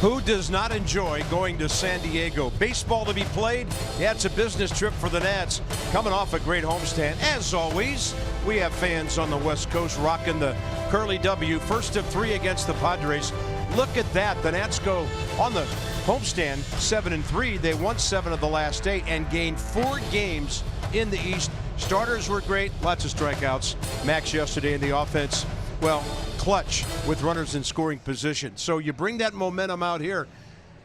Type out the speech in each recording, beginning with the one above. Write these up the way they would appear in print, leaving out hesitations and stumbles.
Who does not enjoy going to San Diego? Baseball to be played? Yeah, it's a business trip for the Nats. Coming off a great homestand. As always, we have fans on the West Coast rocking the Curly W. First of 3 against the Padres. Look at that. The Nats go on the homestand 7-3. They won 7 of the last 8 and gained 4 games in the East. Starters were great. Lots of strikeouts. Max yesterday in the offense, well, clutch with runners in scoring position. So you bring that momentum out here.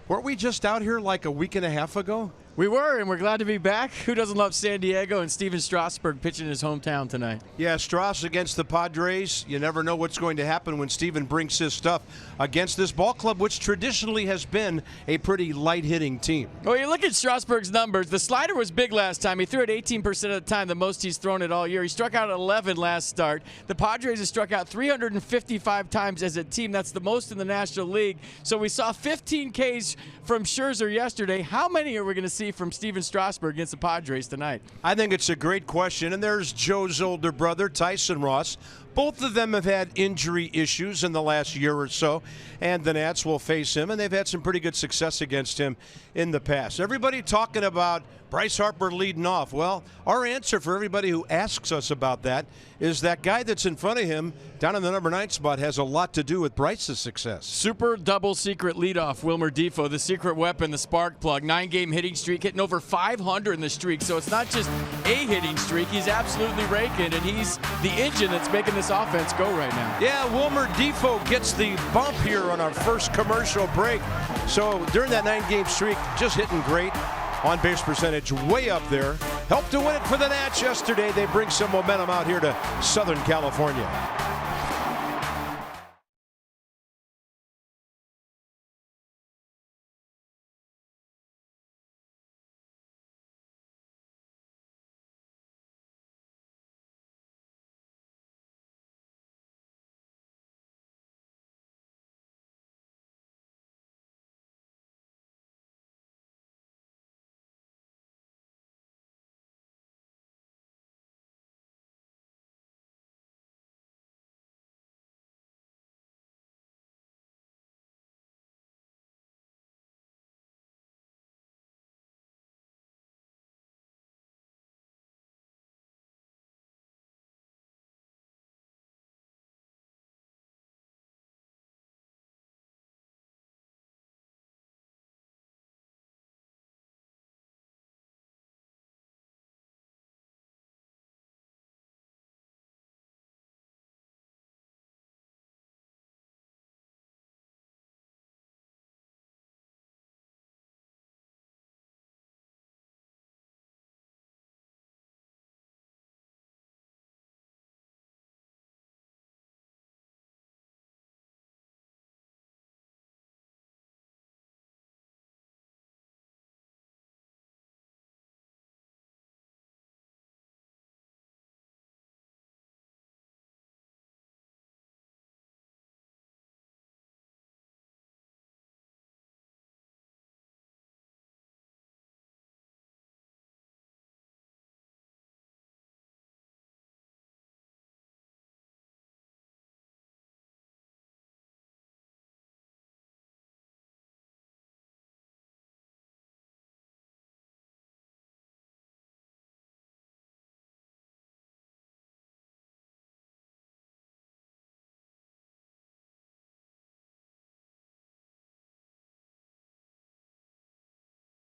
Weren't we just out here like a week and a half ago? We were, and we're glad to be back. Who doesn't love San Diego? And Steven Strasburg pitching in his hometown tonight. Yeah, Strauss against the Padres. You never know what's going to happen when Steven brings his stuff against this ball club, which traditionally has been a pretty light-hitting team. Well, you look at Strasburg's numbers. The slider was big last time. He threw it 18% of the time, the most he's thrown it all year. He struck out at 11 last start. The Padres have struck out 355 times as a team. That's the most in the National League. So we saw 15 Ks from Scherzer yesterday. How many are we going to see from Steven Strasburg against the Padres tonight? I think it's a great question, and there's Joe's older brother, Tyson Ross. Both of them have had injury issues in the last year or so, and the Nats will face him, and they've had some pretty good success against him in the past. Everybody talking about Bryce Harper leading off. Well, our answer for everybody who asks us about that is that guy that's in front of him down in the number 9 spot has a lot to do with Bryce's success. Super double secret leadoff, Wilmer Defoe, the secret weapon, the spark plug. 9-game hitting streak, hitting over 500 in the streak. So it's not just a hitting streak. He's absolutely raking, and he's the engine that's making this offense go right now. Yeah, Wilmer Defoe gets the bump here on our first commercial break. So during that 9-game streak, just hitting great. On-base percentage way up there. Helped to win it for the Nats yesterday. They bring some momentum out here to Southern California.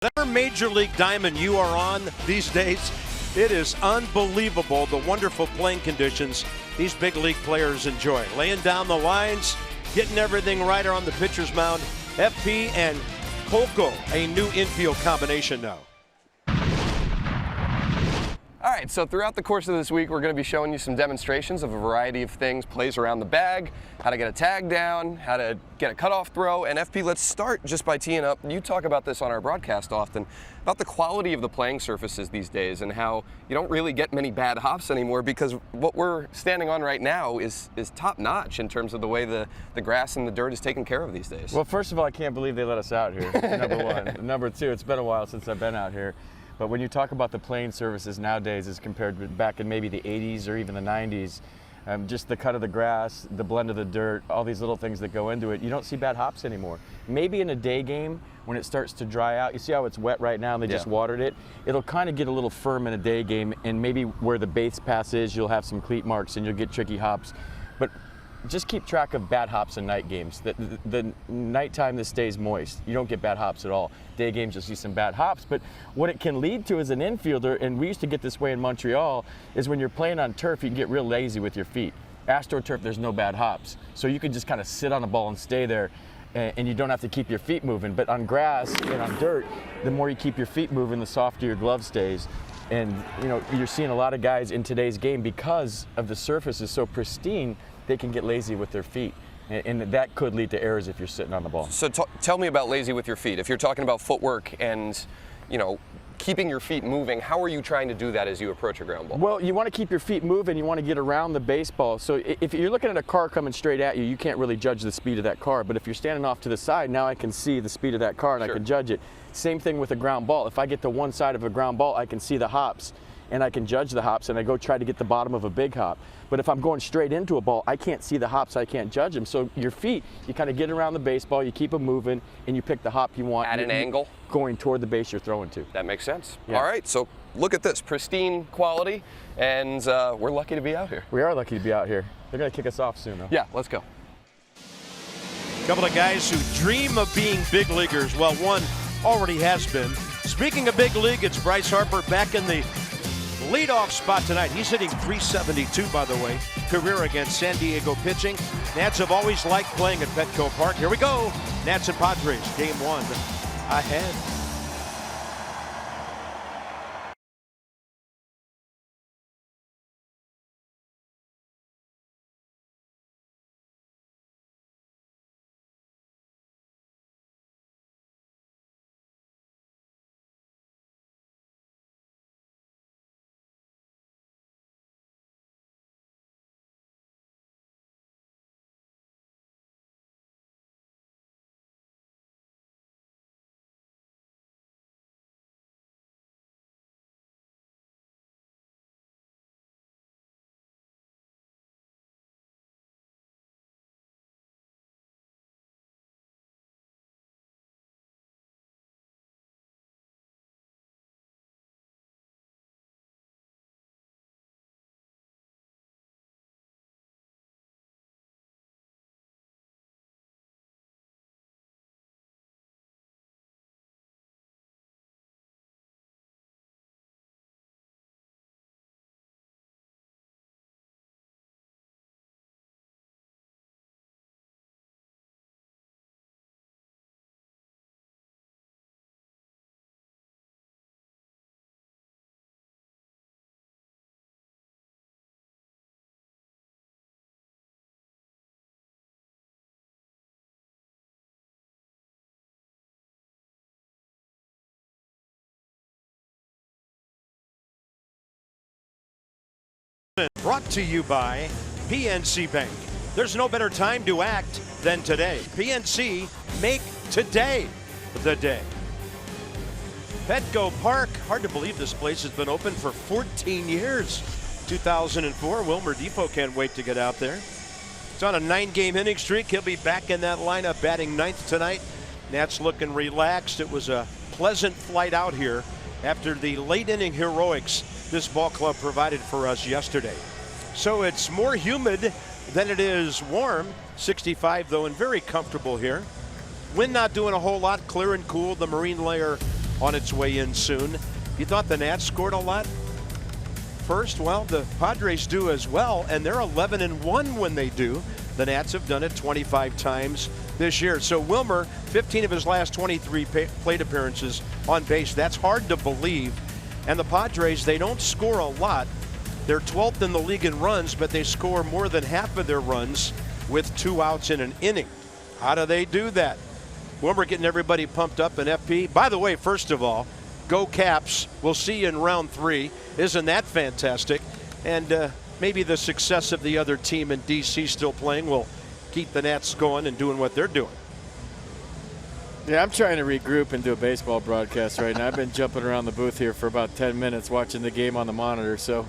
Whatever Major League diamond you are on these days, it is unbelievable the wonderful playing conditions these big league players enjoy. Laying down the lines, getting everything right on the pitcher's mound. FP and Kolko, a new infield combination now. All right, so throughout the course of this week, we're going to be showing you some demonstrations of a variety of things, plays around the bag, how to get a tag down, how to get a cutoff throw. And FP, let's start just by teeing up. You talk about this on our broadcast often, about the quality of the playing surfaces these days and how you don't really get many bad hops anymore because what we're standing on right now is top notch in terms of the way the grass and the dirt is taken care of these days. Well, first of all, I can't believe they let us out here, number one. Number two, it's been a while since I've been out here. But when you talk about the playing surfaces nowadays as compared to back in maybe the 80s or even the 90s, Just the cut of the grass, the blend of the dirt, all these little things that go into it. You don't see bad hops anymore. Maybe in a day game when it starts to dry out, you see how it's wet right now and they just watered it? It'll kind of get a little firm in a day game, and maybe where the base pass is, you'll have some cleat marks and you'll get tricky hops. But just keep track of bad hops in night games. The nighttime this stays moist. You don't get bad hops at all. Day games, you'll see some bad hops. But what it can lead to as an infielder, and we used to get this way in Montreal, is when you're playing on turf, you can get real lazy with your feet. AstroTurf, there's no bad hops. So you can just kind of sit on a ball and stay there, and you don't have to keep your feet moving. But on grass and on dirt, the more you keep your feet moving, the softer your glove stays. And you know, you're seeing a lot of guys in today's game, because of the surface is so pristine, they can get lazy with their feet. And that could lead to errors if you're sitting on the ball. So tell me about lazy with your feet. If you're talking about footwork and, you know, keeping your feet moving, how are you trying to do that as you approach a ground ball? Well, you want to keep your feet moving. You want to get around the baseball. So if you're looking at a car coming straight at you, you can't really judge the speed of that car. But if you're standing off to the side, now I can see the speed of that car and I can judge it. Same thing with a ground ball. If I get to one side of a ground ball, I can see the hops and I can judge the hops, and I go try to get the bottom of a big hop. But if I'm going straight into a ball, I can't see the hops, I can't judge them. So your feet, you kind of get around the baseball, you keep them moving, and you pick the hop you want. At an angle? Going toward the base you're throwing to. That makes sense. Yeah. All right, so look at this, pristine quality, and we're lucky to be out here. We are lucky to be out here. They're going to kick us off soon, though. Yeah, let's go. A couple of guys who dream of being big leaguers. Well, one already has been. Speaking of big league, it's Bryce Harper back in the leadoff spot tonight. He's hitting .372, by the way. Career against San Diego pitching. Nats have always liked playing at Petco Park. Here we go. Nats and Padres, game one ahead. Brought to you by PNC Bank. There's no better time to act than today. PNC, make today the day. Petco Park, hard to believe this place has been open for 14 years. 2004, Wilmer Depot can't wait to get out there. It's on a 9-game inning streak. He'll be back in that lineup batting ninth tonight. Nats looking relaxed. It was a pleasant flight out here after the late inning heroics this ball club provided for us yesterday. So it's more humid than it is warm. 65 though, and very comfortable here. Wind not doing a whole lot, clear and cool. The marine layer on its way in soon. You thought the Nats scored a lot first? Well, the Padres do as well, and they're 11-1 when they do. The Nats have done it 25 times this year. So Wilmer, 15 of his last 23 plate appearances on base. That's hard to believe. And the Padres, they don't score a lot. They're 12th in the league in runs, but they score more than half of their runs with 2 outs in an inning. How do they do that? Wilmer getting everybody pumped up in FP. By the way, first of all, go Caps. We'll see you in round 3. Isn't that fantastic? And maybe the success of the other team in DC still playing will keep the Nats going and doing what they're doing. Yeah, I'm trying to regroup and do a baseball broadcast right now. I've been jumping around the booth here for about 10 minutes watching the game on the monitor. So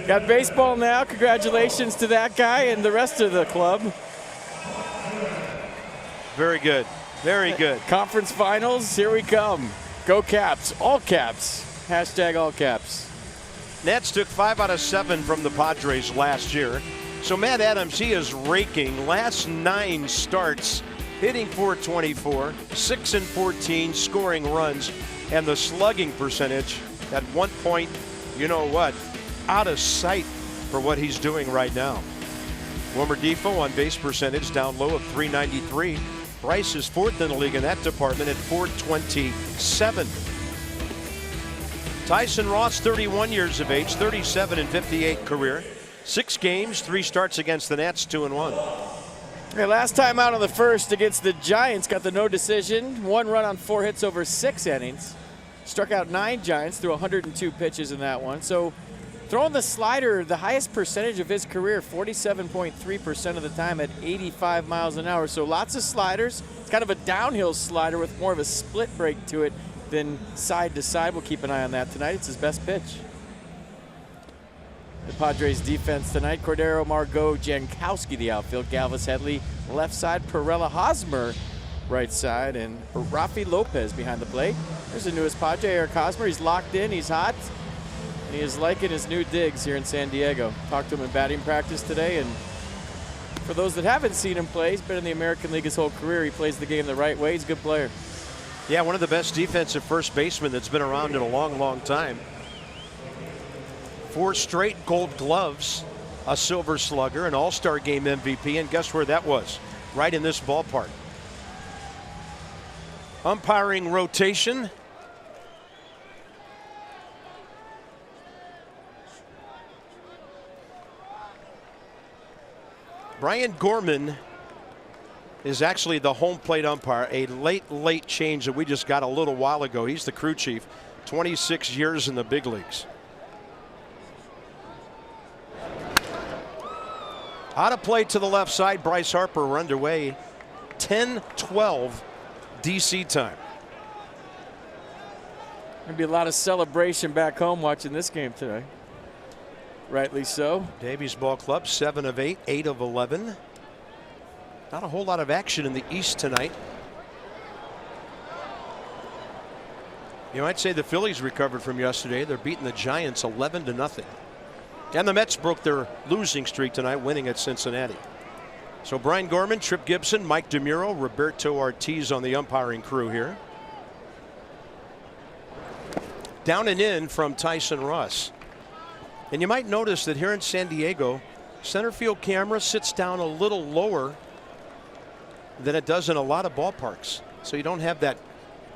Got baseball now. Congratulations to that guy and the rest of the club. Very good. Very good. Conference finals, here we come. Go Caps. All caps. Hashtag all caps. Nats took 5 out of 7 from the Padres last year. So Matt Adams, he is raking. Last 9 starts, hitting .424, 6-14, scoring runs, and the slugging percentage at 1 point, you know what, out of sight for what he's doing right now. Wilmer Defoe on base percentage down low of .393. Bryce is 4th in the league in that department at .427. Tyson Ross, 31 years of age, 37-58 career. 6 games, 3 starts against the Nats, 2-1. Okay, last time out on the first against the Giants, got the no decision. 1 run on 4 hits over 6 innings. Struck out 9 Giants through 102 pitches in that one. So throwing the slider, the highest percentage of his career, 47.3% of the time at 85 miles an hour. So lots of sliders. It's kind of a downhill slider with more of a split break to it than side to side. We'll keep an eye on that tonight. It's his best pitch. The Padres defense tonight, Cordero, Margot, Jankowski, the outfield, Galvis, Headley, left side, Perella, Hosmer, right side, and Rafi Lopez behind the plate. There's the newest Padre, Eric Hosmer. He's locked in, he's hot, and he is liking his new digs here in San Diego. Talked to him in batting practice today, and for those that haven't seen him play, he's been in the American League his whole career. He plays the game the right way. He's a good player. Yeah, one of the best defensive first basemen that's been around in a long, long time. 4 straight gold gloves, a silver slugger, an all-star game MVP, and guess where that was? Right in this ballpark. Umpiring rotation. Brian Gorman is actually the home plate umpire, a late change that we just got a little while ago. He's the crew chief, 26 years in the big leagues. Out of play to the left side, Bryce Harper. We're underway. 10-12 DC time. Gonna be a lot of celebration back home watching this game today. Rightly so. Davies Ball Club, 7 of 8, 8 of 11. Not a whole lot of action in the East tonight. You might say the Phillies recovered from yesterday. They're beating the Giants 11-0. And the Mets broke their losing streak tonight, winning at Cincinnati. So Brian Gorman, Trip Gibson, Mike DeMuro, Roberto Ortiz on the umpiring crew here. Down and in from Tyson Ross. And you might notice that here in San Diego, center field camera sits down a little lower than it does in a lot of ballparks. So you don't have that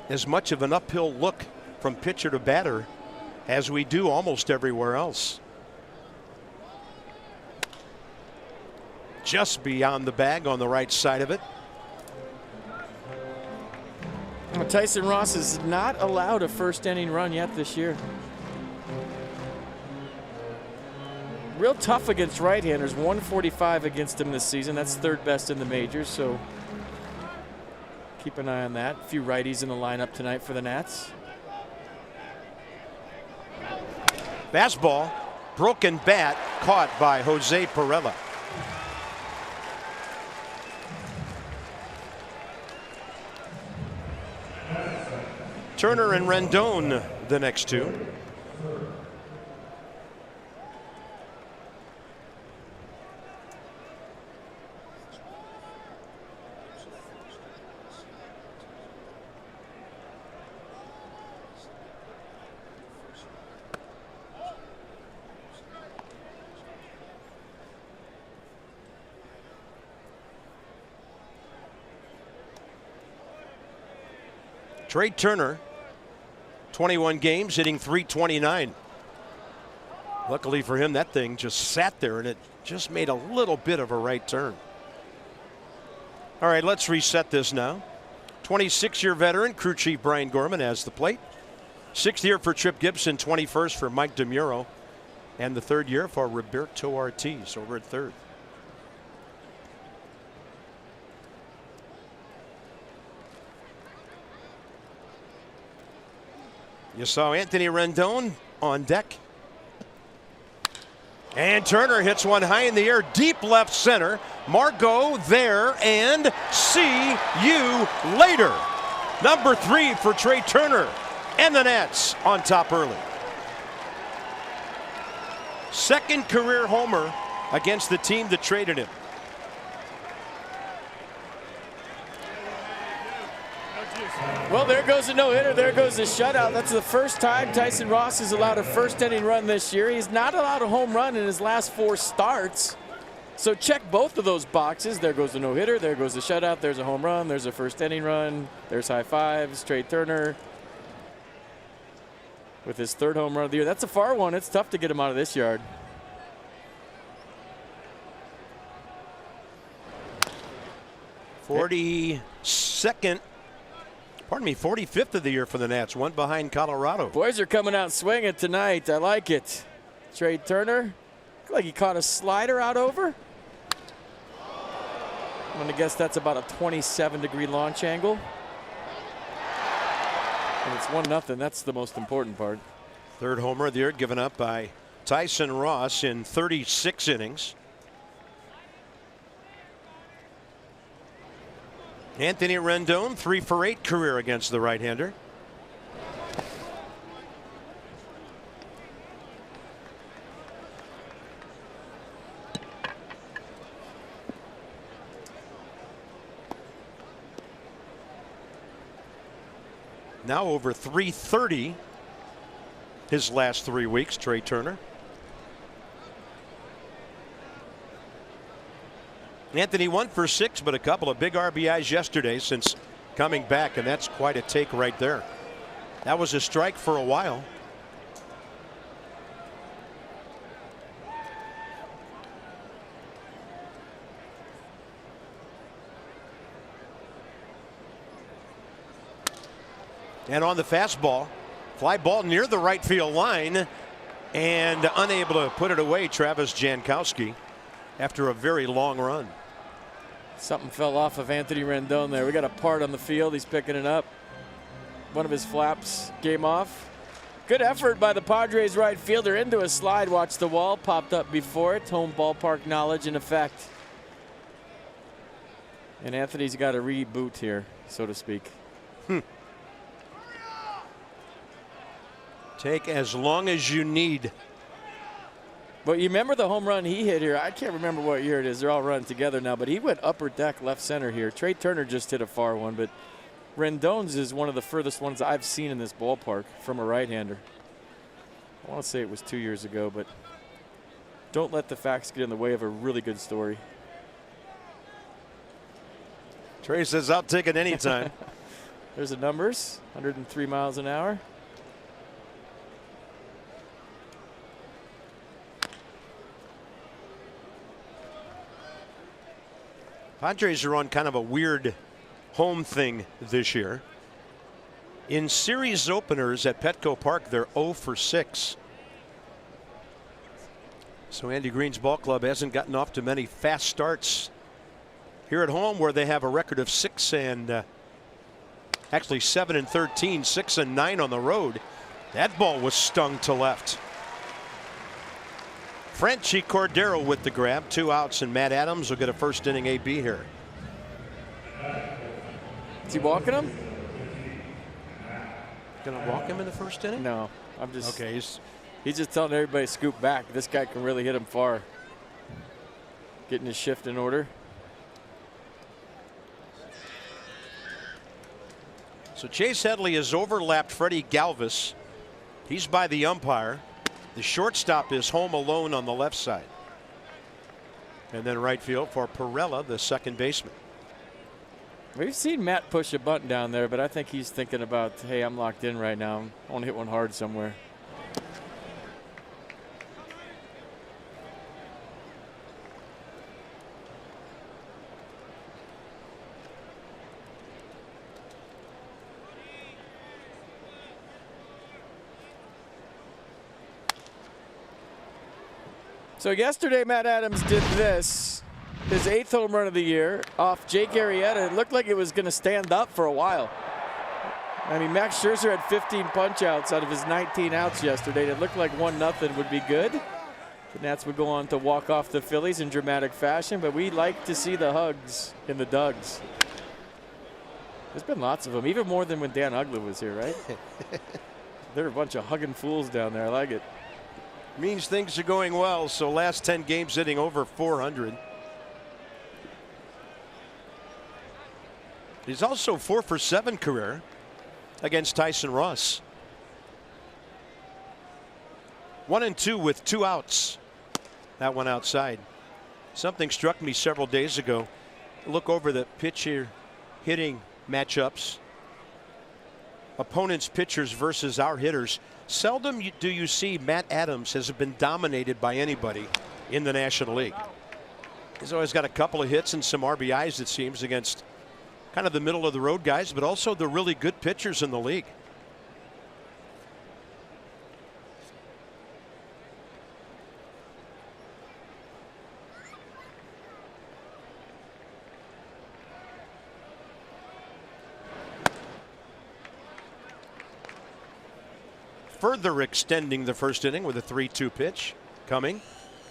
as much of an uphill look from pitcher to batter as we do almost everywhere else. Just beyond the bag on the right side of it. Well, Tyson Ross has not allowed a first inning run yet this year. Real tough against right-handers, 145 against him this season. That's 3rd best in the majors, so keep an eye on that. A few righties in the lineup tonight for the Nats. Fastball, broken bat, caught by Jose Perella. Turner and Rendon, the next 2. Trey Turner, 21 games, hitting .329. Luckily for him, that thing just sat there and it just made a little bit of a right turn. All right, let's reset this now. 26-year veteran, crew chief Brian Gorman has the plate. 6th year for Trip Gibson, 21st for Mike DeMuro, and the 3rd year for Roberto Ortiz over at 3rd. You saw Anthony Rendon on deck. And Turner hits one high in the air, deep left center. Margot there, and see you later. Number 3 for Trey Turner. And the Nats on top early. Second career homer against the team that traded him. Well, there goes a no-hitter. There goes a shutout. That's the first time Tyson Ross has allowed a first-inning run this year. He's not allowed a home run in his last 4 starts. So check both of those boxes. There goes the no-hitter. There goes the shutout. There's a home run. There's a first-inning run. There's high fives. Trey Turner with his 3rd home run of the year. That's a far one. It's tough to get him out of this yard. Pardon me, 45th of the year for the Nats, one behind Colorado. Boys are coming out swinging tonight. I like it. Trey Turner, looked like he caught a slider out over. I'm going to guess that's about a 27-degree launch angle. And it's 1-0. That's the most important part. 3rd homer of the year given up by Tyson Ross in 36 innings. Anthony Rendon, 3 for 8 career against the right-hander. Now over 330 his last 3 weeks, Trey Turner. Anthony 1 for 6, but a couple of big RBIs yesterday since coming back, and that's quite a take right there. That was a strike for a while. And on the fastball, fly ball near the right field line, and unable to put it away, Travis Jankowski, after a very long run. Something fell off of Anthony Rendon there. We got a part on the field. He's picking it up. One of his flaps came off. Good effort by the Padres right fielder into a slide. Watch the wall. Popped up before it. Home ballpark knowledge in effect. And Anthony's got a reboot here, so to speak. Take as long as you need. But you remember the home run he hit here? I can't remember what year it is. They're all running together now. But he went upper deck left center here. Trey Turner just hit a far one. But Rendon's is one of the furthest ones I've seen in this ballpark from a right-hander. I want to say it was 2 years ago. But don't let the facts get in the way of a really good story. Trey says, I'll take it anytime. There's the numbers. 103 miles an hour. Padres are on kind of a weird home thing this year. In series openers at Petco Park, they're 0 for 6. So Andy Green's ball club hasn't gotten off to many fast starts here at home, where they have a record of 6 and actually 7 and 13, 6 and 9 on the road. That ball was stung to left. Frenchie Cordero with the grab, 2 outs, and Matt Adams will get a first inning AB here. Is he walking him? Gonna walk him in the first inning? No, I'm just. Okay, he's just telling everybody to scoop back. This guy can really hit him far. Getting his shift in order. So Chase Headley has overlapped Freddie Galvis. He's by the umpire. The shortstop is home alone on the left side. And then right field for Perella, the second baseman. We've seen Matt push a bunt down there, but I think he's thinking about, hey, I'm locked in right now. I want to hit one hard somewhere. So yesterday, Matt Adams did this, his 8th home run of the year, off Jake Arrieta. It looked like it was going to stand up for a while. I mean, Max Scherzer had 15 punch-outs out of his 19 outs yesterday. It looked like 1-0 would be good. The Nats would go on to walk off the Phillies in dramatic fashion, but we like to see the hugs in the Dugs. There's been lots of them, even more than when Dan Uggla was here, right? There are a bunch of hugging fools down there. I like it. Means things are going well. So last 10 games hitting over 400. He's also 4 for 7 career against Tyson Ross. 1-2 with 2 outs. That one outside. Something struck me several days ago. Look over the pitcher hitting matchups. Opponents' pitchers versus our hitters. Seldom do you see Matt Adams has been dominated by anybody in the National League. He's always got a couple of hits and some RBIs, it seems, against kind of the middle of the road guys, but also the really good pitchers in the league. Further extending the first inning with a 3-2 pitch coming,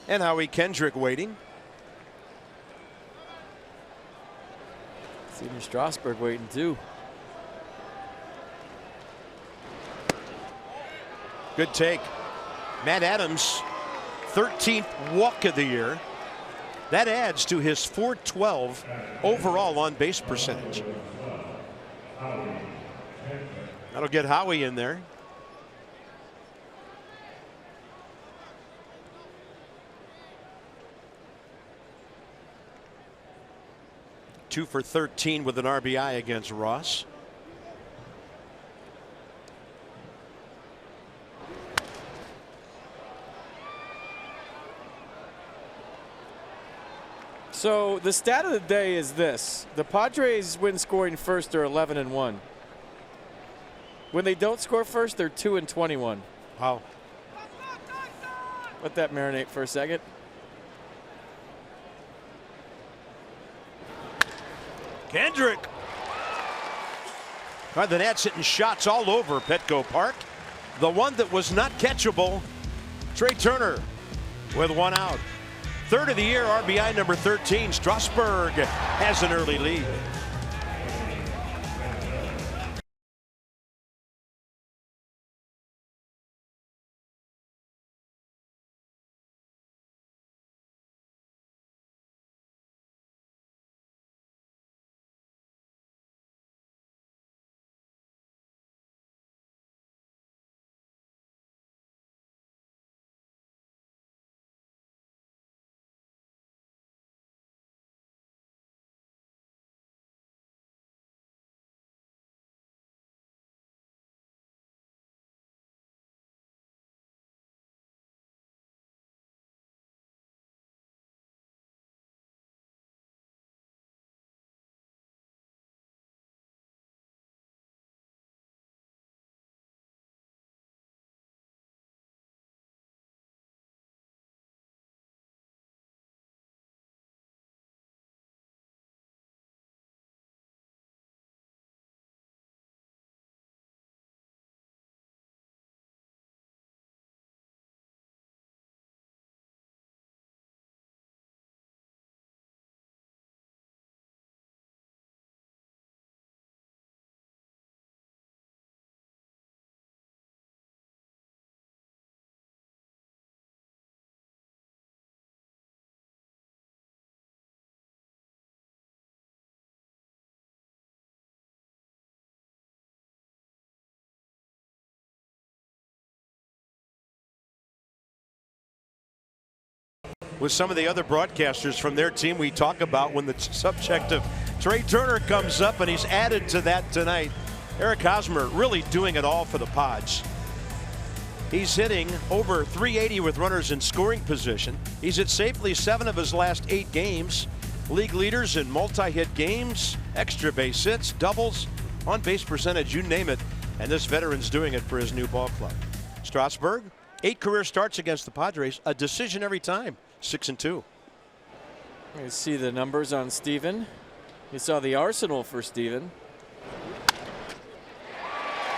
and Howie Kendrick waiting. Steven Strasburg waiting too. Good take. Matt Adams, 13th walk of the year. That adds to his .412 overall on base percentage. That'll get Howie in there. Two for 13 with an RBI against Ross. So the stat of the day is this: the Padres, when scoring first, are 11-1. When they don't score first, they're 2-21. Wow. Let that marinate for a second. Kendrick. The Nats hitting shots all over Petco Park. The one that was not catchable, Trey Turner with 1 out. Third of the year, RBI number 13. Strasburg has an early lead. With some of the other broadcasters from their team, we talk about when the subject of Trey Turner comes up, and he's added to that tonight. Eric Hosmer really doing it all for the Pods. He's hitting over 380 with runners in scoring position. He's hit safely 7 of his last 8 games. League leaders in multi-hit games, extra base hits, doubles, on base percentage, you name it. And this veteran's doing it for his new ball club. Strasburg, 8 career starts against the Padres, a decision every time. 6-2. You see the numbers on Steven. You saw the arsenal for Steven.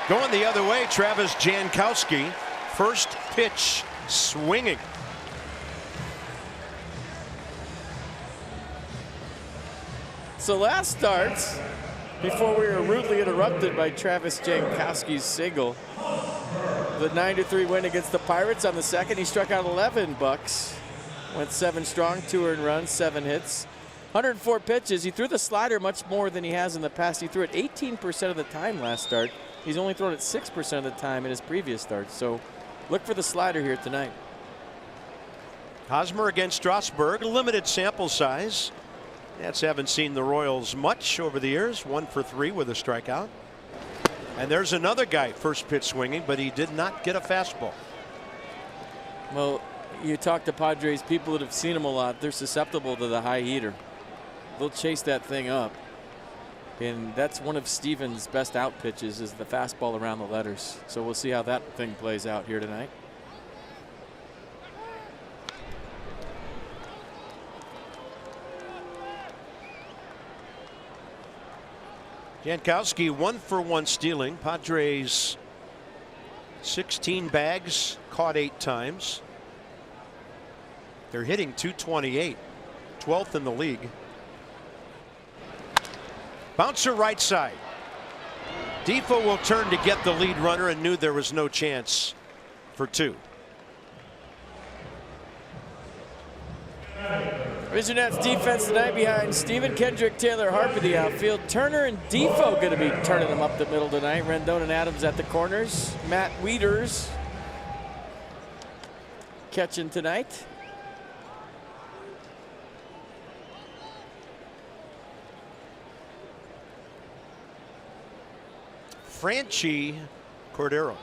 Going the other way, Travis Jankowski. First pitch swinging. So last starts, before we were rudely interrupted by Travis Jankowski's single, the 9-3 win against the Pirates on the second. He struck out 11 bucks, went 7 strong, 2 earned runs, 7 hits, 104 pitches. He threw the slider much more than he has in the past. He threw it 18% of the time last start. He's only thrown it 6% of the time in his previous starts. So look for the slider here tonight. Hosmer against Strasburg, limited sample size. Nats haven't seen the Royals much over the years. 1 for 3 with a strikeout. And there's another guy, first pitch swinging, but he did not get a fastball. Well, you talk to Padres people that have seen him a lot. They're susceptible to the high heater. They'll chase that thing up. And that's one of Stevens' best out pitches, is the fastball around the letters. So we'll see how that thing plays out here tonight. Jankowski 1 for 1 stealing. Padres 16 bags, caught 8 times. They're hitting .228, 12th in the league. Bouncer right side. Defoe will turn to get the lead runner and knew there was no chance for 2. Vision Nats defense tonight behind Steven, Kendrick, Taylor, Harper the outfield. Turner and Defoe going to be turning them up the middle tonight. Rendon and Adams at the corners. Matt Wieters catching tonight. Franchi Cordero.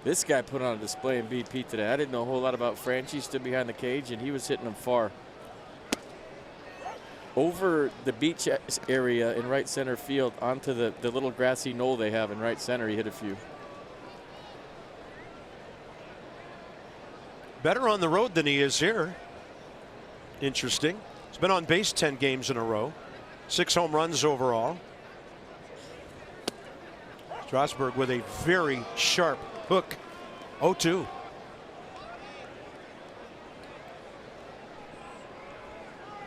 This guy put on a display in BP today. I didn't know a whole lot about Franchi. Stood behind the cage and he was hitting them far. Over the beach area in right center field onto the little grassy knoll they have in right center. He hit a few. Better on the road than he is here. Interesting. He's been on base 10 games in a row. 6 home runs overall. Strasburg with a very sharp hook. 0-2.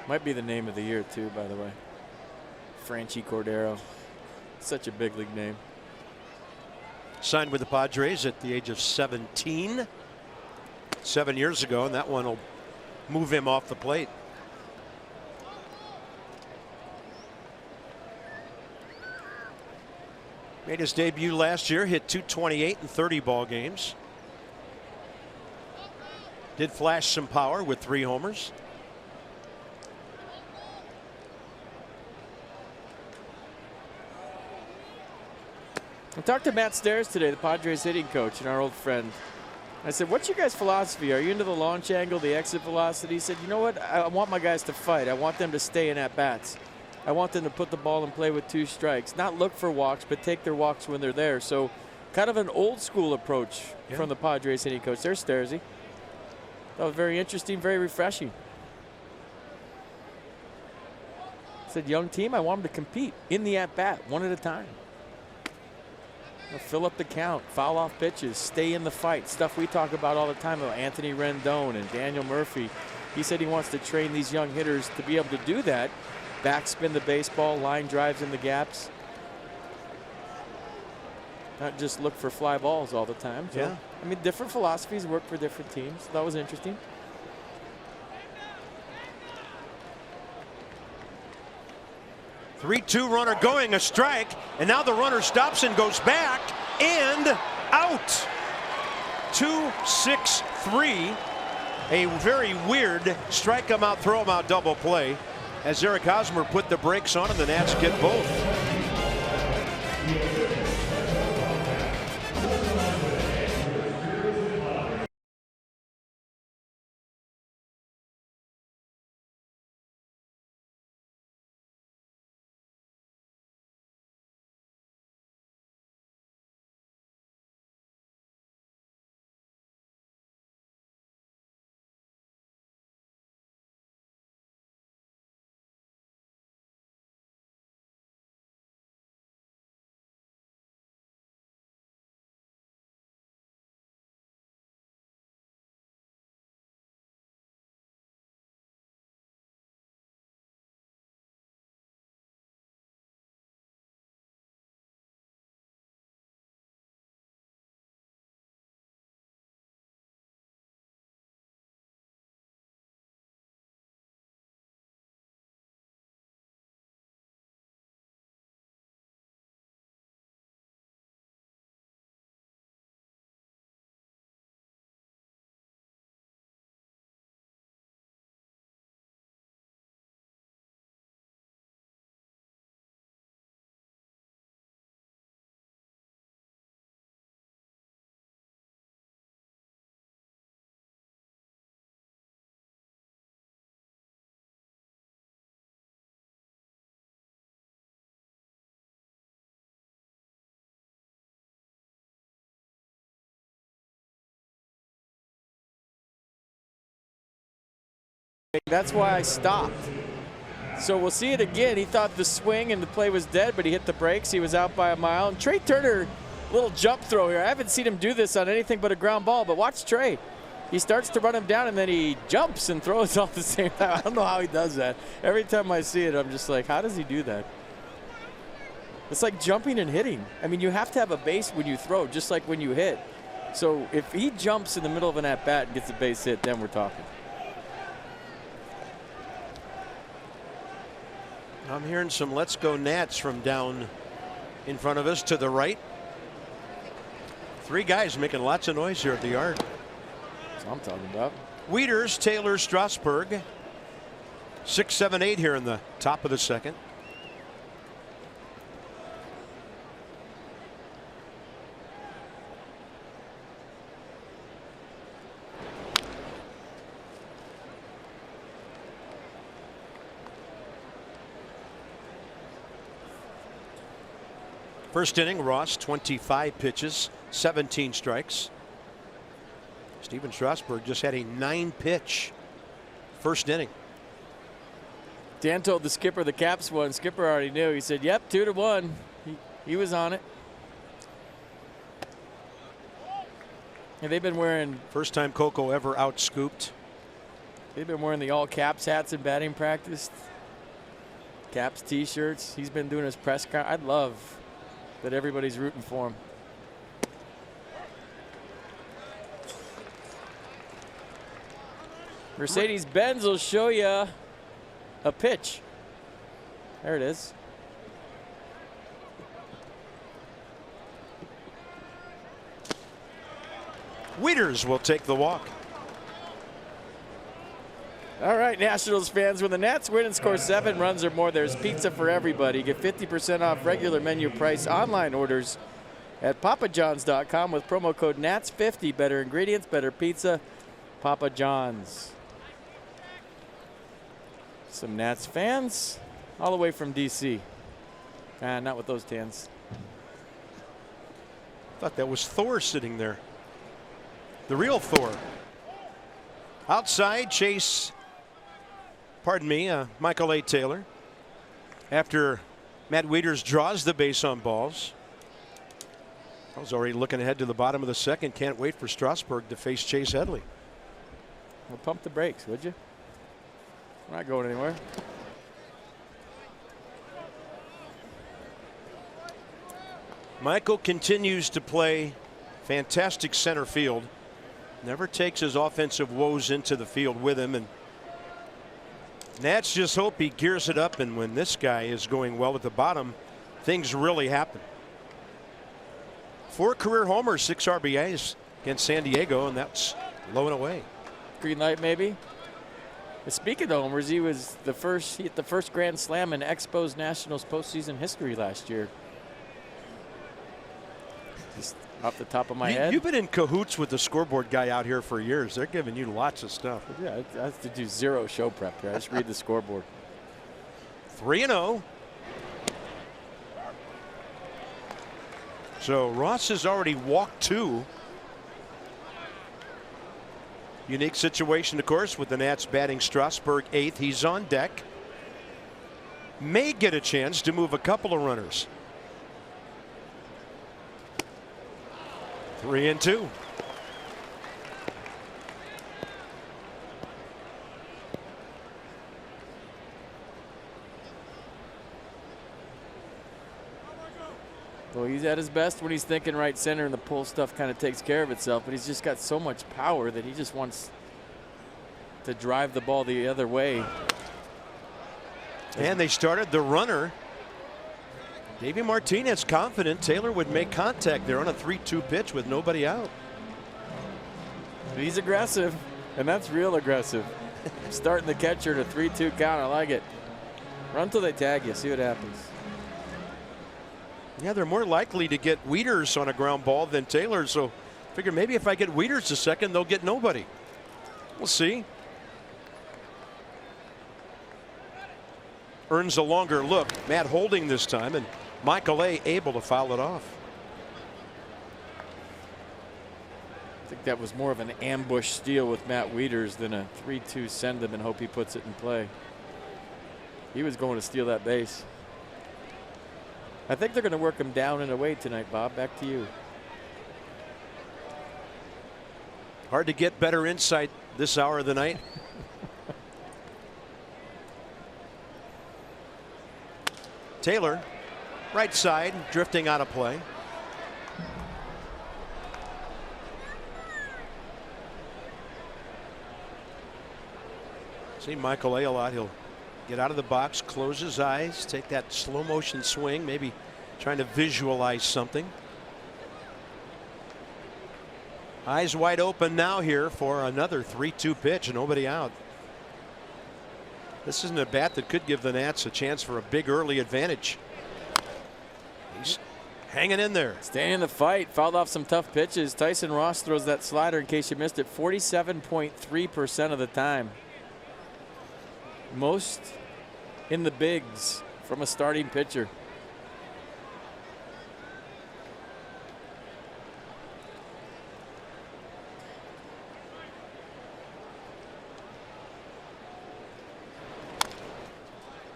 Might be the name of the year too, by the way. Franchi Cordero. Such a big league name. Signed with the Padres at the age of 17. 7 years ago, and that one will move him off the plate. Made his debut last year, hit .228 in 30 ball games. Did flash some power with 3 homers. I talked to Matt Stairs today, the Padres hitting coach and our old friend. I said, what's your guys' philosophy? Are you into the launch angle, the exit velocity? He said, you know what? I want my guys to fight. I want them to stay in at-bats. I want them to put the ball in play with 2 strikes. Not look for walks, but take their walks when they're there. So kind of an old school approach from the Padres hitting coach. There's Stairsy. That was very interesting, very refreshing. Said, young team, I want them to compete in the at-bat, one at a time. Fill up the count, foul off pitches, stay in the fight. Stuff we talk about all the time about Anthony Rendon and Daniel Murphy. He said he wants to train these young hitters to be able to do that. Backspin the baseball, line drives in the gaps. Not just look for fly balls all the time. So, I mean, different philosophies work for different teams. That was interesting. Three-two runner going, a strike, and now the runner stops and goes back and out. 2-6-3. A very weird strike him out, throw him out double play as Eric Hosmer put the brakes on and the Nats get both. That's why I stopped. So we'll see it again. He thought the swing and the play was dead, but he hit the brakes. He was out by a mile. And Trey Turner, little jump throw here. I haven't seen him do this on anything but a ground ball, but watch Trey. He starts to run him down, and then he jumps and throws off the same time. I don't know how he does that. Every time I see it, I'm just like, how does he do that? It's like jumping and hitting. I mean, you have to have a base when you throw, just like when you hit. So if he jumps in the middle of an at-bat and gets a base hit, then we're talking. I'm hearing some "Let's Go Nats" from down in front of us to the right. 3 guys making lots of noise here at the yard. That's what I'm talking about. Wieters, Taylor, Strasburg. 6, 7, 8 here in the top of the second. First inning, Ross, 25 pitches, 17 strikes. Steven Strasburg just had a 9-pitch first inning. Dan told the skipper the Caps won. Skipper already knew. He said, yep, 2-1. He was on it. And they've been wearing... First time Coco ever outscooped. They've been wearing the all Caps hats in batting practice. Caps t-shirts. He's been doing his press conference. I love that everybody's rooting for him. Mercedes-Benz will show you a pitch. There it is. Wieters will take the walk. All right, Nationals fans, when the Nats win and score 7 runs or more, there's pizza for everybody. Get 50% off regular menu price online orders at papajohns.com with promo code NATS50. Better ingredients, better pizza. Papa John's. Some Nats fans all the way from D.C. Not with those tans. Thought that was Thor sitting there. The real Thor. Outside, Chase. Pardon me, Michael A. Taylor. After Matt Wieters draws the base on balls. I was already looking ahead to the bottom of the second. Can't wait for Strasburg to face Chase Headley. Well, pump the brakes, would you? We're not going anywhere. Michael continues to play fantastic center field. Never takes his offensive woes into the field with him, and Nats just hope he gears it up, and when this guy is going well at the bottom, things really happen. 4 career homers, 6 RBIs against San Diego, and that's low and away. Green light, maybe. But speaking of homers, he hit the first grand slam in Expos Nationals postseason history last year. Just off the top of my head. You've been in cahoots with the scoreboard guy out here for years. They're giving you lots of stuff. Yeah, I have to do 0 show prep here. I just read the scoreboard. 3-0. So Ross has already walked 2. Unique situation, of course, with the Nats batting Strasburg 8th. He's on deck. May get a chance to move a couple of runners. 3-2. Well, he's at his best when he's thinking right center and the pull stuff kind of takes care of itself, but he's just got so much power that he just wants to drive the ball the other way. And they started the runner. Davey Martinez confident Taylor would make contact there on a 3-2 pitch with nobody out. He's aggressive, and that's real aggressive. Starting the catcher at a 3-2 count. I like it. Run till they tag you. See what happens. Yeah, they're more likely to get Wieters on a ground ball than Taylor, so figure maybe if I get Wieters to second, they'll get nobody. We'll see. Earns a longer look. Matt holding this time, and Michael A. able to foul it off. It's a think that was more of an ambush steal with Matt Wieters than a 3-2 send him and hope he puts it in play. He was going to steal that base. I think they're going to work him down and away tonight, Bob. Back to you. Hard to get better insight this hour of the night. Taylor, right side, drifting out of play. See Michael A lot. He'll get out of the box, close his eyes, take that slow motion swing, maybe trying to visualize something. Eyes wide open now here for another 3-2 pitch, and nobody out. This isn't a bat that could give the Nats a chance for a big early advantage. He's hanging in there. Staying in the fight, fouled off some tough pitches. Tyson Ross throws that slider, in case you missed it, 47.3% of the time. Most in the bigs from a starting pitcher.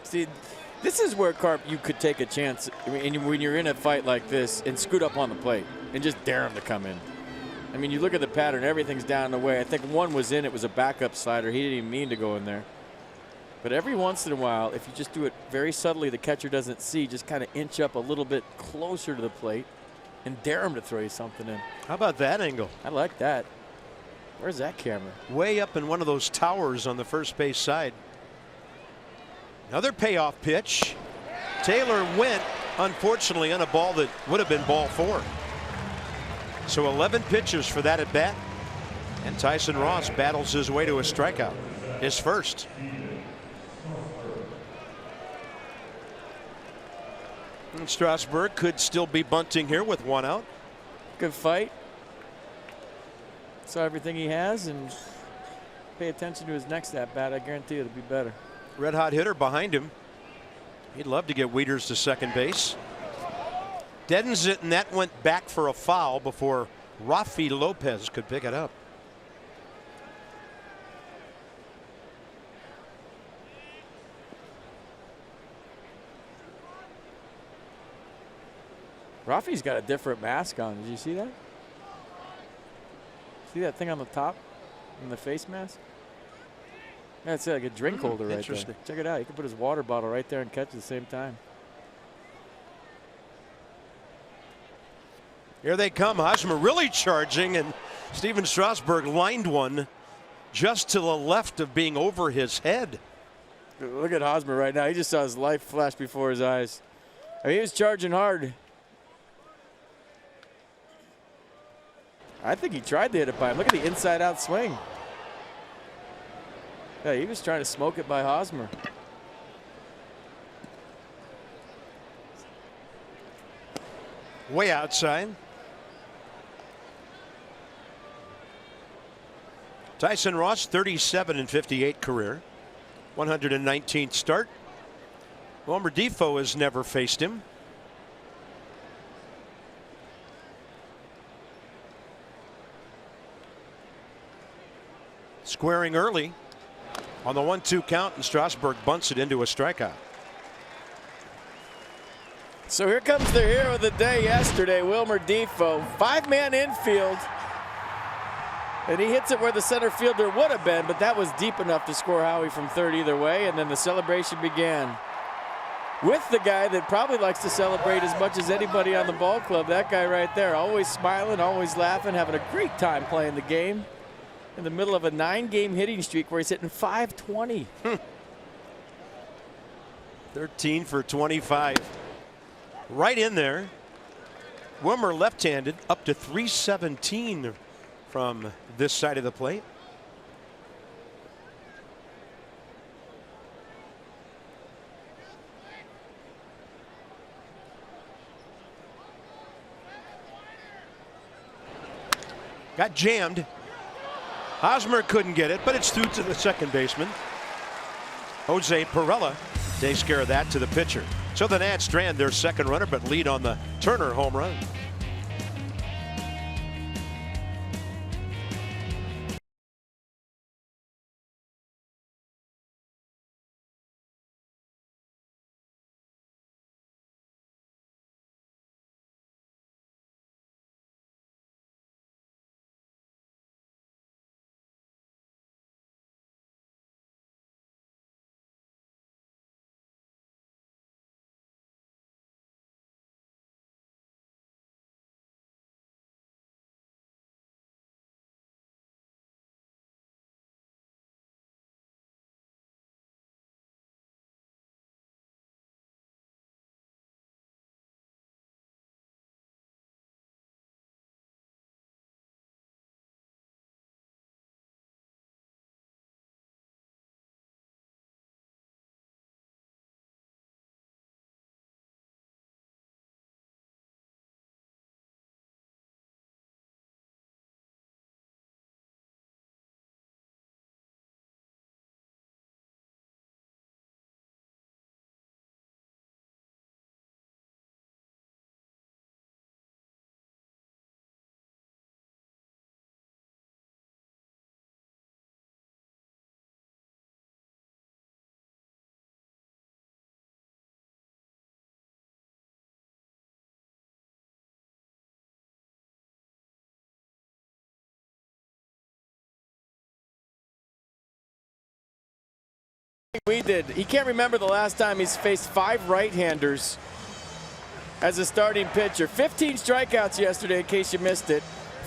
See, this is where, Carp, you could take a chance. I mean, when you're in a fight like this and scoot up on the plate and just dare him to come in. I mean, you look at the pattern, everything's down the way. I think one was in, it was a backup slider. He didn't even mean to go in there. But every once in a while, if you just do it very subtly, the catcher doesn't see, just kind of inch up a little bit closer to the plate and dare him to throw you something in. How about that angle? I like that. Where's that camera? Way up in one of those towers on the first base side. Another payoff pitch. Taylor went, unfortunately, on a ball that would have been ball 4. So 11 pitches for that at bat. And Tyson Ross battles his way to a strikeout, his first. And Strasburg could still be bunting here with 1 out. Good fight. Saw everything he has, and pay attention to his next at bat. I guarantee it'll be better. Red hot hitter behind him. He'd love to get Wieters to second base. Deadens it, and that went back for a foul before Rafi Lopez could pick it up. Rafi's got a different mask on. Did you see that? See that thing on the top in the face mask? Yeah, it's like a drink holder right there. Check it out. He can put his water bottle right there and catch at the same time. Here they come. Hosmer really charging, and Steven Strasburg lined one just to the left of being over his head. Look at Hosmer right now. He just saw his life flash before his eyes. I mean, he was charging hard. I think he tried to hit it by him. Look at the inside-out swing. Yeah, he was trying to smoke it by Hosmer. Way outside. Tyson Ross, 37-58 career, 119th start. Wilmer Defoe has never faced him. Squaring early on the 1-2 count, and Strasburg bunts it into a strikeout. So here comes the hero of the day yesterday, Wilmer Defoe. 5-man infield. And he hits it where the center fielder would have been, but that was deep enough to score Howie from third either way, and then the celebration began. With the guy that probably likes to celebrate as much as anybody on the ball club, that guy right there, always smiling, always laughing, having a great time playing the game. In the middle of a 9-game hitting streak where he's hitting .520. 13 for 25. Right in there. Wilmer left-handed, up to .317 from this side of the plate. Got jammed. Hosmer couldn't get it, but it's through to the second baseman. Jose Perella takes care of that to the pitcher. So the Nats strand their second runner, but lead on the Turner home run. we did. He can't remember the last time he's faced 5 right-handers as a starting pitcher. 15 strikeouts yesterday, in case you missed it.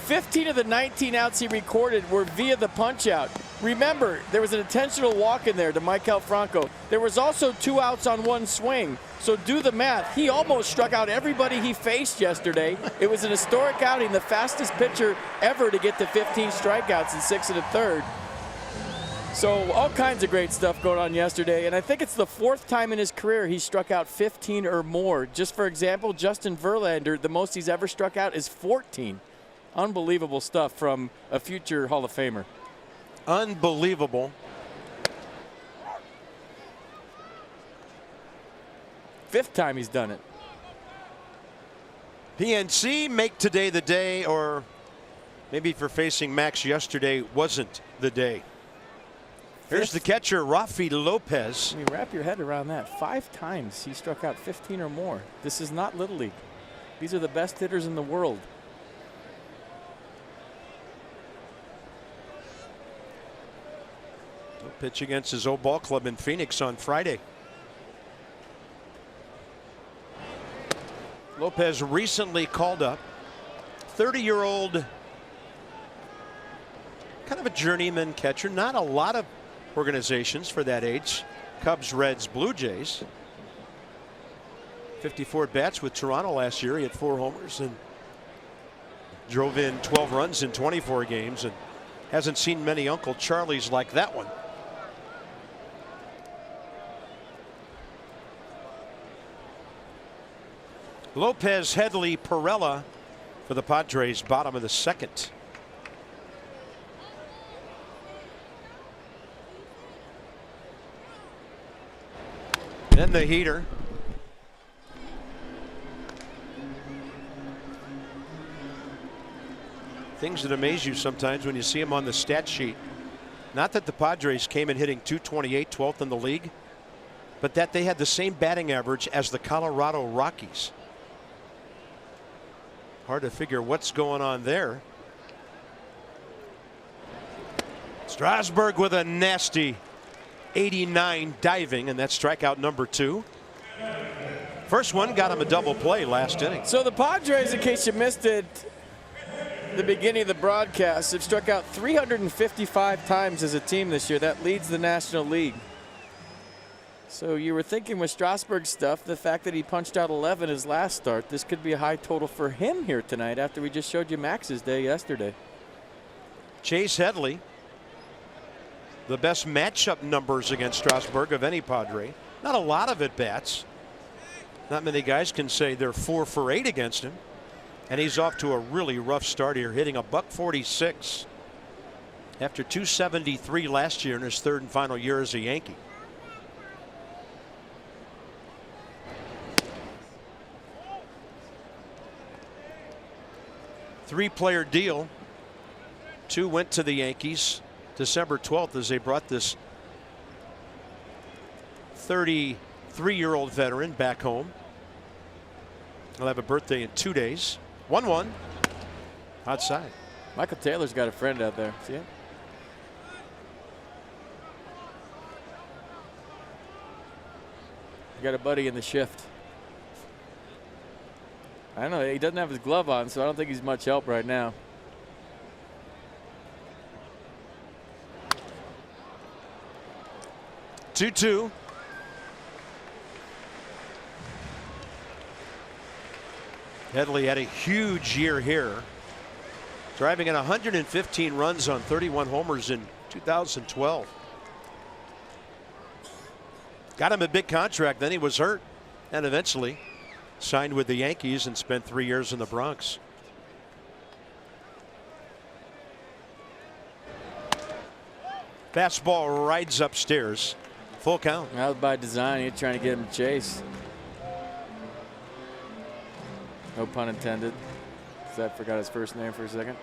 15 of the 19 outs he recorded were via the punch-out. Remember, there was an intentional walk in there to Michael Franco. There was also 2 outs on 1 swing. So do the math. He almost struck out everybody he faced yesterday. It was an historic outing, the fastest pitcher ever to get to 15 strikeouts in 6 1/3. So all kinds of great stuff going on yesterday, and I think it's the 4th time in his career he struck out 15 or more. Just for example, Justin Verlander, the most he's ever struck out is 14. Unbelievable stuff from a future Hall of Famer. Unbelievable. Fifth time he's done it. PNC make today the day, or maybe for facing Max yesterday wasn't the day. Here's the catcher, Rafi Lopez. I mean, wrap your head around that. 5 times he struck out 15 or more. This is not Little League. These are the best hitters in the world. He'll pitch against his old ball club in Phoenix on Friday. Lopez recently called up. 30-year-old, kind of a journeyman catcher. Not a lot of organizations for that age. Cubs, Reds, Blue Jays. 54 at-bats with Toronto last year. He had 4 homers and drove in 12 runs in 24 games, and hasn't seen many Uncle Charlies like that one. Lopez, Headley, Perella for the Padres, bottom of the 2nd. Then the heater. Things that amaze you sometimes when you see him on the stat sheet. Not that the Padres came in hitting .228, 12th in the league, but that they had the same batting average as the Colorado Rockies. Hard to figure what's going on there. Strasburg with a nasty 89 diving, and that's strikeout number 2. First one got him a double play last inning. So the Padres, in case you missed it, the beginning of the broadcast, have struck out 355 times as a team this year. That leads the National League. So you were thinking with Strasburg stuff, the fact that he punched out 11 his last start, this could be a high total for him here tonight after we just showed you Max's day yesterday. Chase Headley, the best matchup numbers against Strasburg of any Padre. Not a lot of at-bats. Not many guys can say they're 4 for 8 against him. And he's off to a really rough start here, hitting a .146 after .273 last year in his 3rd and final year as a Yankee. Three-player deal. 2 went to the Yankees December 12th as they brought this 33-year-old veteran back home. He'll have a birthday in 2 days. 1-1 outside. Michael Taylor's got a friend out there. See it? You got a buddy in the shift. I don't know. He doesn't have his glove on, so I don't think he's much help right now. Two. Headley had a huge year here, driving in 115 runs on 31 homers in 2012. Got him a big contract, then he was hurt, and eventually signed with the Yankees and spent 3 years in the Bronx. Fastball rides upstairs. Full count. That was by design. He's trying to get him to chase. No pun intended. I forgot his first name for a second.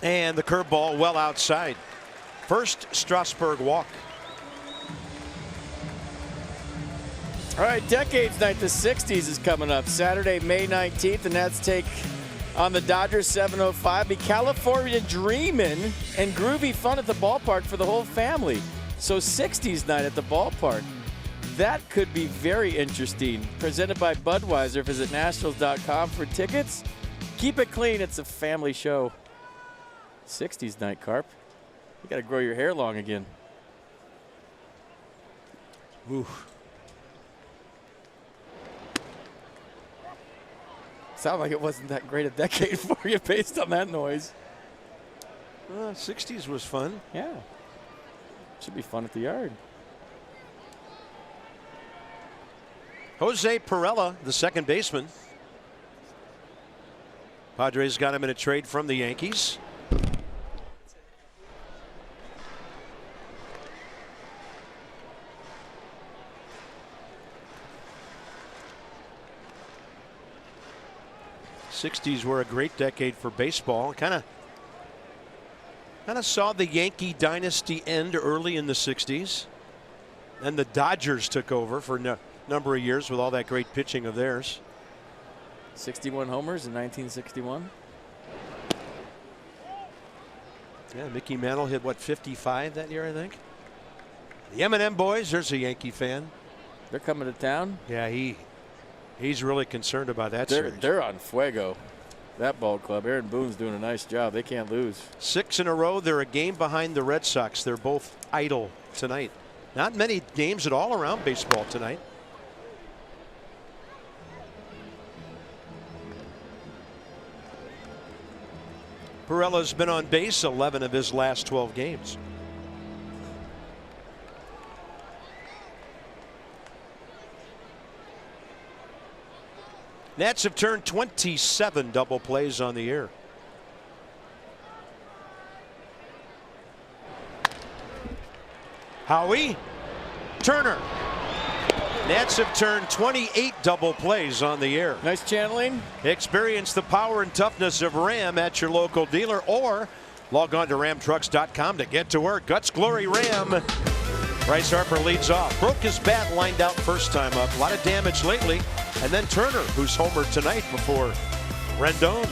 And the curveball well outside. First Strasburg walk. All right, Decades Night, the 60s is coming up. Saturday, May 19th, the Nats take on the Dodgers 705. Be California dreaming and groovy fun at the ballpark for the whole family. So 60s night at the ballpark. That could be very interesting. Presented by Budweiser. Visit Nationals.com for tickets. Keep it clean. It's a family show. 60s night, Carp. You got to grow your hair long again. Ooh. Sound like it wasn't that great a decade for you based on that noise. 60s was fun. Yeah. Should be fun at the yard. Jose Perella, the second baseman. Padres got him in a trade from the Yankees. '60s were a great decade for baseball. Kind of saw the Yankee dynasty end early in the '60s, and the Dodgers took over for a number of years with all that great pitching of theirs. 61 homers in 1961. Yeah, Mickey Mantle hit what, 55 that year, I think. The M&M boys, there's a Yankee fan. They're coming to town. Yeah, he's really concerned about that series. They're on fuego. That ball club. Aaron Boone's doing a nice job. They can't lose. 6 in a row. They're a game behind the Red Sox. They're both idle tonight. Not many games at all around baseball tonight. Perella's been on base 11 of his last 12 games. Nats have turned 27 double plays on the year. Howie, Turner. Nats have turned 28 double plays on the year. Nice channeling. Experience the power and toughness of Ram at your local dealer, or log on to ramtrucks.com to get to work. Guts Glory Ram. Bryce Harper leads off. Broke his bat, lined out first time up. A lot of damage lately. And then Turner, who's homered tonight before Rendon.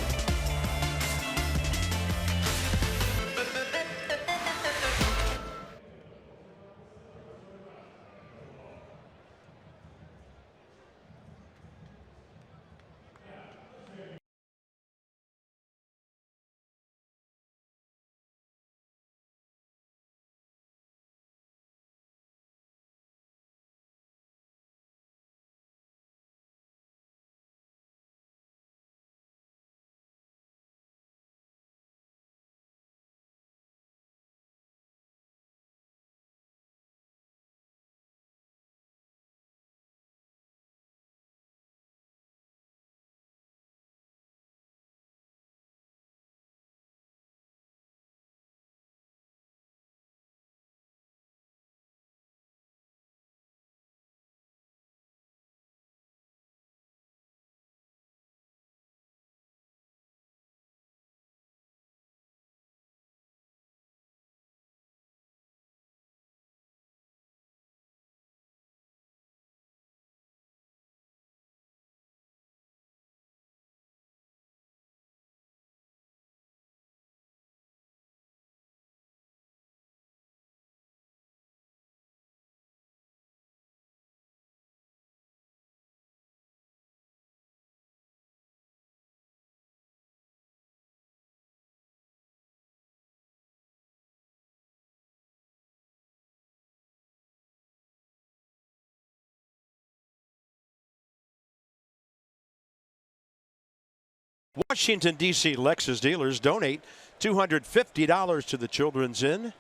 Washington, D.C. Lexus dealers donate $250 to the Children's Inn.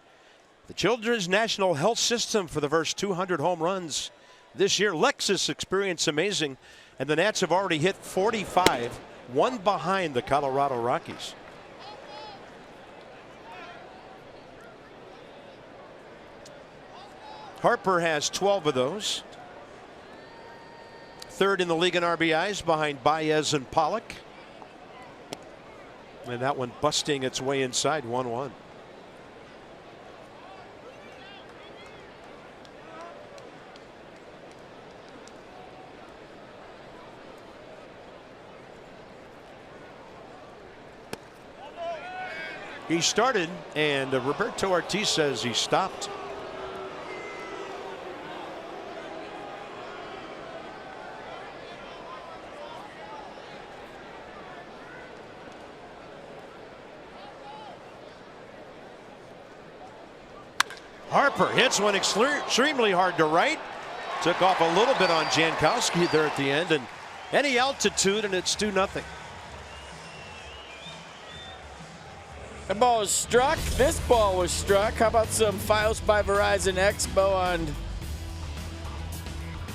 The Children's National Health System for the first 200 home runs this year. Lexus experience amazing, and the Nats have already hit 45, one behind the Colorado Rockies. Harper has 12 of those. Third in the league in RBIs behind Baez and Pollock. And that one busting its way inside, 1-1. He started, and Roberto Ortiz says he stopped. Harper hits one extremely hard to right. Took off a little bit on Jankowski there at the end, and any altitude, and it's 2-0. The ball was struck. This ball was struck. How about some Fios by Verizon Expo on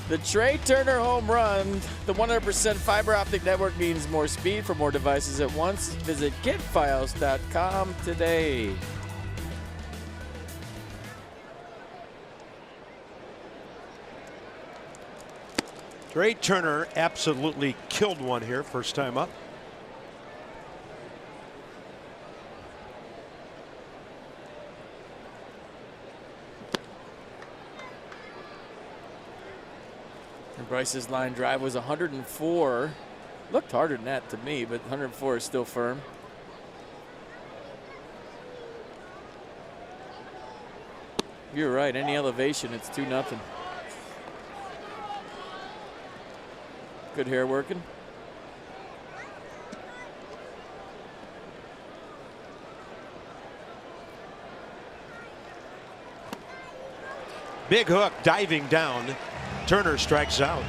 the Trey Turner home run? The 100% fiber optic network means more speed for more devices at once. Visit getfios.com today. Trey Turner absolutely killed one here, first time up. And Bryce's line drive was 104. Looked harder than that to me, but 104 is still firm. You're right. Any elevation, it's 2-0. Good hair working. Big hook diving down. Turner strikes out.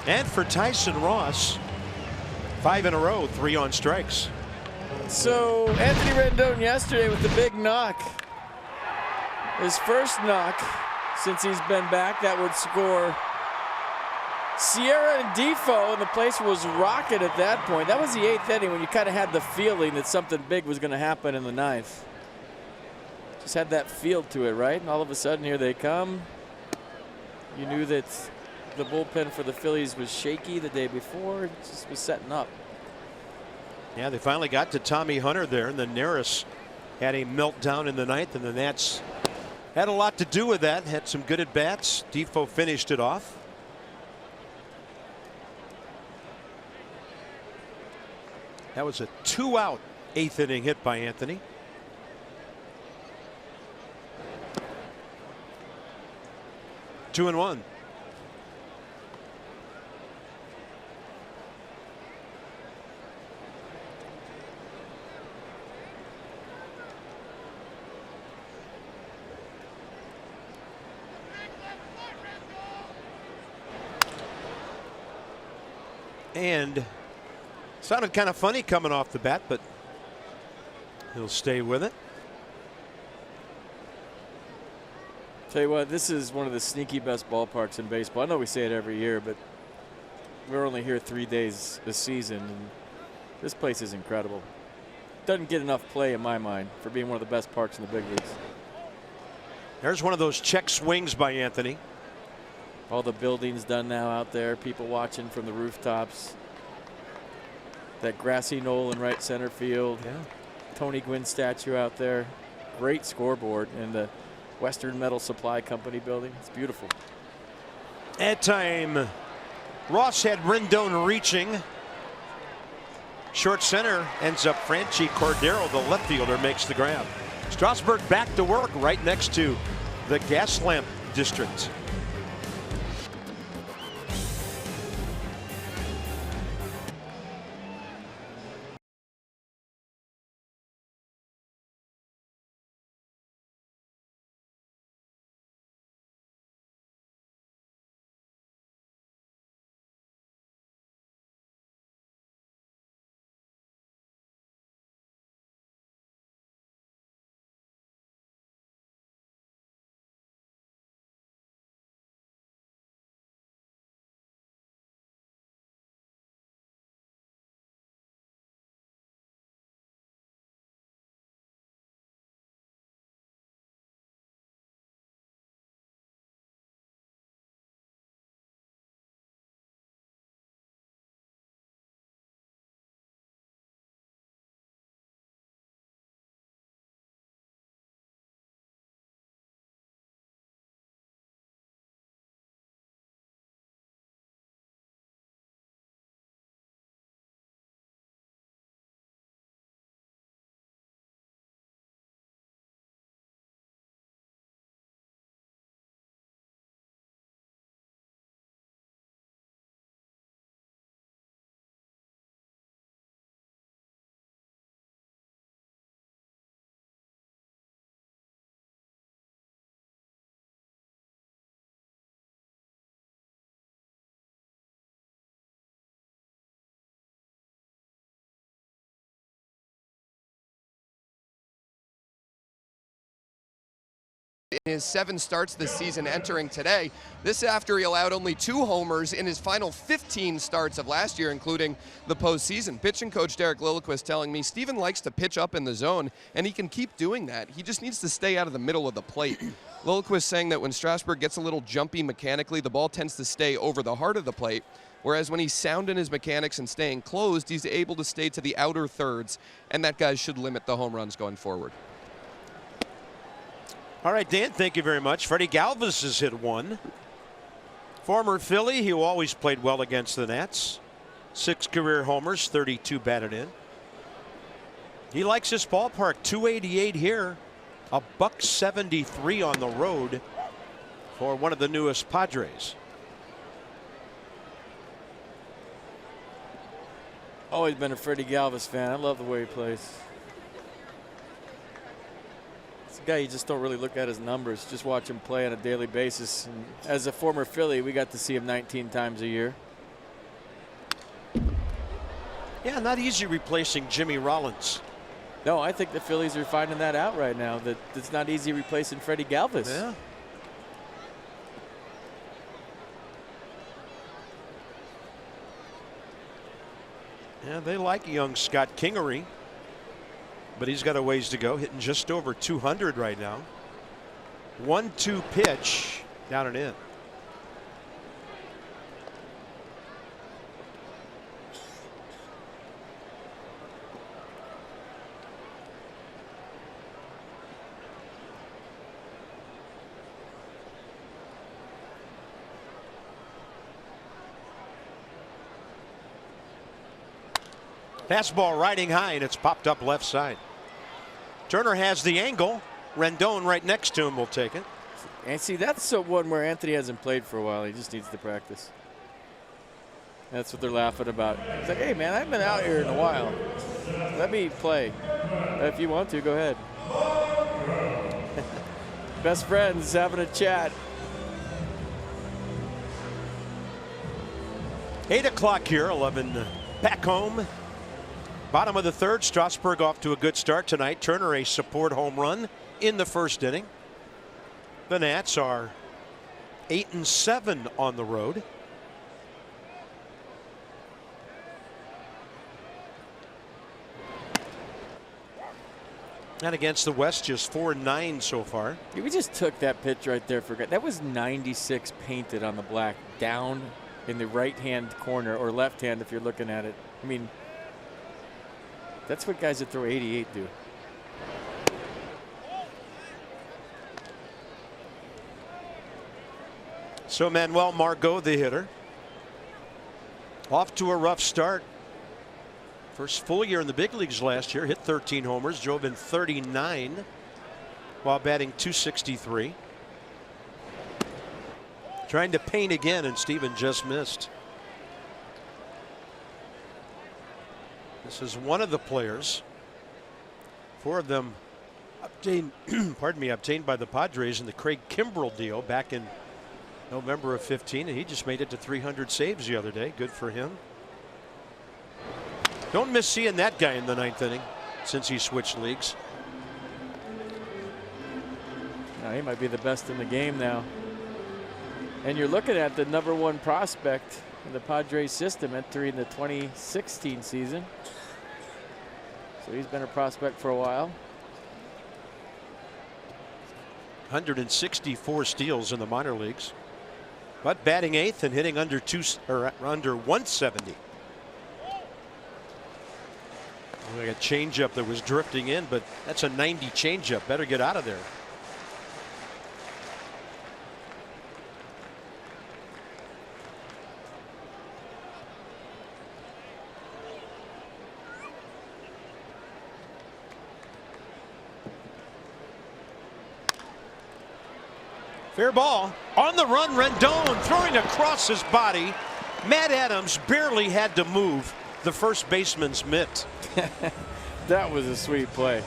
And for Tyson Ross, 5 in a row, 3 on strikes. So Anthony Rendon yesterday with the big knock. His first knock since he's been back. That would score Sierra and Defoe, and the place was rocking at that point. That was the 8th inning when you kind of had the feeling that something big was going to happen in the 9th. Just had that feel to it, right? And all of a sudden, here they come. You knew that the bullpen for the Phillies was shaky the day before. It just was setting up. Yeah, they finally got to Tommy Hunter there, and then Neris had a meltdown in the 9th, and the Nats had a lot to do with that. Had some good at bats. Defoe finished it off. That was a 2-out 8th inning hit by Anthony. Two and one. And sounded kind of funny coming off the bat, but he'll stay with it. Tell you what, this is one of the sneaky best ballparks in baseball. I know we say it every year, but we're only here 3 days this season, and this place is incredible. Doesn't get enough play in my mind for being one of the best parks in the big leagues. There's one of those check swings by Anthony. All the buildings done now out there, people watching from the rooftops. That grassy knoll in right center field. Yeah. Tony Gwynn statue out there. Great scoreboard in the Western Metal Supply Company building. It's beautiful. At time, Ross had Rendon reaching. Short center ends up Franchi Cordero, the left fielder, makes the grab. Strasburg back to work right next to the gas lamp district. his 7 starts this season entering today. This after he allowed only 2 homers in his final 15 starts of last year, including the postseason. Pitching coach Derek Lilliquist telling me Steven likes to pitch up in the zone, and he can keep doing that. He just needs to stay out of the middle of the plate. Lilliquist saying that when Strasburg gets a little jumpy mechanically, the ball tends to stay over the heart of the plate, whereas when he's sound in his mechanics and staying closed, he's able to stay to the outer thirds, and that guy should limit the home runs going forward. All right, Dan, thank you very much. Freddie Galvis has hit 1. Former Philly, he always played well against the Nats. 6 career homers, 32 batted in. He likes this ballpark. 288 here, a $173 on the road for one of the newest Padres. Always been a Freddie Galvis fan. I love the way he plays. It's a guy you just don't really look at his numbers. Just watch him play on a daily basis. And as a former Philly, we got to see him 19 times a year. Yeah, not easy replacing Jimmy Rollins. No, I think the Phillies are finding that out right now, that it's not easy replacing Freddie Galvis. Yeah. Yeah, they like young Scott Kingery, but he's got a ways to go, hitting just over 200 right now. 1-2 pitch, down and in. Fastball riding high, and it's popped up left side. Turner has the angle. Rendon right next to him will take it. And see, that's the one where Anthony hasn't played for a while. He just needs to practice. That's what they're laughing about. It's like, hey, man, I haven't been out here in a while. Let me play. If you want to, go ahead. Best friends having a chat. 8 o'clock here, 11 back home. Bottom of the 3rd, Strasburg off to a good start tonight. Turner a support home run in the 1st inning. The Nats are 8-7 on the road. And against the West, just 4-9 so far. Yeah, we just took that pitch right there for granted. That was 96 painted on the black, down in the right-hand corner, or left hand if you're looking at it. I mean, that's what guys that throw 88 do. So Manuel Margot, the hitter, off to a rough start. First full year in the big leagues last year, hit 13 homers, drove in 39 while batting .263. Trying to paint again, and Steven just missed. This is one of the players. 4 of them obtained, obtained by the Padres in the Craig Kimbrell deal back in November of 15, and he just made it to 300 saves the other day. Good for him. Don't miss seeing that guy in the 9th inning since he switched leagues. Now, he might be the best in the game now. And you're looking at the #1 prospect in the Padres system entering the 2016 season. So he's been a prospect for a while. 164 steals in the minor leagues, but batting 8th and hitting under 170. Like a changeup that was drifting in, but that's a 90 changeup. Better get out of there. Fair ball. On the run, Rendon throwing across his body. Matt Adams barely had to move the first baseman's mitt. That was a sweet play.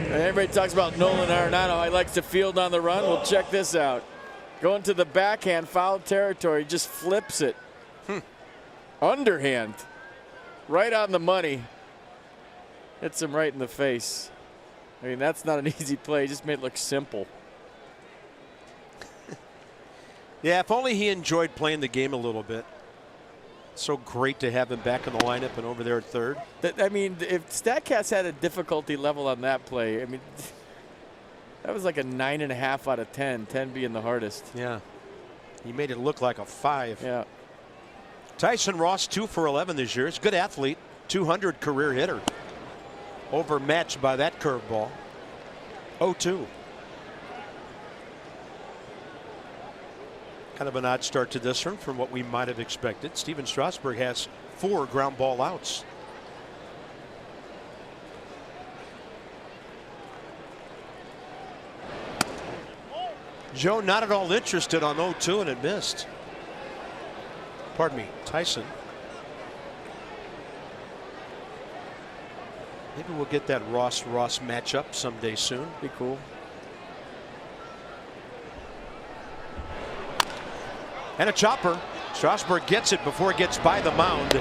Everybody talks about Nolan Arenado. He likes to field on the run. Well, check this out. Going to the backhand, foul territory, just flips it. Underhand. Right on the money. Hits him right in the face. I mean, that's not an easy play. He just made it look simple. Yeah, if only he enjoyed playing the game a little bit. So great to have him back in the lineup and over there at third. I mean, if StatCast had a difficulty level on that play, I mean, that was like a 9.5 out of 10, 10 being the hardest. Yeah. He made it look like a 5. Yeah. Tyson Ross, 2 for 11 this year. He's a good athlete, 200 career hitter. Overmatched by that curveball. 0-2. Kind of an odd start to this one from what we might have expected. Steven Strasburg has 4 ground ball outs. Joe not at all interested on 0-2, and it missed. Pardon me, Tyson. Maybe we'll get that Ross matchup someday soon. Be cool. And a chopper. Strasburg gets it before it gets by the mound.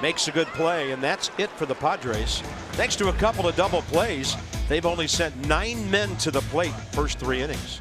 Makes a good play, and that's it for the Padres. Thanks to a couple of double plays, they've only sent 9 men to the plate first 3 innings.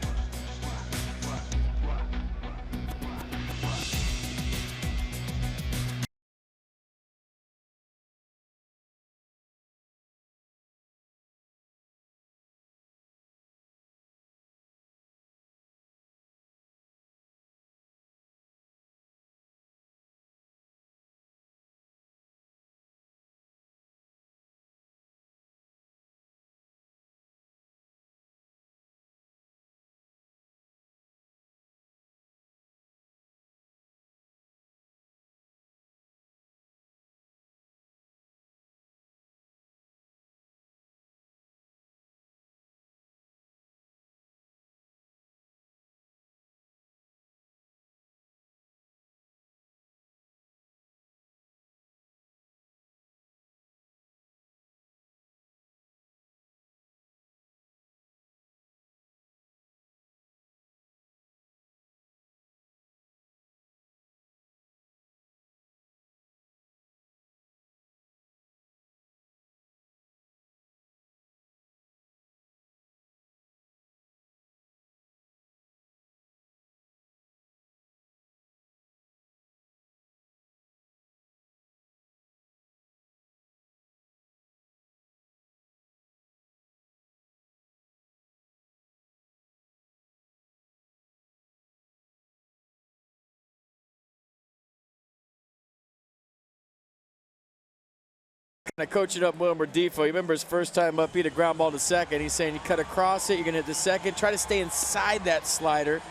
Kind of coaching up Wilmer Defoe. You remember his first time up, he had a ground ball to second. He's saying you cut across it, you're going to hit the second. Try to stay inside that slider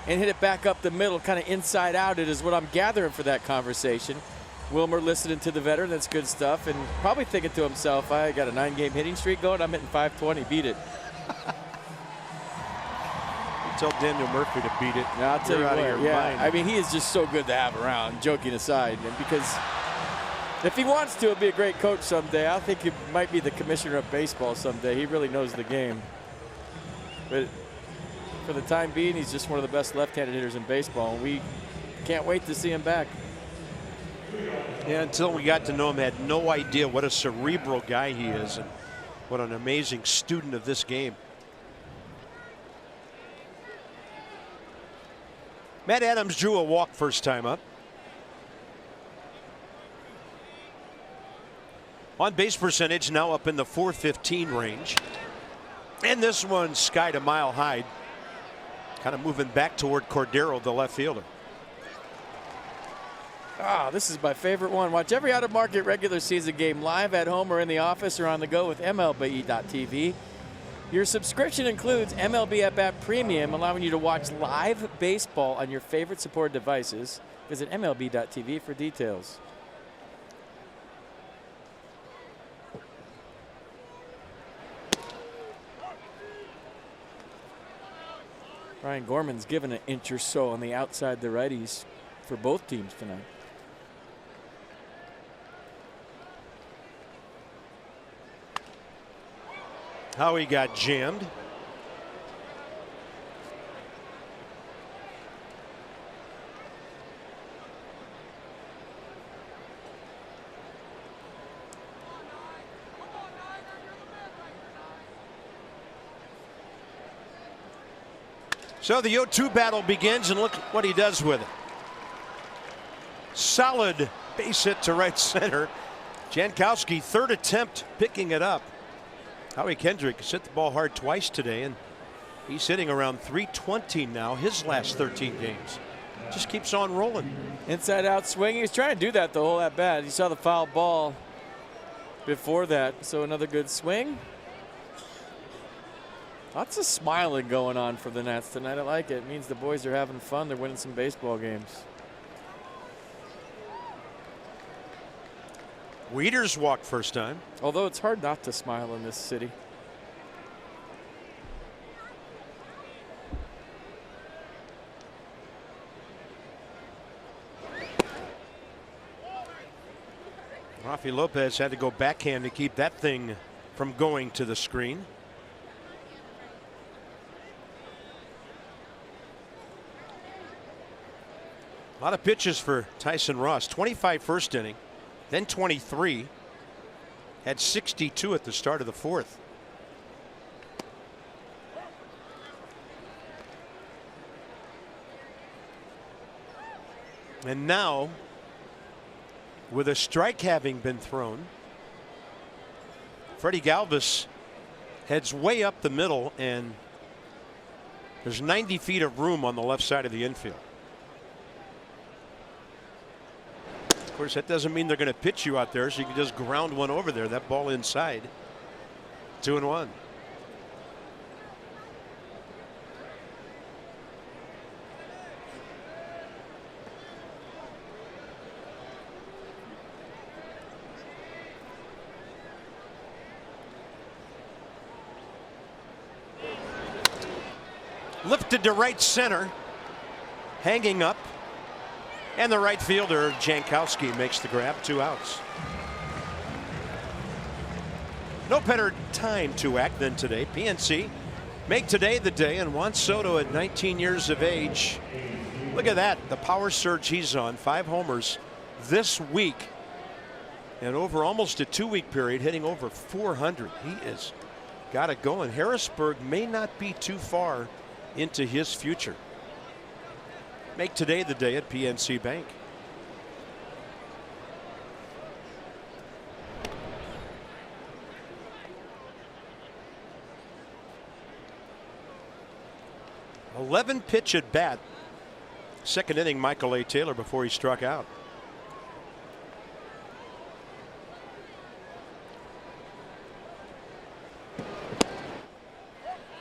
and hit it back up the middle, kind of inside out. It is what I'm gathering for that conversation. Wilmer listening to the veteran, that's good stuff, and probably thinking to himself, I got a 9-game hitting streak going, I'm hitting 520, beat it. Tell Daniel Murphy to beat it. Now, I'll tell You're you out of what, your yeah, mind. I mean, he is just so good to have around, joking aside, and because if he wants to, he'll be a great coach someday. I think he might be the commissioner of baseball someday. He really knows the game. But for the time being, he's just one of the best left-handed hitters in baseball, and we can't wait to see him back. Yeah, until we got to know him, had no idea what a cerebral guy he is and what an amazing student of this game. Matt Adams drew a walk first time up. On base percentage now up in the .415 range. And this one skied a mile high. Kind of moving back toward Cordero, the left fielder. Ah, this is my favorite one. Watch every out-of-market regular season game live at home or in the office or on the go with MLB.tv. Your subscription includes MLB At-Bat Premium, allowing you to watch live baseball on your favorite supported devices. Visit MLB.tv for details. Ryan Gorman's given an inch or so on the outside the righties for both teams tonight. Howie got jammed. So the 0-2 battle begins, and look what he does with it. Solid base hit to right center. Jankowski, third attempt, picking it up. Howie Kendrick has hit the ball hard twice today, and he's hitting around .320 now, his last 13 games. Just keeps on rolling. Inside out swing. He was trying to do that the whole at bat. You saw the foul ball before that, so another good swing. Lots of smiling going on for the Nats tonight. I like it. It means the boys are having fun. They're winning some baseball games. Wieters walked first time. Although it's hard not to smile in this city. Rafi Lopez had to go backhand to keep that thing from going to the screen. A lot of pitches for Tyson Ross. 25 first inning, then 23. Had 62 at the start of the fourth. And now, with a strike having been thrown, Freddie Galvis heads way up the middle, and there's 90 feet of room on the left side of the infield. Of course, that doesn't mean they're going to pitch you out there, so you can just ground one over there. That ball inside. 2-1. Lifted to right center, hanging up, and the right fielder Jankowski makes the grab. 2 outs. No better time to act than today. PNC make today the day, and Juan Soto at 19 years of age. Look at that, the power surge he's on. 5 homers this week, and over almost a 2-week period, hitting over 400. He is got it going. Harrisburg may not be too far into his future. Make today the day at PNC Bank. Pitch at bat. Second inning, Michael A. Taylor before he struck out.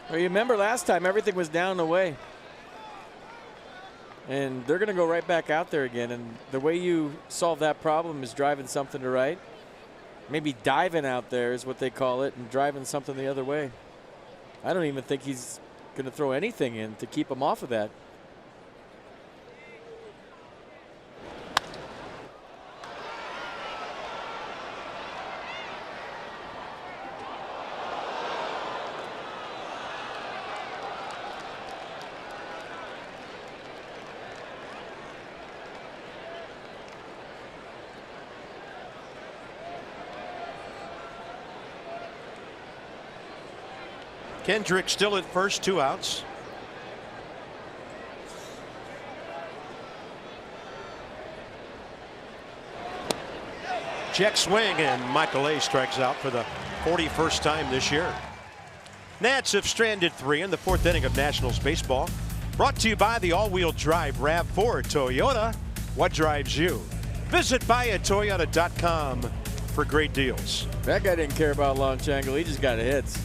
Well, you remember last time everything was down and away. And they're going to go right back out there again. And the way you solve that problem is driving something to right. Maybe diving out there is what they call it, and driving something the other way. I don't even think he's going to throw anything in to keep him off of that. Kendrick still at first, 2 outs. Check swing, and Michael A. strikes out for the 41st time this year. Nats have stranded 3 in the 4th inning of Nationals baseball. Brought to you by the all-wheel drive RAV4 Toyota. What drives you? Visit buyatoyota.com for great deals. That guy didn't care about launch angle. He just got hits.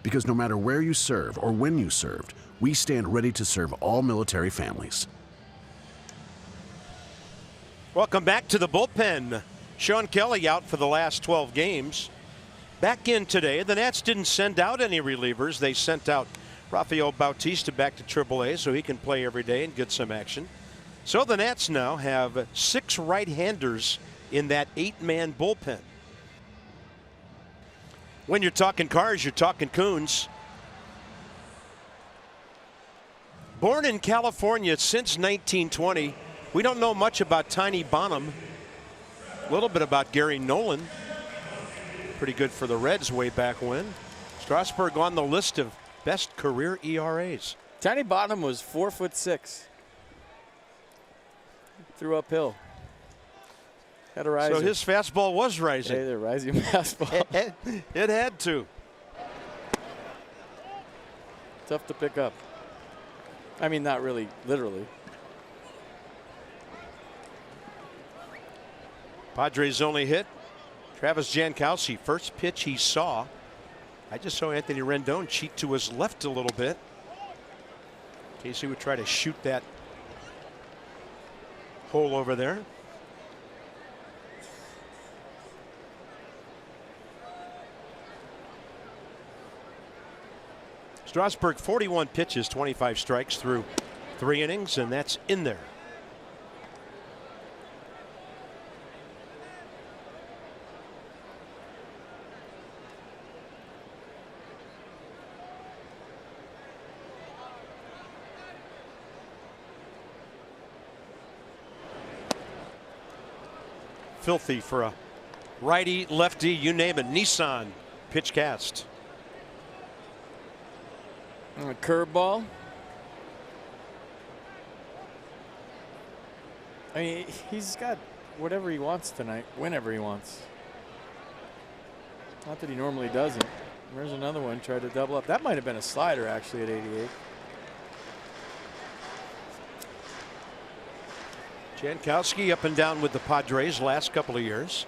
Because no matter where you serve or when you served, we stand ready to serve all military families. Welcome back to the bullpen. Sean Kelly out for the last 12 games. Back in today. The Nats didn't send out any relievers. They sent out Rafael Bautista back to AAA so he can play every day and get some action. So the Nats now have 6 right-handers in that 8-man bullpen. When you're talking cars, you're talking Coons. Born in California since 1920, we don't know much about Tiny Bonham. A little bit about Gary Nolan. Pretty good for the Reds way back when. Strasburg on the list of best career ERAs. Tiny Bonham was 4'6". Threw uphill. Had a rise. So his fastball was rising. Hey, the rising fastball. It had to. Tough to pick up. I mean, not really, literally. Padres only hit. Travis Jankowski, first pitch he saw. I just saw Anthony Rendon cheat to his left a little bit. In case he would try to shoot that hole over there. Strasburg 41 pitches, 25 strikes through 3 innings, and that's in there. Filthy for a righty, lefty, you name it. Nissan pitch cast. A curveball. I mean, he's got whatever he wants tonight, whenever he wants. Not that he normally doesn't. There's another one, tried to double up. That might have been a slider actually at 88. Jankowski up and down with the Padres last couple of years.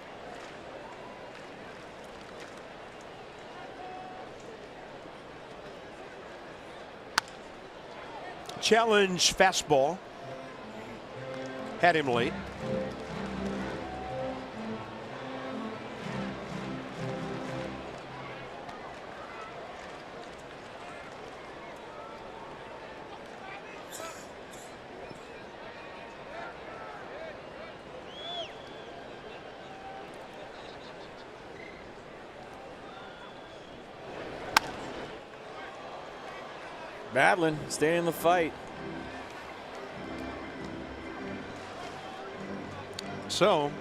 Challenge fastball. Had him late. Battling, staying in the fight. So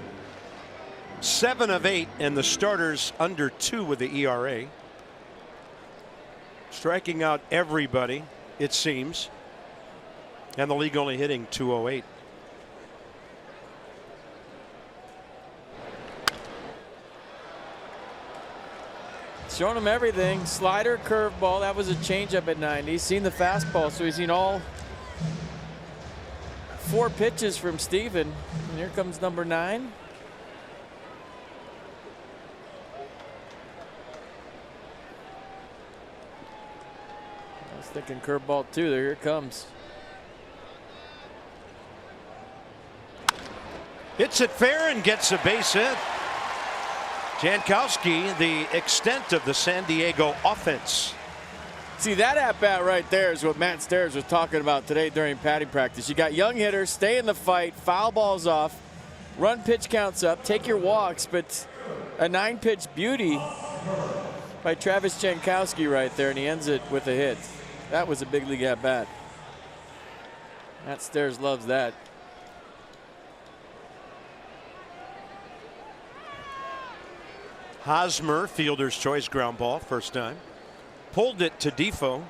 7 of 8, and the starters under 2 with the ERA. Striking out everybody, it seems. And the league only hitting .208. Showing him everything. Slider, curveball. That was a changeup at 90. He's seen the fastball, so he's seen all 4 pitches from Steven. And here comes number 9. I was thinking curveball too. There it comes. Hits it fair and gets a base hit. Jankowski, the extent of the San Diego offense. See, that at-bat right there is what Matt Stairs was talking about today during batting practice. You got young hitters, stay in the fight, foul balls off, run pitch counts up, take your walks, but a 9-pitch beauty by Travis Jankowski right there, and he ends it with a hit. That was a big league at-bat. Matt Stairs loves that. Hosmer, fielder's choice ground ball, first time. Pulled it to Defoe.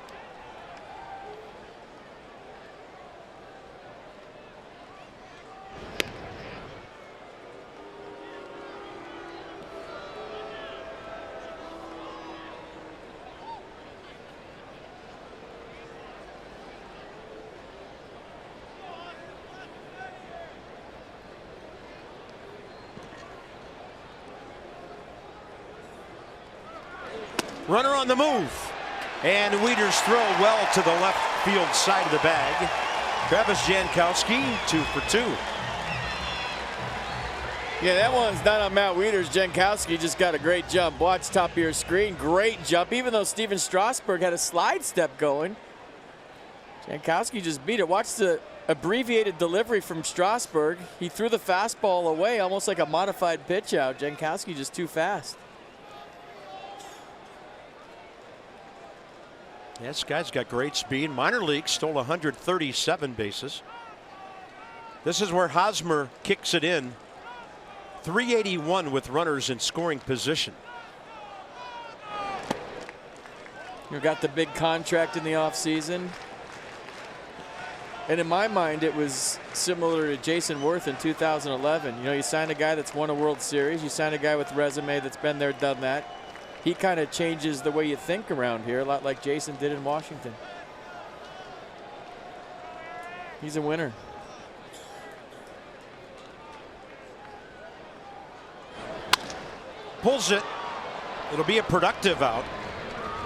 Runner on the move. And Wieters throw well to the left field side of the bag. Travis Jankowski, 2 for 2. Yeah, that one's not on Matt Wieters. Jankowski just got a great jump. Watch top of your screen. Great jump. Even though Steven Strasburg had a slide step going, Jankowski just beat it. Watch the abbreviated delivery from Strasburg. He threw the fastball away, almost like a modified pitch out. Jankowski just too fast. Yeah, this guy's got great speed. Minor league, stole 137 bases. This is where Hosmer kicks it in. 381 with runners in scoring position. You got the big contract in the offseason. And in my mind, it was similar to Jason Worth in 2011. You know, you sign a guy that's won a World Series. You sign a guy with a resume that's been there, done that. He kind of changes the way you think around here, a lot like Jason did in Washington. He's a winner. Pulls it. It'll be a productive out.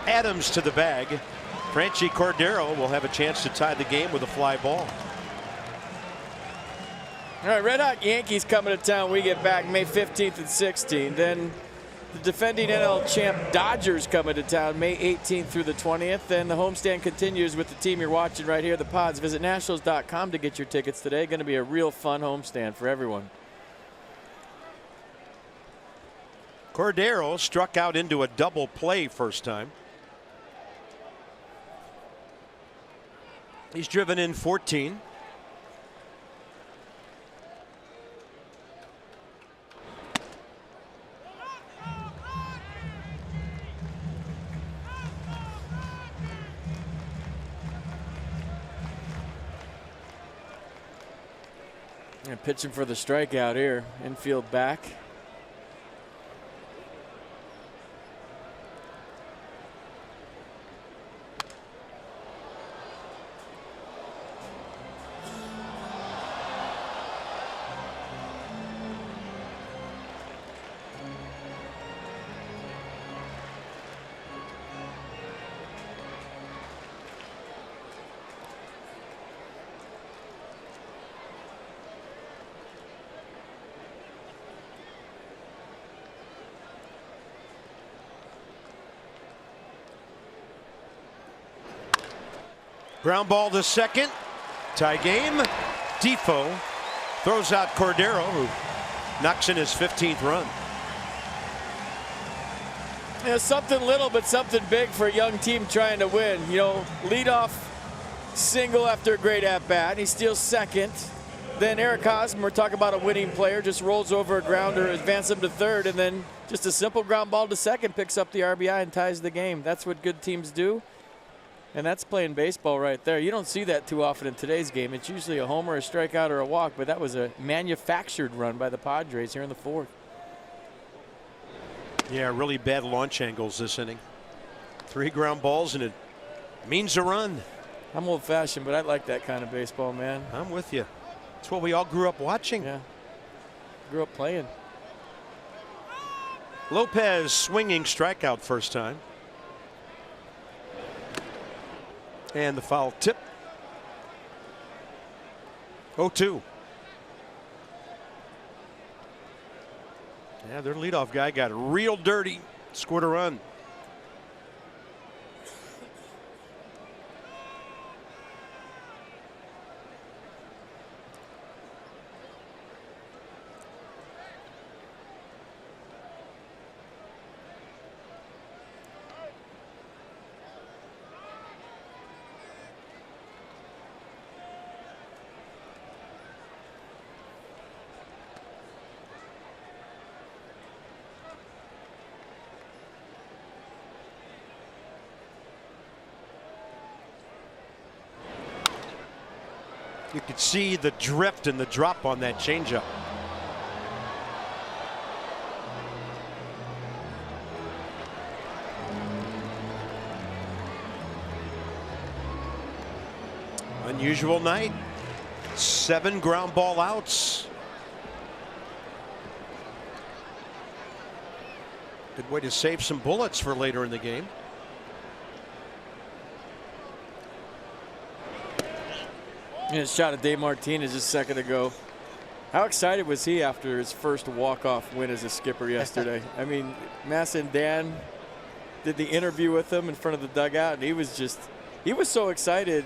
Adams to the bag. Franchi Cordero will have a chance to tie the game with a fly ball. All right, Red Hot Yankees coming to town. We get back May 15th and 16th. Then the defending NL champ Dodgers coming to town May 18th through the 20th. And the homestand continues with the team you're watching right here, the Pods. Visit Nationals.com to get your tickets today. Going to be a real fun homestand for everyone. Cordero struck out into a double play first time. He's driven in 14. And pitching for the strikeout here. Infield back. Ground ball to second. Tie game. Defoe throws out Cordero, who knocks in his 15th run. You know, something little but something big for a young team trying to win. You know, leadoff single after a great at-bat. He steals second. Then Eric Hosmer, talk about a winning player, just rolls over a grounder, advances him to third, and then just a simple ground ball to second picks up the RBI and ties the game. That's what good teams do. And that's playing baseball right there. You don't see that too often in today's game. It's usually a homer, a strikeout, or a walk, but that was a manufactured run by the Padres here in the fourth. Yeah, really bad launch angles this inning. 3 ground balls, and it means a run. I'm old-fashioned, but I like that kind of baseball, man. I'm with you. It's what we all grew up watching. Yeah, grew up playing. Lopez swinging strikeout first time. And the foul tip. 0-2. Yeah, their leadoff guy got real dirty. Scored a run. You could see the drift and the drop on that changeup. Unusual night. 7 ground ball outs. Good way to save some bullets for later in the game. And a shot at Dave Martinez just a second ago. How excited was he after his first walk-off win as a skipper yesterday? I mean, Massa and Dan did the interview with him in front of the dugout, and he was so excited.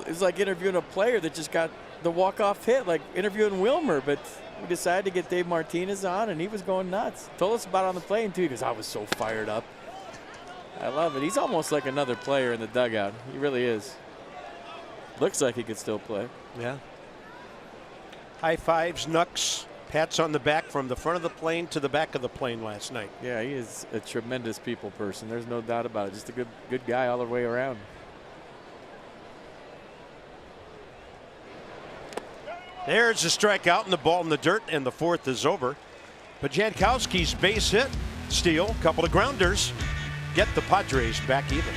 It was like interviewing a player that just got the walk-off hit, like interviewing Wilmer. But we decided to get Dave Martinez on, and he was going nuts. Told us about it on the plane, too, because I was so fired up. I love it. He's almost like another player in the dugout. He really is. Looks like he could still play. Yeah. High fives, knucks, pats on the back from the front of the plane to the back of the plane last night. Yeah, he is a tremendous people person. There's no doubt about it. Just a good guy all the way around. There's a strikeout and the ball in the dirt, and the fourth is over. But Jankowski's base hit, steal, couple of grounders, get the Padres back even.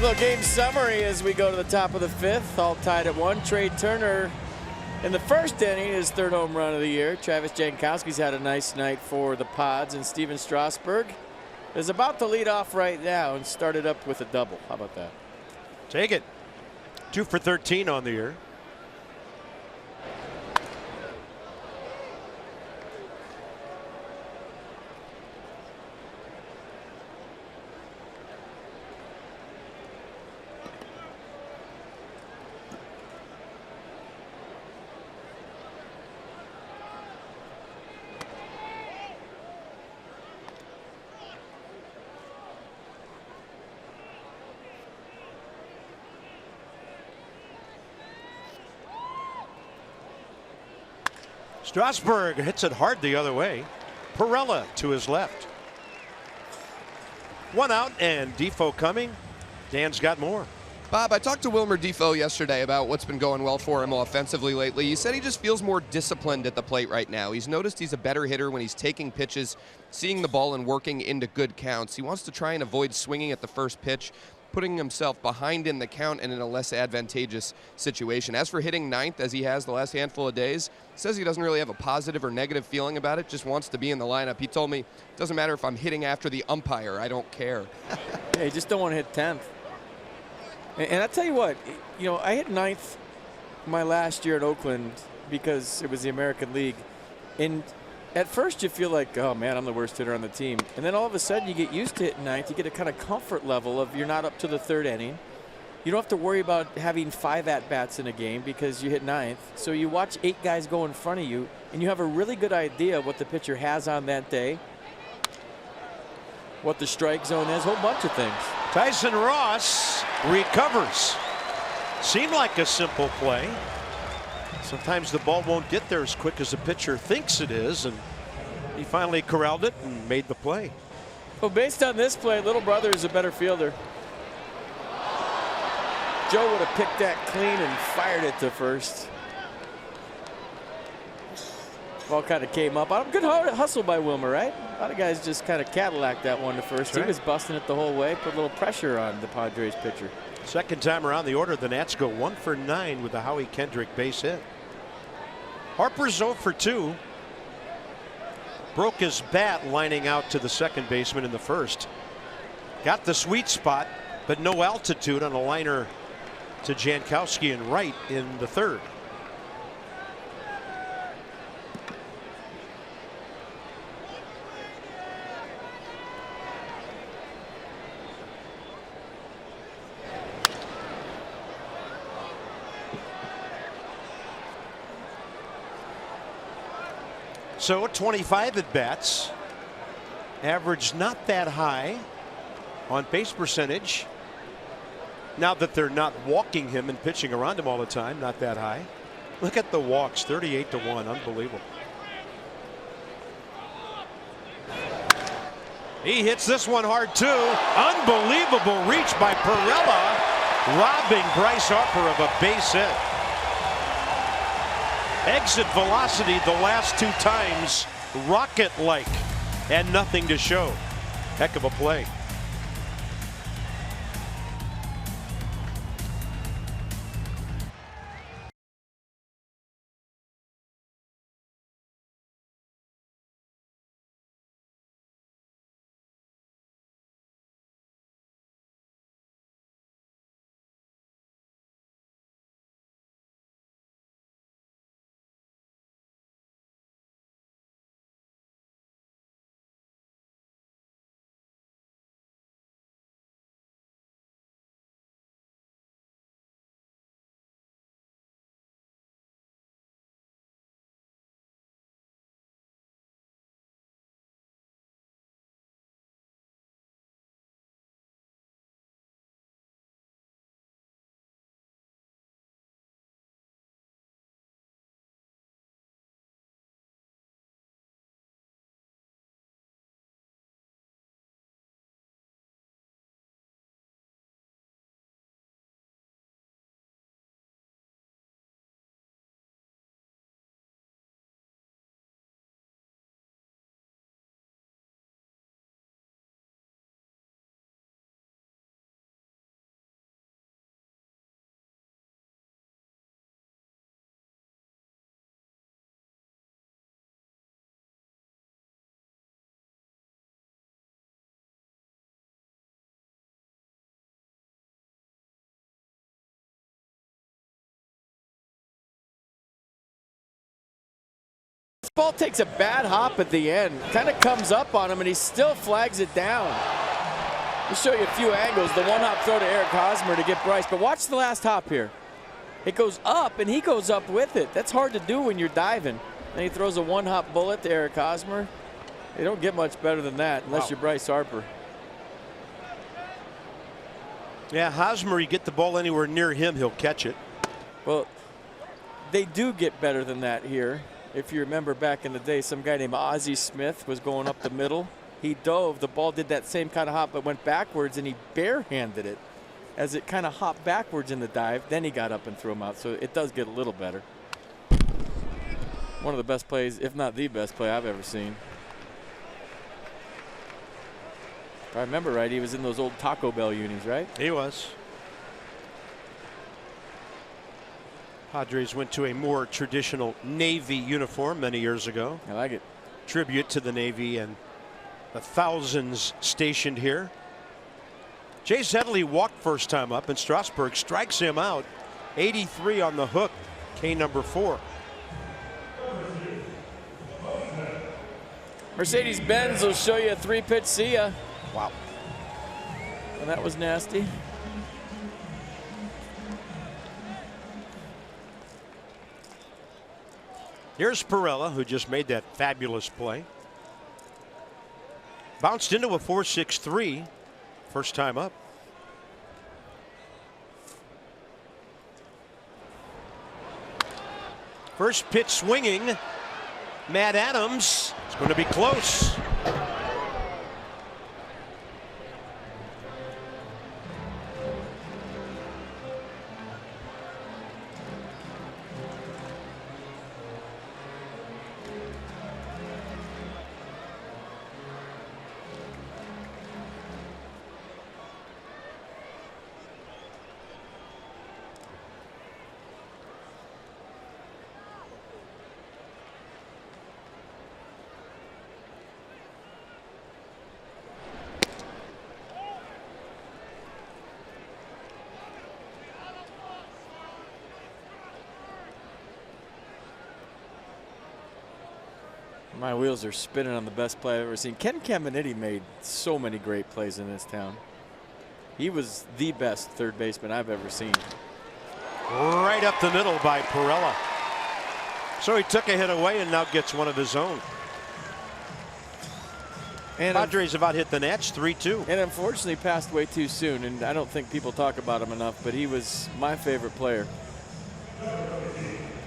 Little game summary as we go to the top of the fifth, all tied at 1. Trey Turner in the first inning, his third home run of the year. Travis Jankowski's had a nice night for the Pods, and Steven Strasburg is about to lead off right now and started up with a double. How about that? Take it. 2 for 13 on the year. Strasburg hits it hard the other way. Perella to his left. 1 out and Defoe coming. Dan's got more. Bob, I talked to Wilmer Defoe yesterday about what's been going well for him offensively lately. He said he just feels more disciplined at the plate right now. He's noticed he's a better hitter when he's taking pitches, seeing the ball and working into good counts. He wants to try and avoid swinging at the first pitch, putting himself behind in the count and in a less advantageous situation. As for hitting ninth, as he has the last handful of days, says he doesn't really have a positive or negative feeling about it, just wants to be in the lineup. He told me, it doesn't matter if I'm hitting after the umpire, I don't care. Yeah, you just don't want to hit 10th. And I tell you what, you know, I hit 9th my last year at Oakland because it was the American League. And at first you feel like, oh man, I'm the worst hitter on the team. And then all of a sudden you get used to hitting 9th. You get a kind of comfort level of you're not up to the 3rd inning. You don't have to worry about having 5 at-bats in a game because you hit 9th. So you watch 8 guys go in front of you and you have a really good idea of what the pitcher has on that day, what the strike zone is, a whole bunch of things. Tyson Ross recovers. Seemed like a simple play. Sometimes the ball won't get there as quick as the pitcher thinks it is, and he finally corralled it and made the play. Well, based on this play, little brother is a better fielder. Joe would have picked that clean and fired it to first. Ball kind of came up. Good hustle by Wilmer, right? A lot of guys just kind of Cadillac that one to first. He was busting it the whole way, put a little pressure on the Padres pitcher. Second time around the order, the Nats go 1 for 9 with a Howie Kendrick base hit. Harper's 0 for 2. Broke his bat lining out to the second baseman in the first. Got the sweet spot, but no altitude on a liner to Jankowski and right in the third. So 25 at bats, average not that high on base percentage. Now that they're not walking him and pitching around him all the time, not that high. Look at the walks, 38 to 1, unbelievable. He hits this one hard too. Unbelievable reach by Perella, robbing Bryce Harper of a base hit. Exit velocity the last 2 times, rocket-like, and nothing to show. Heck of a play. This ball takes a bad hop at the end, kind of comes up on him, and he still flags it down. We'll show you a few angles. The one hop throw to Eric Hosmer to get Bryce, but watch the last hop here. It goes up, and he goes up with it. That's hard to do when you're diving. Then he throws a one hop bullet to Eric Hosmer. You don't get much better than that unless you're Bryce Harper. Yeah, Hosmer, you get the ball anywhere near him, he'll catch it. Well, they do get better than that here. If you remember back in the day, some guy named Ozzie Smith was going up the middle. He dove, the ball did that same kind of hop, but went backwards, and he barehanded it as it kind of hopped backwards in the dive. Then he got up and threw him out, so it does get a little better. One of the best plays, if not the best play I've ever seen. If I remember right, he was in those old Taco Bell unis, right? He was. Padres went to a more traditional Navy uniform many years ago. I like it. Tribute to the Navy and the thousands stationed here. Chase Headley walked first time up, and Strasburg strikes him out. 83 on the hook, K number 4. Mercedes-Benz will show you a 3-pitch see ya. Wow. And that was nasty. Here's Perella, who just made that fabulous play. Bounced into a 4.63 first time up. First pitch swinging. Matt Adams. It's going to be close. My wheels are spinning on the best play I've ever seen. Ken Caminiti made so many great plays in this town. He was the best third baseman I've ever seen. Right up the middle by Perella. So he took a hit away and now gets one of his own. And Padres have out hit the Nats 3-2. And unfortunately passed away too soon, and I don't think people talk about him enough, but he was my favorite player.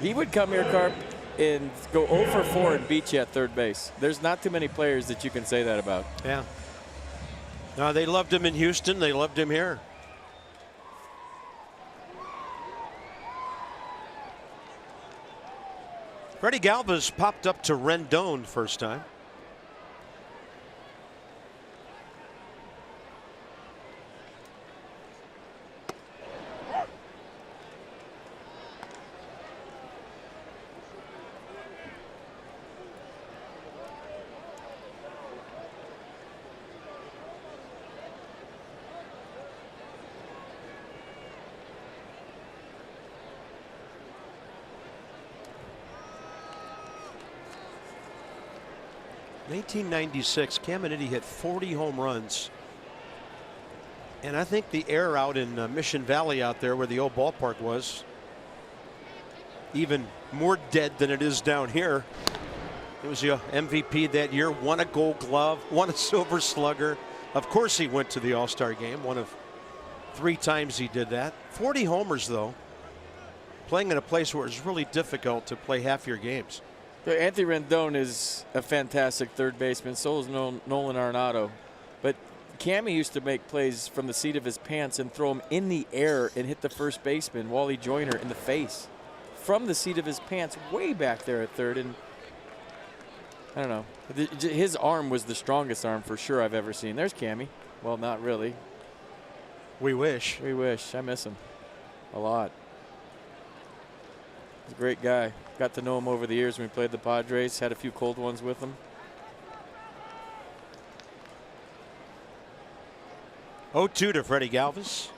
He would come here, Carp, and go 0 for 4 and beat you at third base. There's not too many players that you can say that about. Yeah. No, they loved him in Houston. They loved him here. Freddie Galvis popped up to Rendon first time. In 1896, Caminiti hit 40 home runs. And I think the air out in Mission Valley out there where the old ballpark was even more dead than it is down here. He was the MVP that year, won a Gold Glove, won a Silver Slugger. Of course he went to the All-Star game, one of 3 times he did that. 40 homers though, playing in a place where it's really difficult to play half your games. Anthony Rendon is a fantastic third baseman. So is Nolan Arenado. But Cammy used to make plays from the seat of his pants and throw him in the air and hit the first baseman, Wally Joyner, in the face from the seat of his pants way back there at third. And I don't know. His arm was the strongest arm for sure I've ever seen. There's Cammy. Well, not really. We wish. We wish. I miss him a lot. He's a great guy. Got to know him over the years when we played the Padres. Had a few cold ones with him. 0-2 to Freddie Galvis.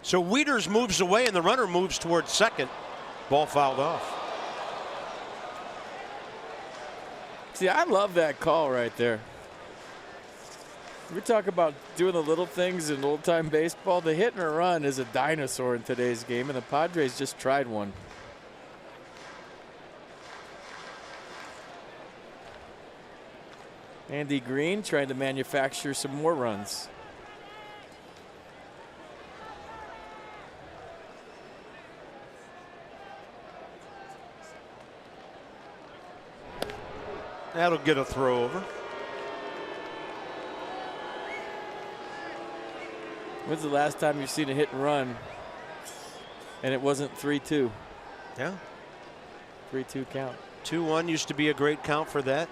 So Wieters moves away and the runner moves towards second. Ball fouled off. See, I love that call right there. We talk about doing the little things in old-time baseball. The hit and a run is a dinosaur in today's game, and the Padres just tried one. Andy Green trying to manufacture some more runs. That'll get a throw over. When's the last time you've seen a hit and run and it wasn't 3-2? Yeah. 3-2 count. 2-1 used to be a great count for that.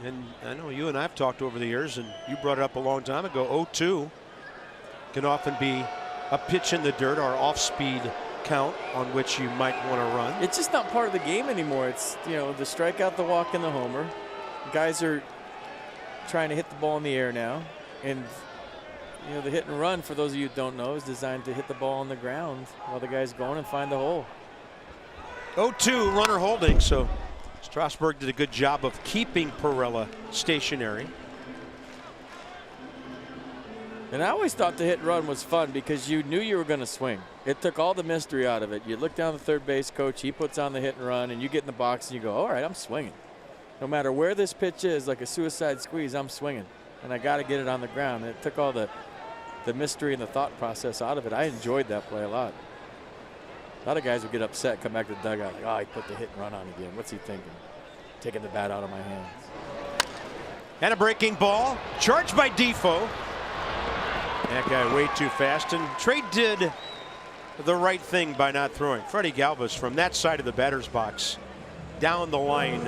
And I know you and I have talked over the years, and you brought it up a long time ago. 0-2 can often be a pitch in the dirt or off-speed count on which you might want to run. It's just not part of the game anymore. It's, you know, the strikeout, the walk, and the homer. Guys are trying to hit the ball in the air now. And, you know, the hit and run, for those of you who don't know, is designed to hit the ball on the ground while the guy's going and find the hole. 0-2, runner holding, so Strasburg did a good job of keeping Perella stationary. And I always thought the hit and run was fun because you knew you were going to swing. It took all the mystery out of it. You look down the third base coach, he puts on the hit and run, and you get in the box and you go, all right, I'm swinging. No matter where this pitch is, like a suicide squeeze, I'm swinging. And I got to get it on the ground. And it took all the mystery and the thought process out of it. I enjoyed that play a lot. A lot of guys would get upset, come back to the dugout, like, oh, he put the hit and run on again. What's he thinking? Taking the bat out of my hands. And a breaking ball, charged by Defoe. That guy way too fast, and Trey did the right thing by not throwing. Freddie Galvis from that side of the batter's box down the line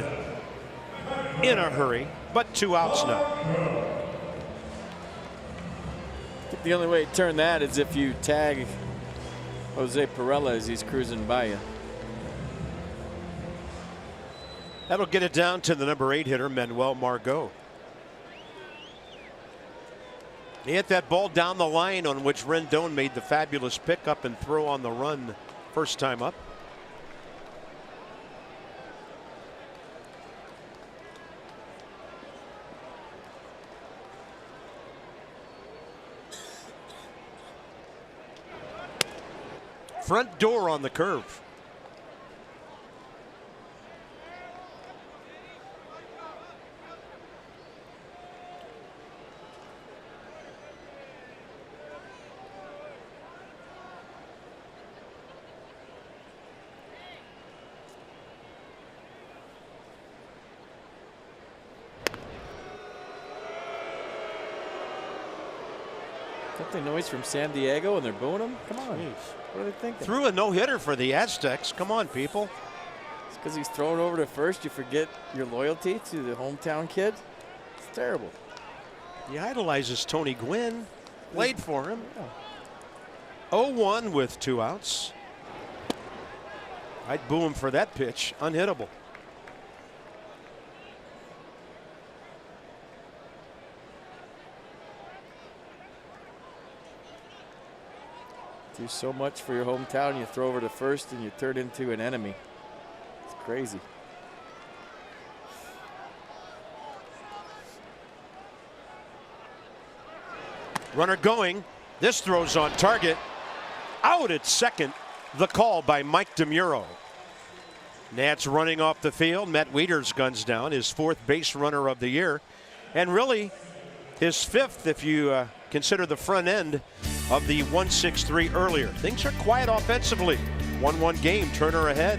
in a hurry, but 2 outs now. I think the only way to turn that is if you tag Jose Perella as he's cruising by you. That'll get it down to the number 8 hitter, Manuel Margot. He hit that ball down the line on which Rendon made the fabulous pickup and throw on the run first time up. Front door on the curve. Something noise from San Diego and they're booing him? Come on. Jeez. What are they thinking? Threw a no-hitter for the Aztecs. Come on, people. It's because he's thrown over to first. You forget your loyalty to the hometown kid. It's terrible. He idolizes Tony Gwynn. Played for him. 0-1 with 2 outs. I'd boo him for that pitch. Unhittable. Do so much for your hometown, you throw over to first and you turn into an enemy. It's crazy. Runner going. This throw's on target. Out at second. The call by Mike DeMuro. Nats running off the field. Matt Wieters guns down, his 4th base runner of the year. And really his 5th if you consider the front end of the 1-6-3 earlier. Things are quiet offensively. 1-1 game, Turner ahead.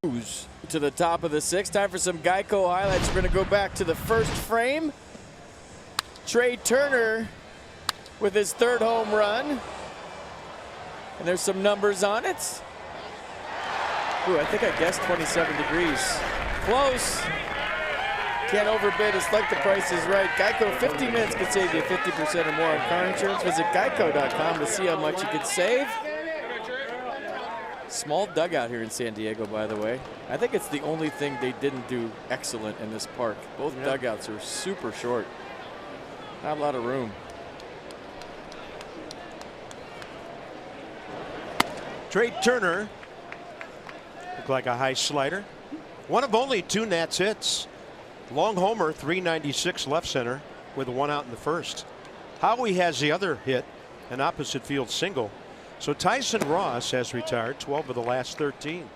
Cruise to the top of the 6th. Time for some Geico highlights. We're going to go back to the first frame. Trey Turner with his 3rd home run. And there's some numbers on it. Ooh, I think I guessed 27 degrees. Close. Can't overbid. It's like the price is right. Geico, 50 minutes could save you 50% or more on car insurance. Visit geico.com to see how much you could save. Small dugout here in San Diego, by the way. I think it's the only thing they didn't do excellent in this park. Both dugouts are super short. Not a lot of room. Trey Turner. Looked like a high slider. One of only 2 Nats hits. Long homer, 396 left center. with 1 out in the first. Howie has the other hit, an opposite field single. So Tyson Ross has retired 12 of the last 13.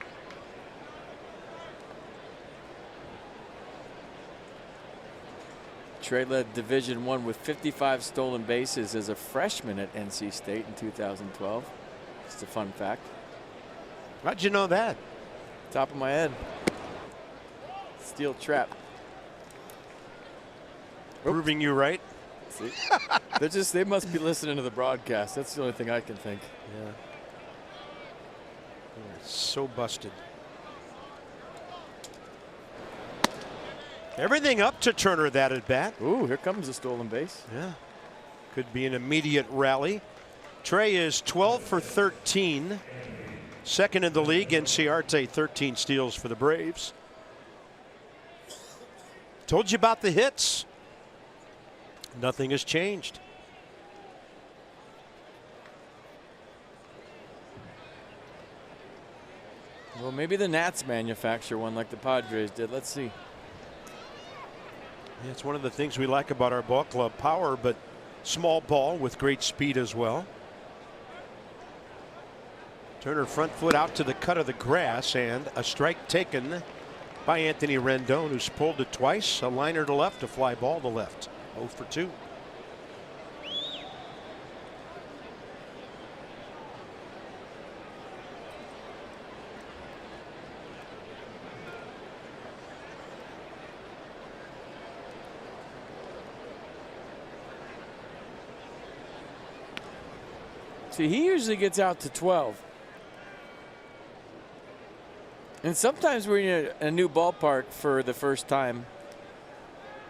Trey led Division I with 55 stolen bases as a freshman at NC State in 2012. Just a fun fact. How'd you know that? Top of my head. Steel trap. Proving you right. See? They must be listening to the broadcast. That's the only thing I can think. Yeah. They're so busted. Everything up to Turner that at bat. Ooh, here comes a stolen base. Yeah. Could be an immediate rally. Trey is 12 for 13. Second in the league. Ciarte 13 steals for the Braves. Told you about the hits. Nothing has changed. Well, maybe the Nats manufacture one like the Padres did. Let's see. Yeah, it's one of the things we like about our ball club. Power, but small ball with great speed as well. Turner front foot out to the cut of the grass, and a strike taken by Anthony Rendon, who's pulled it twice. A liner to left, a fly ball to left. 0 for 2. See, he usually gets out to 12. And sometimes when you're in a new ballpark for the first time,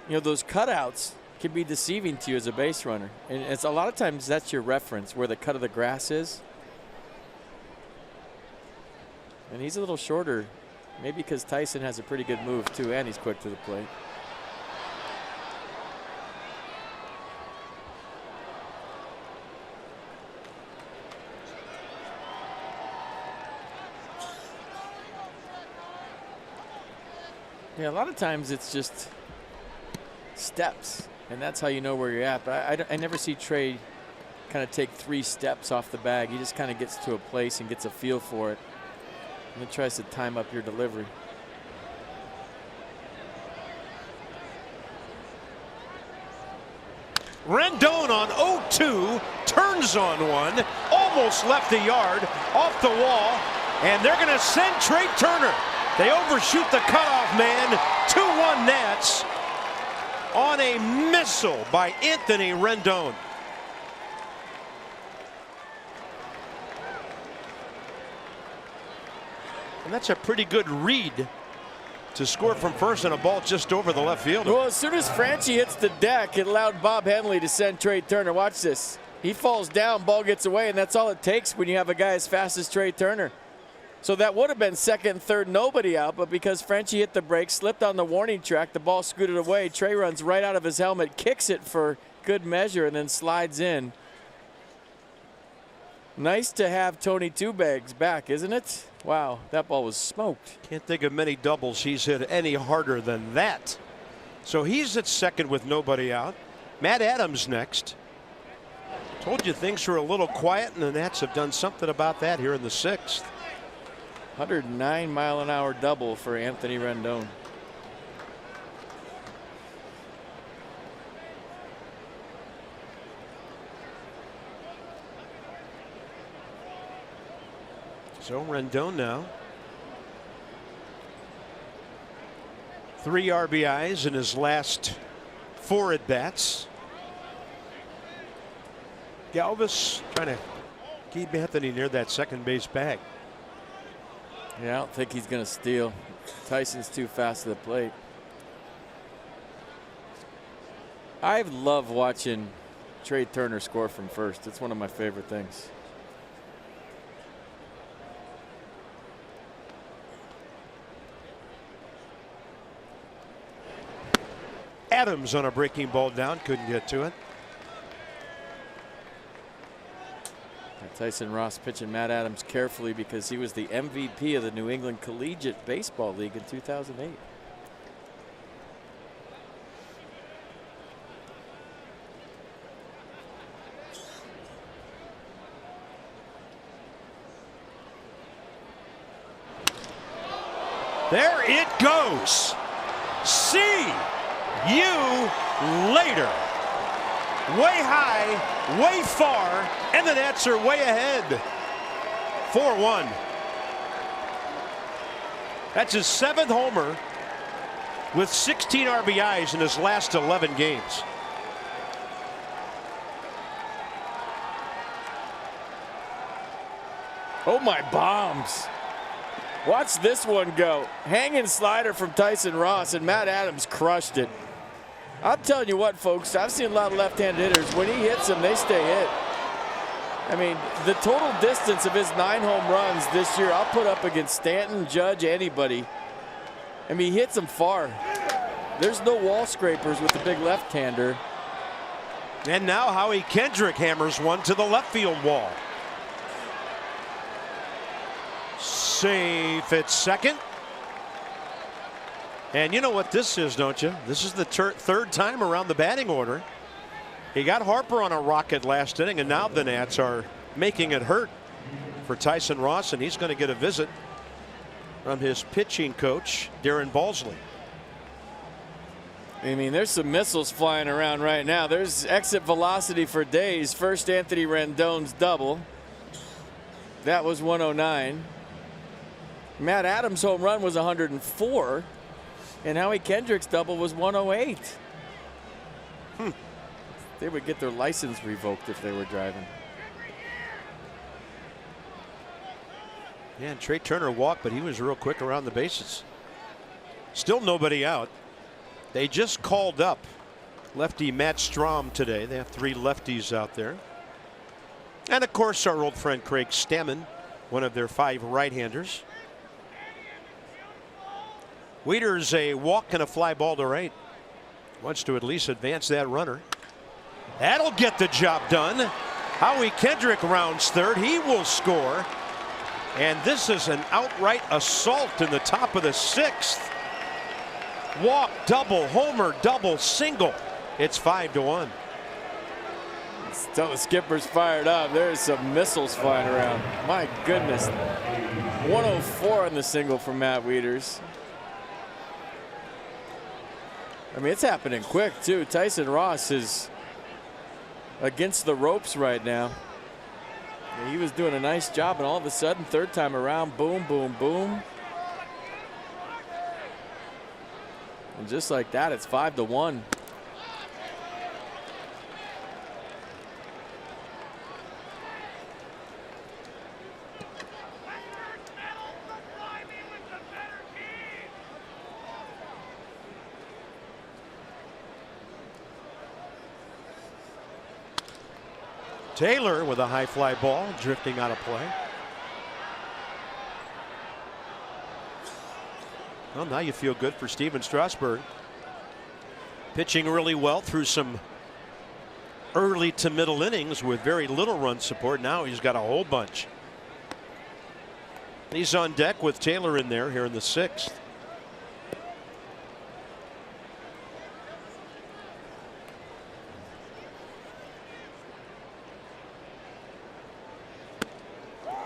you know, those cutouts can be deceiving to you as a base runner. And it's a lot of times that's your reference, where the cut of the grass is. And he's a little shorter, maybe because Tyson has a pretty good move too, and he's quick to the plate. Yeah, a lot of times it's just steps, and that's how you know where you're at. But I never see Trey kind of take 3 steps off the bag. He just kind of gets to a place and gets a feel for it, and then tries to time up your delivery. Rendon on 0-2, turns on one, almost left the yard, off the wall, and they're going to send Trey Turner. They overshoot the cutoff man. 2-1 Nats on a missile by Anthony Rendon. And that's a pretty good read to score from first, and a ball just over the left field. Well, as soon as Franchi hits the deck, it allowed Bob Henley to send Trey Turner. Watch this. He falls down, ball gets away, and that's all it takes when you have a guy as fast as Trey Turner. So that would have been second and third, nobody out, but because Franchi hit the brake, slipped on the warning track, the ball scooted away. Trey runs right out of his helmet, kicks it for good measure, and then slides in. Nice to have Tony Two Bags back, isn't it? Wow, that ball was smoked. Can't think of many doubles he's hit any harder than that. So he's at second with nobody out. Matt Adams next. Told you things were a little quiet, and the Nats have done something about that here in the 6th. 109-mile-an-hour double for Anthony Rendon. So Rendon now. 3 RBIs in his last 4 at-bats. Galvis trying to keep Anthony near that second base bag. Yeah, I don't think he's going to steal. Tyson's too fast to the plate. I love watching Trey Turner score from first. It's one of my favorite things. Adams on a breaking ball down, couldn't get to it. Tyson Ross pitching Matt Adams carefully because he was the MVP of the New England Collegiate Baseball League in 2008. There it goes. See you later. Way high, way far, and the Nats are way ahead. 4-1. That's his 7th homer with 16 RBIs in his last 11 games. Oh, my bombs. Watch this one go. Hanging slider from Tyson Ross, and Matt Adams crushed it. I'm telling you what, folks, I've seen a lot of left-handed hitters. When he hits them, they stay hit. I mean, the total distance of his 9 home runs this year, I'll put up against Stanton, Judge, anybody. I mean, he hits them far. There's no wall scrapers with the big left-hander. And now Howie Kendrick hammers one to the left field wall. Safe at second. And you know what this is, don't you? This is the third time around the batting order. He got Harper on a rocket last inning, and now the Nats are making it hurt for Tyson Ross, and he's going to get a visit from his pitching coach, Darren Balsley. I mean, there's some missiles flying around right now. There's exit velocity for days. First, Anthony Rendon's double. That was 109. Matt Adams' home run was 104. And Howie Kendrick's double was 108. They would get their license revoked if they were driving. Yeah, and Trey Turner walked, but he was real quick around the bases. Still nobody out. They just called up lefty Matt Strahm today. They have 3 lefties out there. And of course, our old friend Craig Stammen, one of their 5 right-handers. Wieters a walk and a fly ball to right. Wants to at least advance that runner. That'll get the job done. Howie Kendrick rounds third. He will score. And this is an outright assault in the top of the 6th. Walk, double, homer, double, single. It's 5-1. Still, the skipper's fired up. There's some missiles flying around. My goodness. 104 on the single from Matt Wieters. I mean, it's happening quick, too. Tyson Ross is against the ropes right now. He was doing a nice job, and all of a sudden, third time around, boom, boom, boom. And just like that, it's 5-1. Taylor with a high fly ball drifting out of play. Well, now you feel good for Steven Strasburg. Pitching really well through some early to middle innings with very little run support. Now he's got a whole bunch. He's on deck with Taylor in there here in the 6th.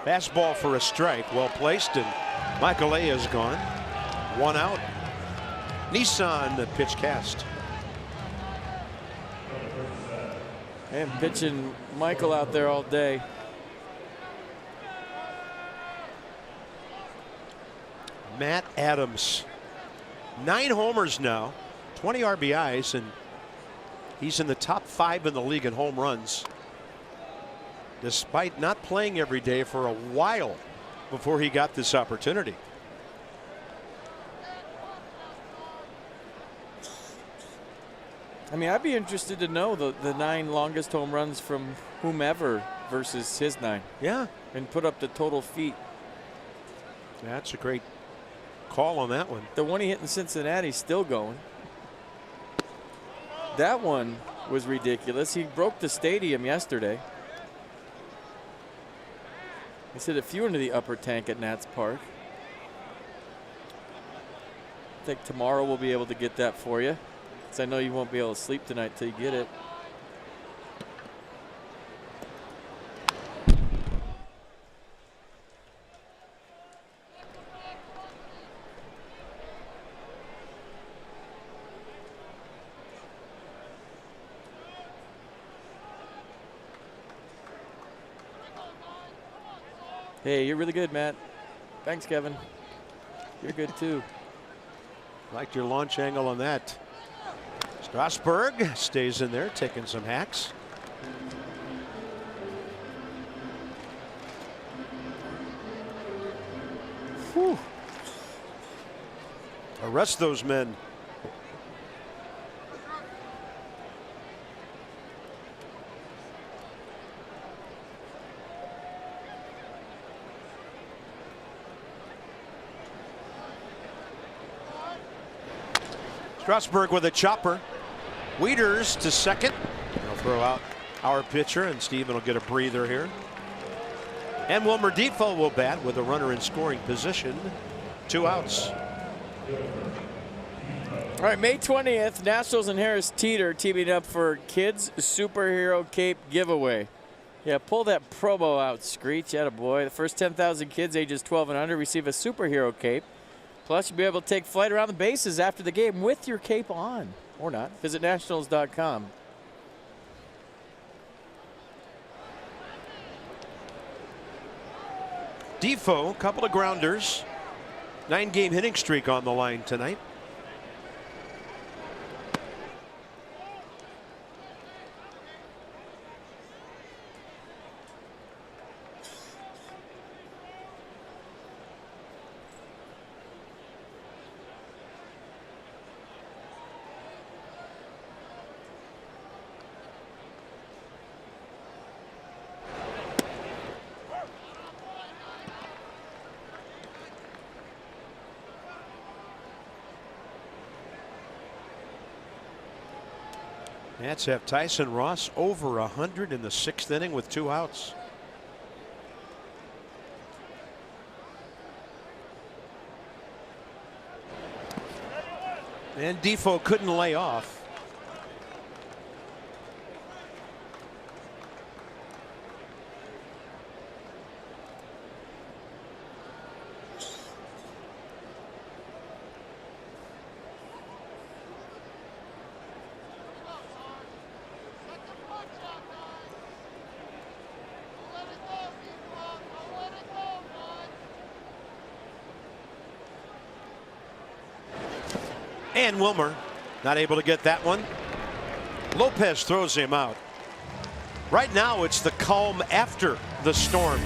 Fastball for a strike, well placed, and Michael A is gone. 1 out. Nissan the pitch cast. And pitching Michael out there all day. Matt Adams, 9 homers now, 20 RBIs, and he's in the top 5 in the league in home runs, despite not playing every day for a while before he got this opportunity. I mean, I'd be interested to know the 9 longest home runs from whomever versus his 9. Yeah. And put up the total feet. That's a great call on that one. The one he hit in Cincinnati's still going. That one was ridiculous. He broke the stadium yesterday. He hit a few into the upper tank at Nats Park. I think tomorrow we'll be able to get that for you, because I know you won't be able to sleep tonight till you get it. Hey, you're really good, Matt. Thanks, Kevin. You're good too. Liked your launch angle on that. Strasburg stays in there, taking some hacks. Whew. Arrest those men. Strasburg with a chopper. Wieters to second. They'll throw out our pitcher, and Steven will get a breather here. And Wilmer Defoe will bat with a runner in scoring position. 2 outs. All right, May 20th, Nationals and Harris Teeter teaming up for Kids Superhero Cape Giveaway. Yeah, pull that promo out, Screech. Attaboy. The first 10,000 kids ages 12 and under receive a superhero cape. Plus, you'll be able to take flight around the bases after the game with your cape on. Or not. Visit nationals.com. Defoe, couple of grounders. 9-game hitting streak on the line tonight. Nats have Tyson Ross over 100 in the 6th inning with 2 outs. And Defoe couldn't lay off. And Wilmer not able to get that one. Lopez throws him out. Right now it's the calm after the storm.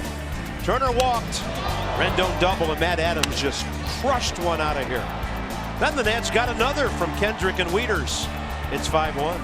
Turner walked. Rendon double, and Matt Adams just crushed one out of here. Then the Nats got another from Kendrick and Wieters. It's 5-1.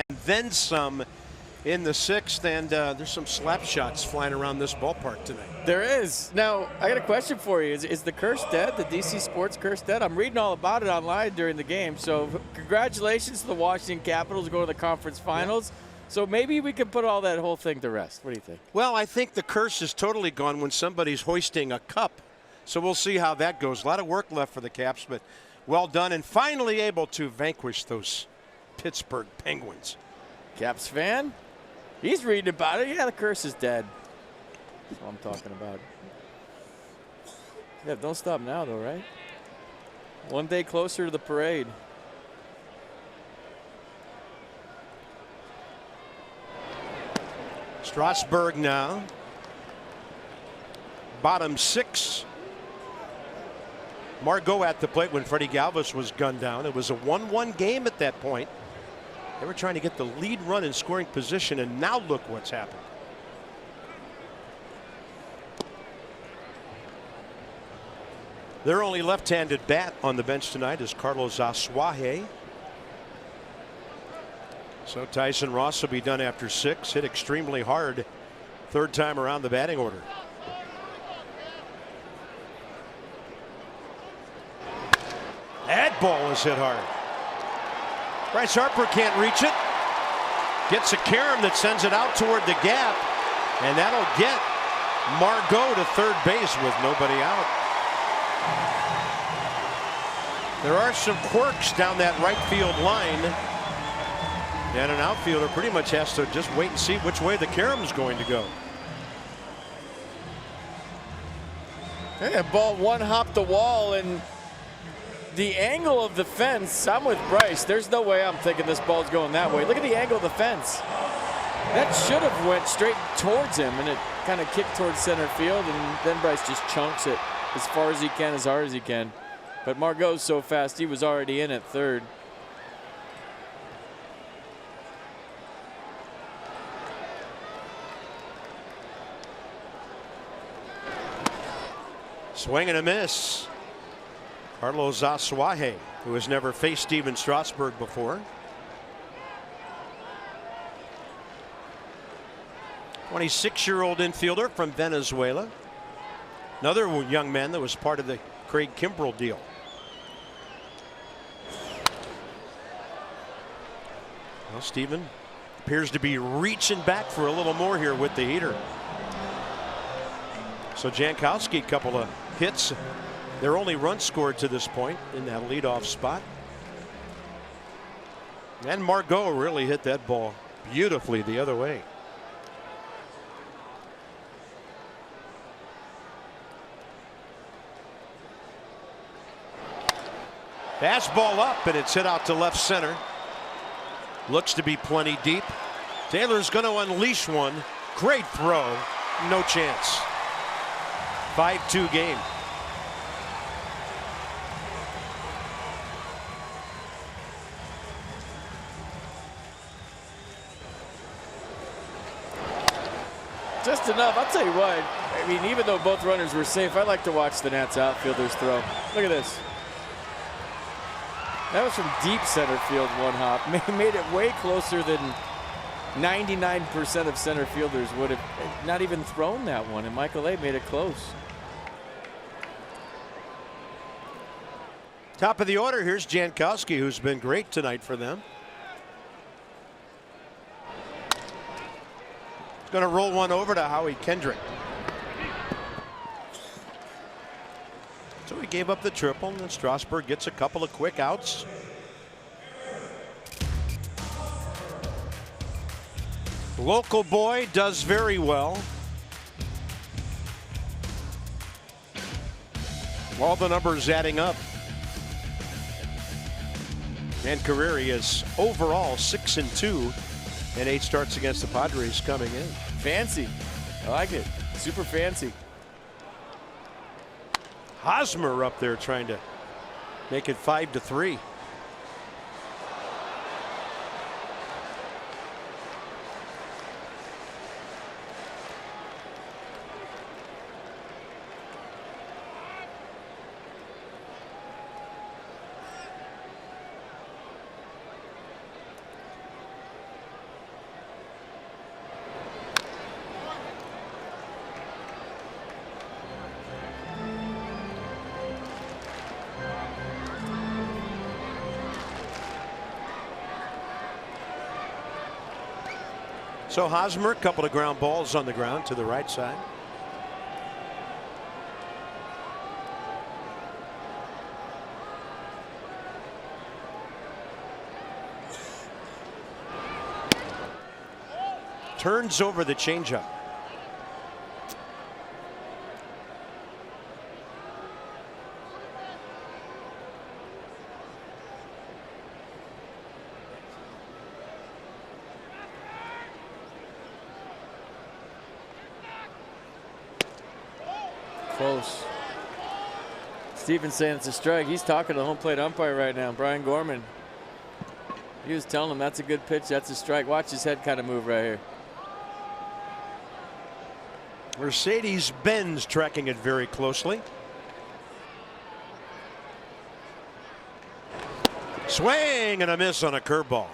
And then some in the 6th, and there's some slap shots flying around this ballpark tonight. There is. Now, I got a question for you. Is the curse dead? The DC Sports curse dead? I'm reading all about it online during the game. So congratulations to the Washington Capitals going to the conference finals. Yeah. So maybe we can put all that whole thing to rest. What do you think? Well, I think the curse is totally gone when somebody's hoisting a cup So we'll see how that goes. A lot of work left for the Caps, but well done, and finally able to vanquish those Pittsburgh Penguins. Caps fan? He's reading about it. Yeah, the curse is dead. That's what I'm talking about. Yeah, don't stop now, though, right? One day closer to the parade. Strasburg now. Bottom 6. Margot at the plate when Freddie Galvis was gunned down. It was a 1-1 game at that point. They were trying to get the lead run in scoring position, and now look what's happened. Their only left-handed bat on the bench tonight is Carlos Asuaje. So Tyson Ross will be done after 6. Hit extremely hard third time around the batting order. That ball is hit hard. Bryce Harper can't reach it. Gets a carom that sends it out toward the gap, and that'll get Margot to third base with nobody out. There are some quirks down that right field line, and an outfielder pretty much has to just wait and see which way the carom's going to go. Yeah, ball one hopped the wall, and the angle of the fence, I'm with Bryce. There's no way I'm thinking this ball's going that way. Look at the angle of the fence. That should have went straight towards him, and it kind of kicked towards center field, and then Bryce just chunks it as far as he can, as hard as he can. But Margot's so fast, he was already in at third. Swing and a miss. Carlos Asuaje, who has never faced Steven Strasburg before. 26-year-old infielder from Venezuela. Another young man that was part of the Craig Kimbrell deal. Well, Steven appears to be reaching back for a little more here with the heater. So Jankowski, a couple of hits. Their only run scored to this point in that leadoff spot. And Margot really hit that ball beautifully the other way. Fastball up, and it's hit out to left center. Looks to be plenty deep. Taylor's going to unleash one. Great throw. No chance. 5-2 game. Just enough. I'll tell you what. I mean, even though both runners were safe, I like to watch the Nats outfielders throw. Look at this. That was from deep center field, one hop. Made it way closer than 99% of center fielders would have not even thrown that one, and Michael A. made it close. Top of the order, here's Jankowski, who's been great tonight for them. Going to roll one over to Howie Kendrick. So he gave up the triple, and then Strasburg gets a couple of quick outs. Local boy does very well. All the numbers adding up. And Carreri is overall 6-2 and 8 starts against the Padres coming in. Fancy. I like it. Super fancy. Hosmer up there trying to make it 5-3. So Hosmer, a couple of ground balls on the ground to the right side. turns over the changeup. Close. Steven's saying it's a strike. He's talking to the home plate umpire right now, Brian Gorman. He was telling him that's a good pitch, that's a strike. Watch his head kind of move right here. Mercedes-Benz tracking it very closely. Swing and a miss on a curveball.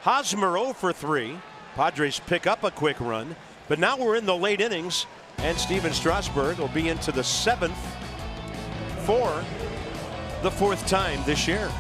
Hosmer 0 for 3. Padres pick up a quick run, but now we're in the late innings, and Steven Strasburg will be into the 7th for the 4th time this year.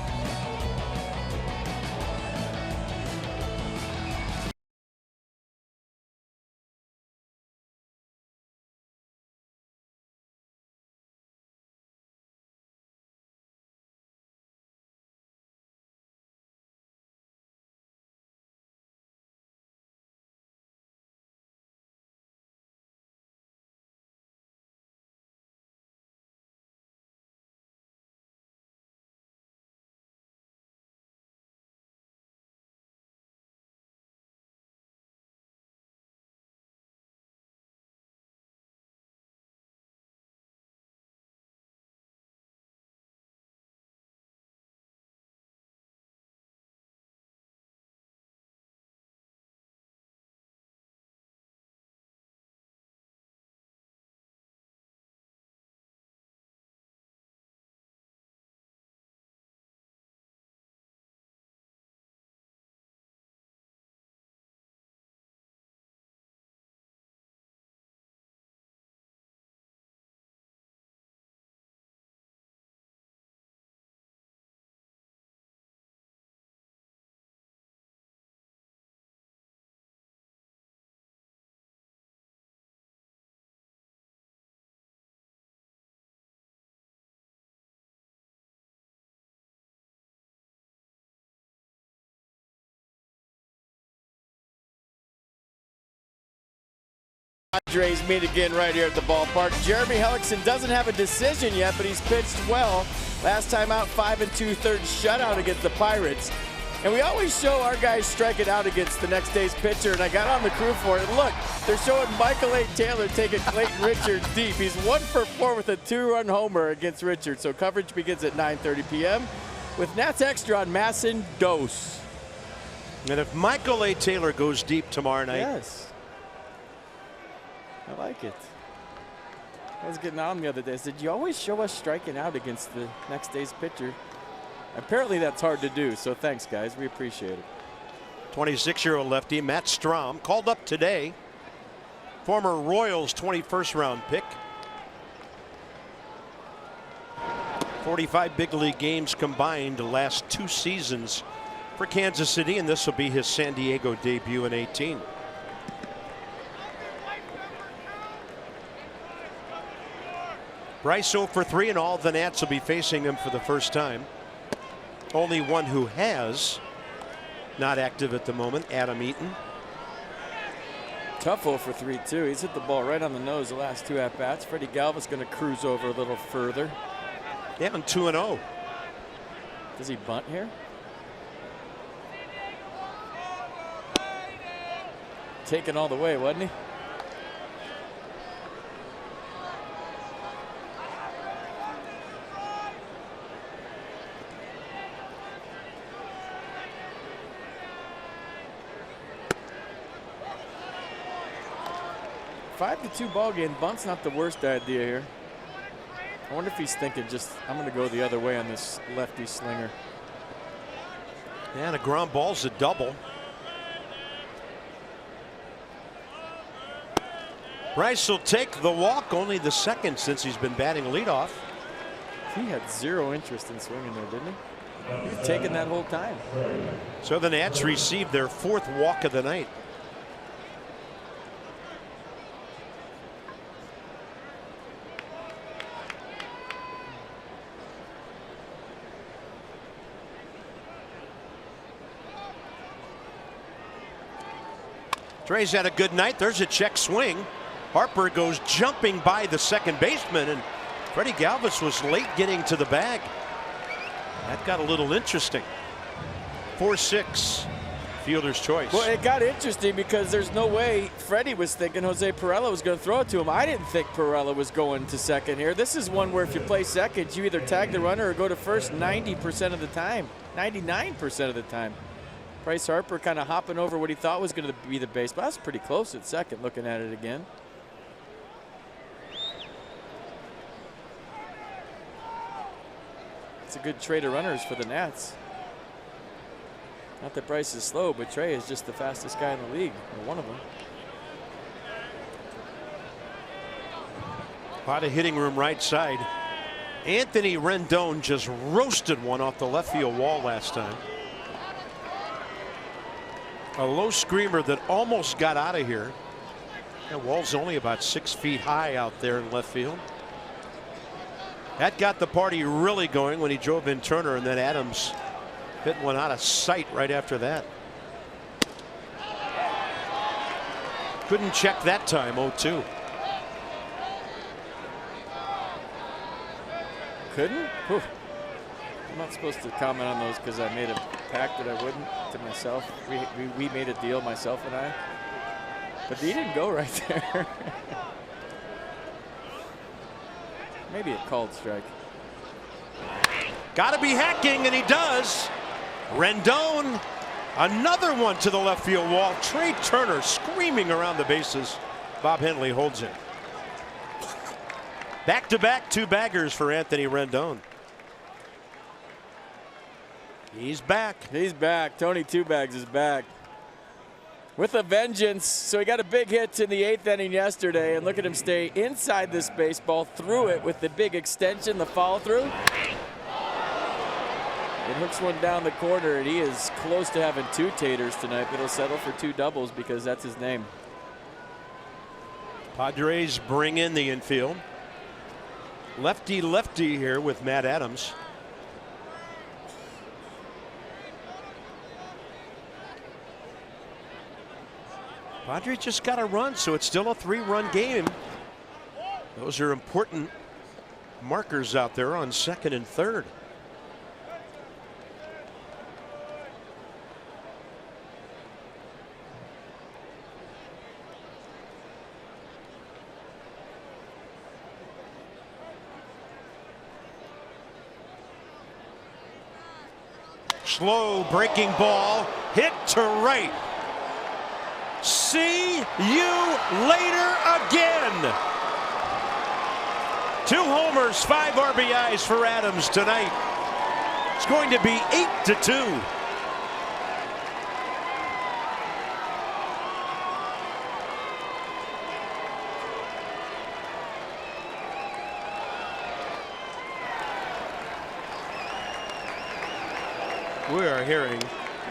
Padres meet again right here at the ballpark. Jeremy Hellickson doesn't have a decision yet, but he's pitched well. Last time out, 5 2/3 shutout against the Pirates. And we always show our guys striking out against the next day's pitcher, and I got on the crew for it. Look, they're showing Michael A. Taylor taking Clayton Richards deep. He's 1 for 4 with a 2-run homer against Richards. So coverage begins at 9:30 p.m. with Nats Extra on Masson Dose. And if Michael A. Taylor goes deep tomorrow night. Yes. I like it. I was getting on the other day. I said, you always show us striking out against the next day's pitcher. Apparently that's hard to do, so thanks, guys. We appreciate it. 26-year-old lefty Matt Strahm called up today. Former Royals 21st round pick. 45 big league games combined the last 2 seasons for Kansas City, and this will be his San Diego debut in 18. Bryce 0 for 3, and all the Nats will be facing him for the first time. Only one who has not active at the moment, Adam Eaton. Tough 0 for 3 too. He's hit the ball right on the nose the last 2 at-bats. Freddie Galvis going to cruise over a little further. Down 2-0. Does he bunt here? Taken all the way, wasn't he? Five to 2 ball game. Bunt's not the worst idea here. I wonder if he's thinking just, I'm going to go the other way on this lefty slinger. Yeah, and a ground ball's a double. Bryce will take the walk, only the second since he's been batting leadoff. He had 0 interest in swinging there, didn't he? He was taking that whole time. So the Nats received their 4th walk of the night. Dre's had a good night. There's a check swing. Harper goes jumping by the second baseman, and Freddie Galvis was late getting to the bag. That got a little interesting. 4-6. Fielder's choice. Well, it got interesting because there's no way Freddie was thinking Jose Perella was going to throw it to him. I didn't think Perella was going to second here. This is one where if you play second, you either tag the runner or go to first 90% of the time, 99% of the time. Bryce Harper kind of hopping over what he thought was going to be the base, but that's pretty close at second looking at it again. It's a good trade of runners for the Nats. Not that Bryce is slow, but Trey is just the fastest guy in the league, or one of them. A lot of hitting room right side. Anthony Rendon just roasted one off the left field wall last time. A low screamer that almost got out of here. That wall's only about 6 feet high out there in left field. That got the party really going when he drove in Turner, and then Adams hit one out of sight right after that. Couldn't check that time. 0-2. Couldn't? Whew. I'm not supposed to comment on those because I made a pact that I wouldn't to myself. We made a deal, myself and I. But he didn't go right there. Maybe a called strike. Got to be hacking, and he does. Rendon, another one to the left field wall. Trey Turner screaming around the bases. Bob Henley holds it. Back-to-back 2 baggers for Anthony Rendon. He's back. He's back. Tony Two Bags is back with a vengeance. So he got a big hit in the 8th inning yesterday, and look at him stay inside this baseball, through it with the big extension, the follow through. It hooks one down the corner, and he is close to having 2 taters tonight, but he'll settle for 2 doubles because that's his name. Padres bring in the infield. Lefty here with Matt Adams. Padres just got a run, so it's still a 3-run game. Those are important markers out there on second and third. Slow breaking ball, hit to right. See you later again. 2 homers, 5 RBIs for Adams tonight. It's going to be 8-2. We are hearing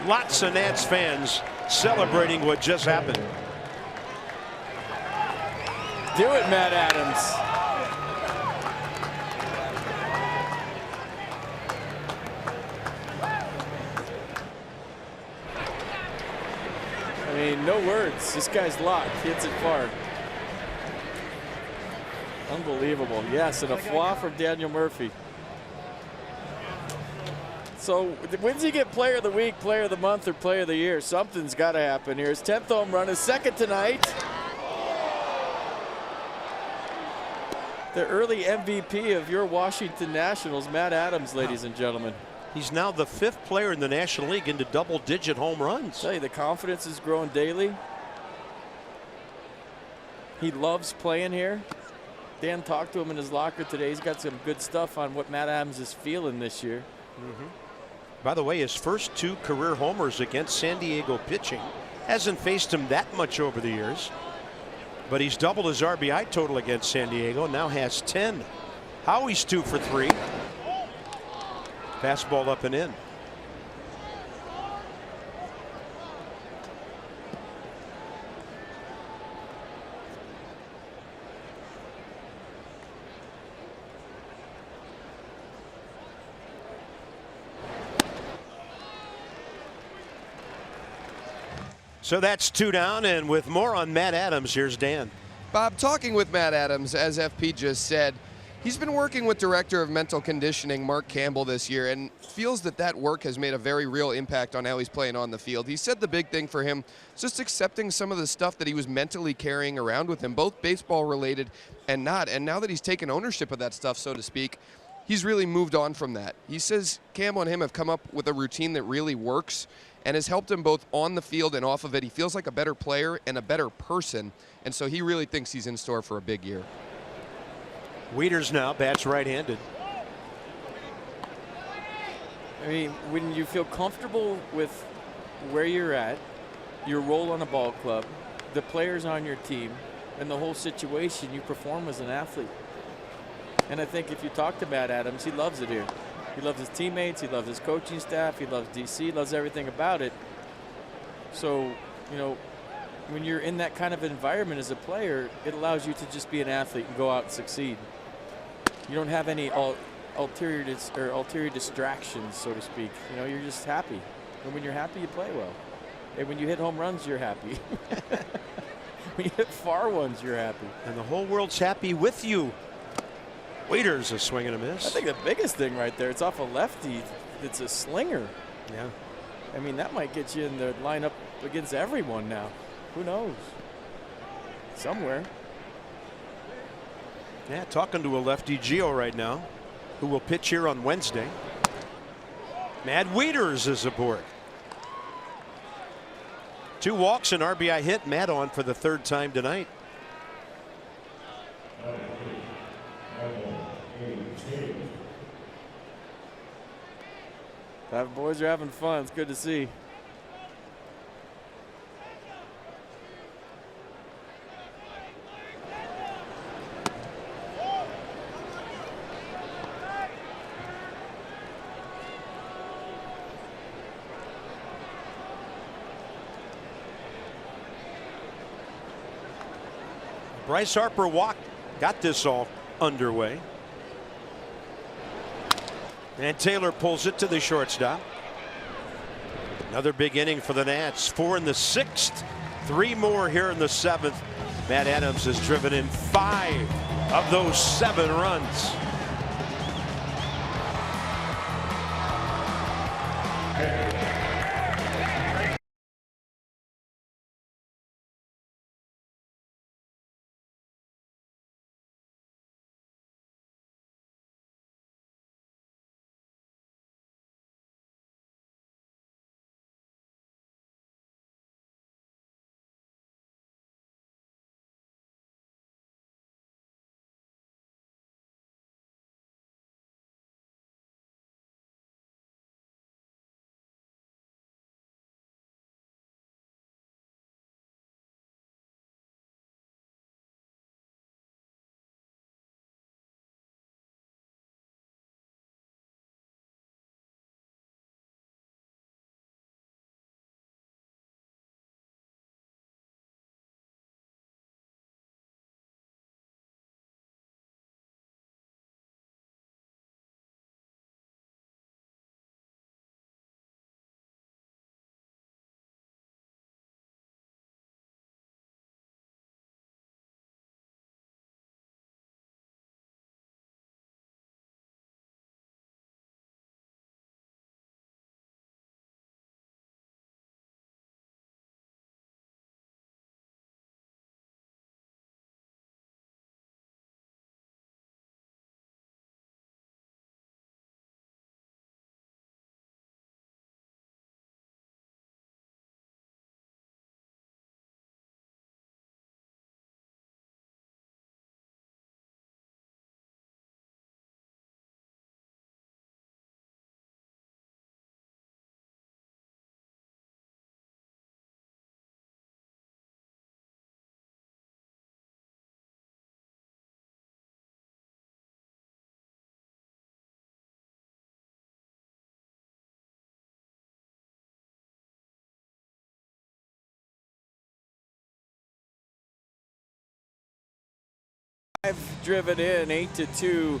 lots of Nats fans celebrating what just happened. Do it, Matt Adams. I mean, no words. This guy's locked. He hits it far. Unbelievable. Yes, and a flaw from Daniel Murphy. So when's he get player of the week, player of the month, or player of the year? Something's got to happen here. His 10th home run, his 2nd tonight. The early MVP of your Washington Nationals, Matt Adams, ladies and gentlemen. He's now the 5th player in the National League into double-digit home runs. I tell you, the confidence is growing daily. He loves playing here. Dan talked to him in his locker today. He's got some good stuff on what Matt Adams is feeling this year. By the way, his first 2 career homers against San Diego pitching. Hasn't faced him that much over the years, but he's doubled his RBI total against San Diego, now has 10. Howie's 2 for 3. Fastball up and in. So that's 2 down, and with more on Matt Adams, here's Dan. Bob, talking with Matt Adams, as FP just said, he's been working with Director of Mental Conditioning Mark Campbell this year and feels that work has made a very real impact on how he's playing on the field. He said the big thing for him is just accepting some of the stuff that he was mentally carrying around with him, both baseball related and not. And now that he's taken ownership of that stuff, so to speak, he's really moved on from that. He says Campbell and him have come up with a routine that really works and has helped him both on the field and off of it. He feels like a better player and a better person, and so he really thinks he's in store for a big year. Wieters now bats right-handed. I mean, when you feel comfortable with where you're at, your role on a ball club, the players on your team, and the whole situation, you perform as an athlete. And I think if you talk to Matt Adams, he loves it here. He loves his teammates, he loves his coaching staff, he loves DC, he loves everything about it. So, you know, when you're in that kind of environment as a player, it allows you to just be an athlete and go out and succeed. You don't have any ulterior distractions, so to speak. You know, you're just happy. And when you're happy, you play well. And when you hit home runs, you're happy. When you hit far ones, you're happy. And the whole world's happy with you. Wieters a swing and a miss. I think the biggest thing right there, it's off a lefty. It's a slinger. Yeah. I mean, that might get you in the lineup against everyone now. Who knows? Somewhere. Yeah, talking to a lefty, Gio, right now, who will pitch here on Wednesday. Matt Wieters is aboard. 2 walks, an RBI hit. Matt on for the 3rd time tonight. The boys are having fun. It's good to see. Bryce Harper walked, got this all underway. And Taylor pulls it to the shortstop. Another big inning for the Nats. 4 in the 6th, 3 more here in the 7th. Matt Adams has driven in 5 of those 7 runs. Driven in 8-2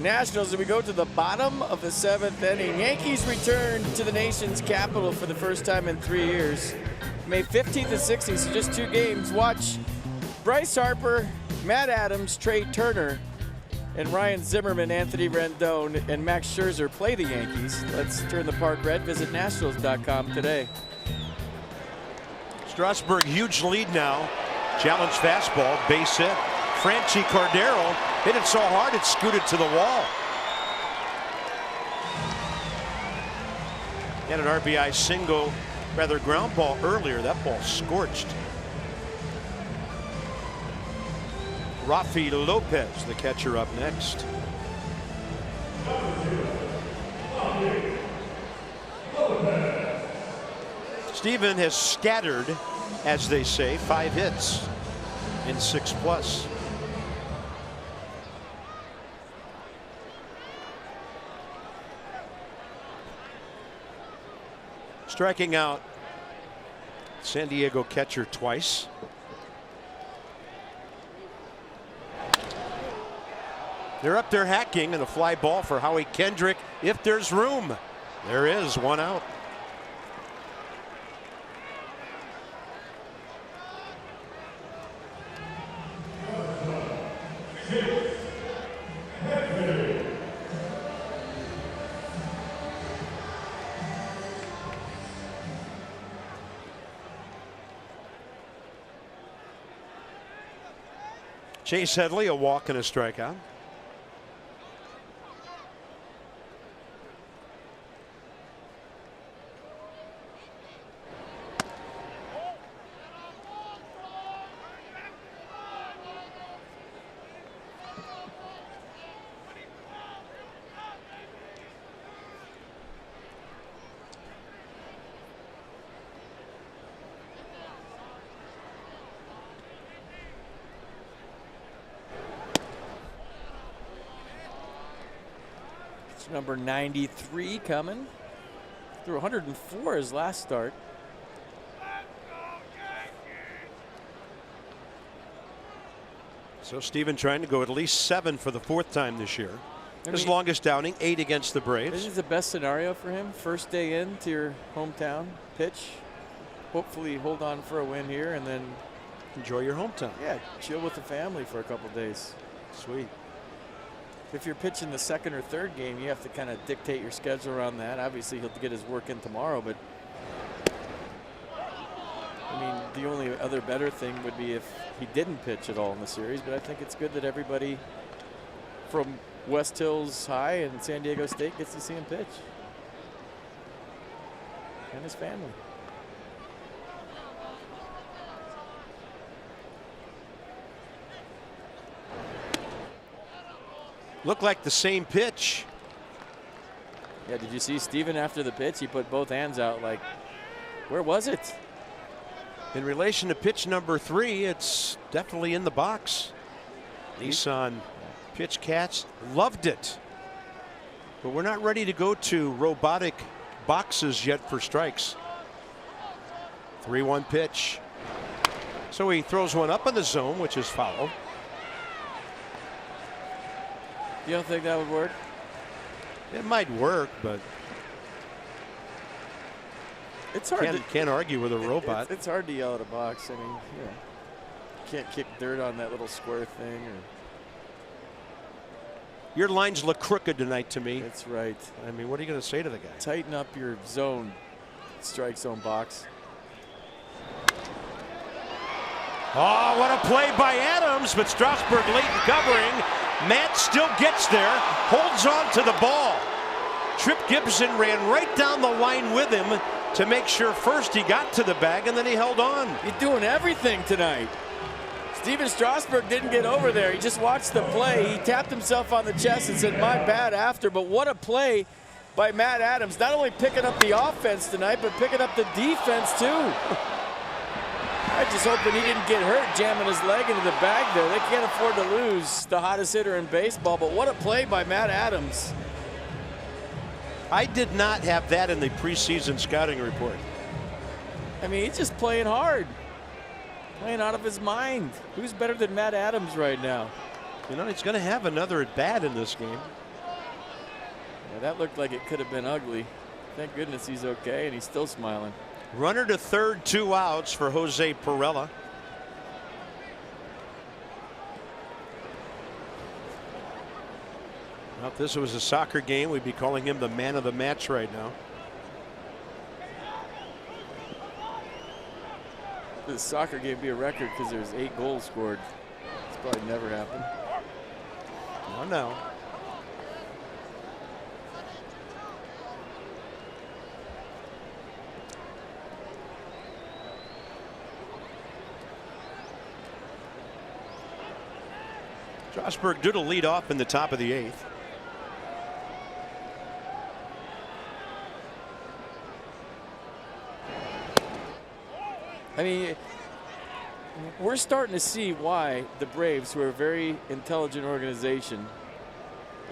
Nationals, and we go to the bottom of the 7th inning. Yankees return to the nation's capital for the first time in 3 years. May 15th and 16th, so just 2 games. Watch Bryce Harper, Matt Adams, Trey Turner, and Ryan Zimmerman, Anthony Rendon, and Max Scherzer play the Yankees. Let's turn the park red. Visit Nationals.com today. Strasburg, huge lead now. Challenge fastball, base hit. Franchi Cordero hit it so hard it scooted to the wall. Had an RBI single, rather ground ball earlier. That ball scorched. Rafi Lopez, the catcher, up next. Steven has scattered, as they say, 5 hits in 6+. Striking out San Diego catcher twice. They're up there hacking, and a fly ball for Howie Kendrick if there's room. There is, 1 out. Chase Headley, a walk and a strikeout. Number 93 coming. Threw 104 his last start. So Steven trying to go at least 7 for the 4th time this year. His longest outing, 8 against the Braves. This is the best scenario for him. First day into your hometown pitch. Hopefully hold on for a win here and then enjoy your hometown. Yeah, chill with the family for a couple days. Sweet. If you're pitching the 2nd or 3rd game, you have to kind of dictate your schedule around that. Obviously, he'll get his work in tomorrow, but I mean, the only other better thing would be if he didn't pitch at all in the series, but I think it's good that everybody from West Hills High and San Diego State gets to see him pitch. And his family. Looked like the same pitch. Yeah, did you see Steven after the pitch? He put both hands out like, where was it? In relation to pitch number 3, it's definitely in the box. Nissan pitch cats loved it. But we're not ready to go to robotic boxes yet for strikes. 3-1 pitch. So he throws one up in the zone, which is foul. You don't think that would work? It might work, but it's hard. Can't argue with a robot. It's hard to yell at a box. I mean, you can't kick dirt on that little square thing. Your lines look crooked tonight to me. That's right. I mean, what are you going to say to the guy? Tighten up your zone, strike zone box. Oh, what a play by Adams, but Strasburg late in covering. Matt still gets there, holds on to the ball. Trip Gibson ran right down the line with him to make sure first he got to the bag and then he held on. You're doing everything tonight. Steven Strasburg didn't get over there. He just watched the play. He tapped himself on the chest and said, my bad after. But what a play by Matt Adams. Not only picking up the offense tonight, but picking up the defense too. I just hoping he didn't get hurt jamming his leg into the bag there. They can't afford to lose the hottest hitter in baseball, but what a play by Matt Adams. I did not have that in the preseason scouting report. I mean, he's just playing hard. Playing out of his mind. Who's better than Matt Adams right now? You know, he's going to have another at bat in this game. Yeah, that looked like it could have been ugly. Thank goodness he's okay, and he's still smiling. Runner to third, 2 outs for Jose Perella. Well, if this was a soccer game, we'd be calling him the man of the match right now. This soccer game be a record because there's 8 goals scored. It's probably never happened. Oh, no. Strasburg did a lead off in the top of the 8th. I mean, we're starting to see why the Braves, who are a very intelligent organization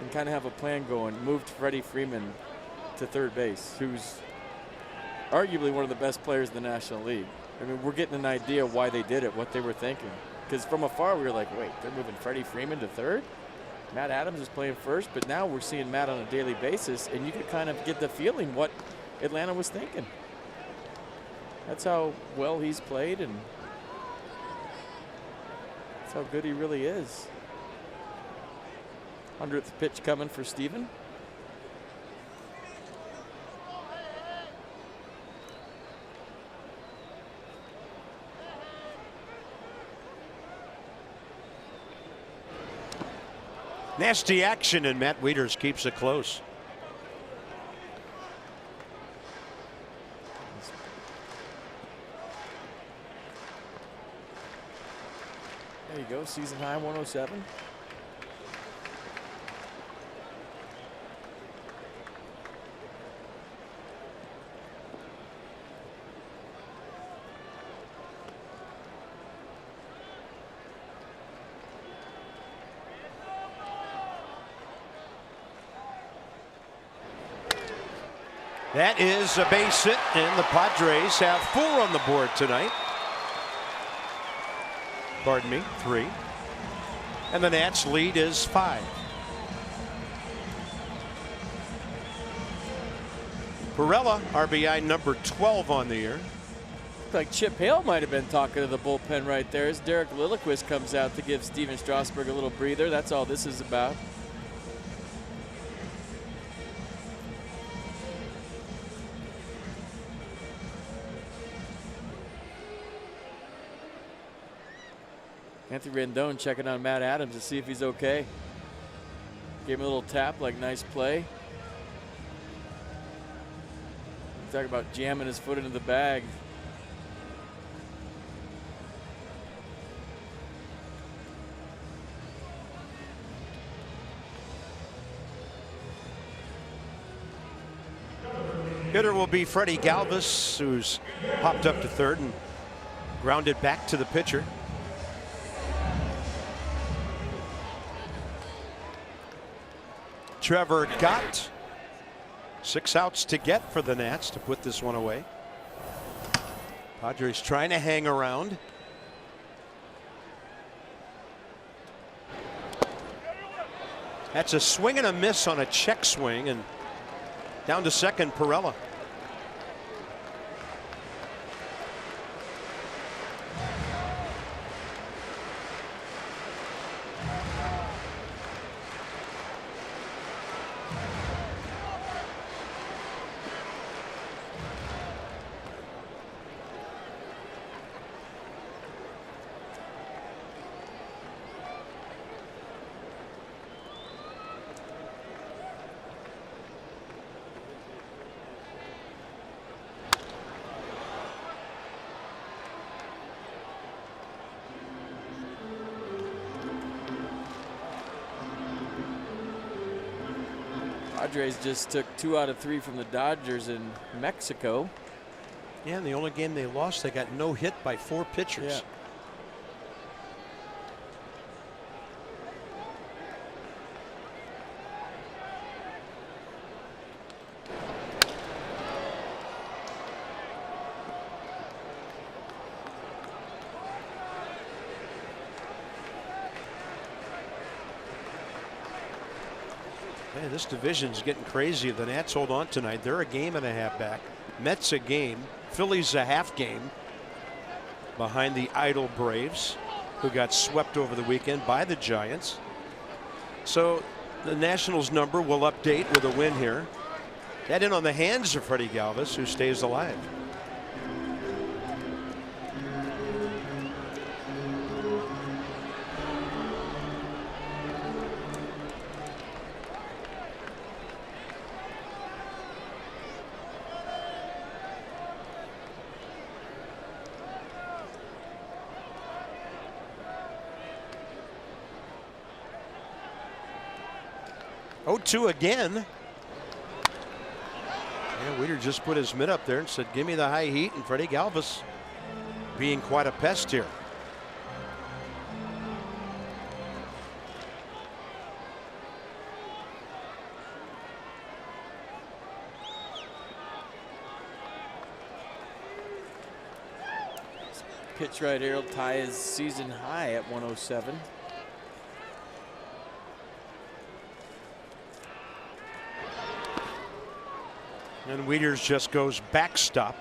and kind of have a plan going, moved Freddie Freeman to third base, who's arguably one of the best players in the National League. I mean, we're getting an idea why they did it, what they were thinking. Because from afar, we were like, wait, they're moving Freddie Freeman to third? Matt Adams is playing first, but now we're seeing Matt on a daily basis, and you can kind of get the feeling what Atlanta was thinking. That's how well he's played, and that's how good he really is. 100th pitch coming for Steven. Nasty action, and Matt Wieters keeps it close. There you go, season high 107. That is a base hit, and the Padres have 4 on the board tonight. Pardon me, 3. And the Nats lead is 5. Perella, RBI number 12 on the year. Looked like Chip Hale might have been talking to the bullpen right there as Derek Lilliquist comes out to give Steven Strasburg a little breather. That's all this is about. Anthony Rendon checking on Matt Adams to see if he's okay. Gave him a little tap, like nice play. Talk about jamming his foot into the bag. Hitter will be Freddie Galvis, who's popped up to third and grounded back to the pitcher. Trevor Gott, 6 outs to get for the Nats to put this one away. Padres trying to hang around. That's a swing and a miss on a check swing, and down to second, Perella. Padres just took 2 out of 3 from the Dodgers in Mexico. Yeah, and the only game they lost, they got no hit by 4 pitchers. Yeah. Man, this division's getting crazy. The Nats hold on tonight. They're a game and a half back. Mets a game, Phillies a half game behind the idle Braves, who got swept over the weekend by the Giants. So the Nationals number will update with a win here. That in on the hands of Freddie Galvis, who stays alive. Oh, 2 again. Yeah, Weeder just put his mitt up there and said, give me the high heat, and Freddie Galvis being quite a pest here. Pitch right here will tie his season high at 107. And Wieters just goes backstop.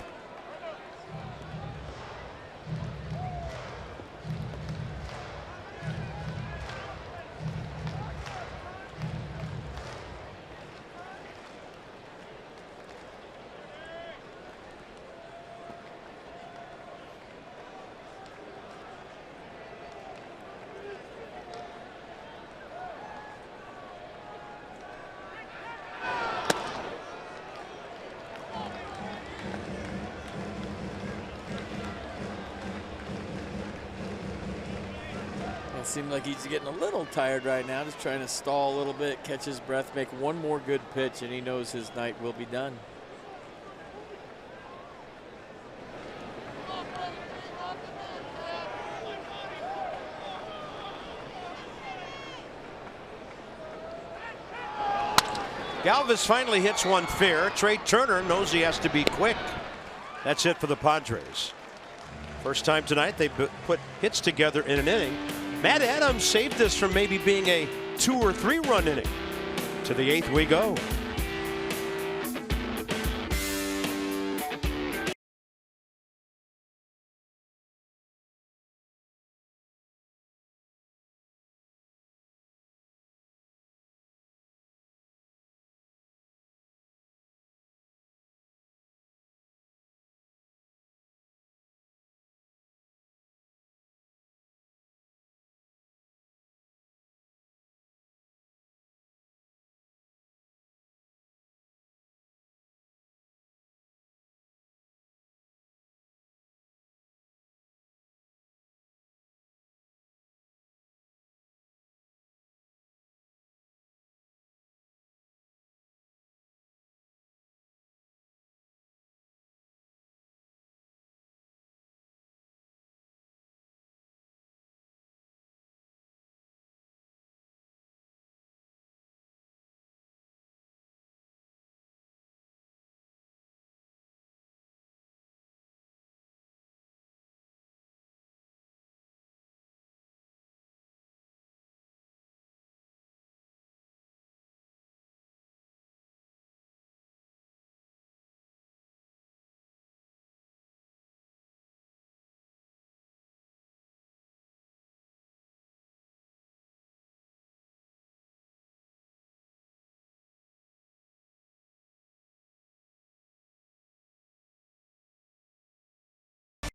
It seemed like he's getting a little tired right now, just trying to stall a little bit, catch his breath, make one more good pitch, and he knows his night will be done. Galvis finally hits one fair. Trey Turner knows he has to be quick. That's it for the Padres. First time tonight they put hits together in an inning. Matt Adams saved this from maybe being a 2 or 3 run inning. To the 8th we go.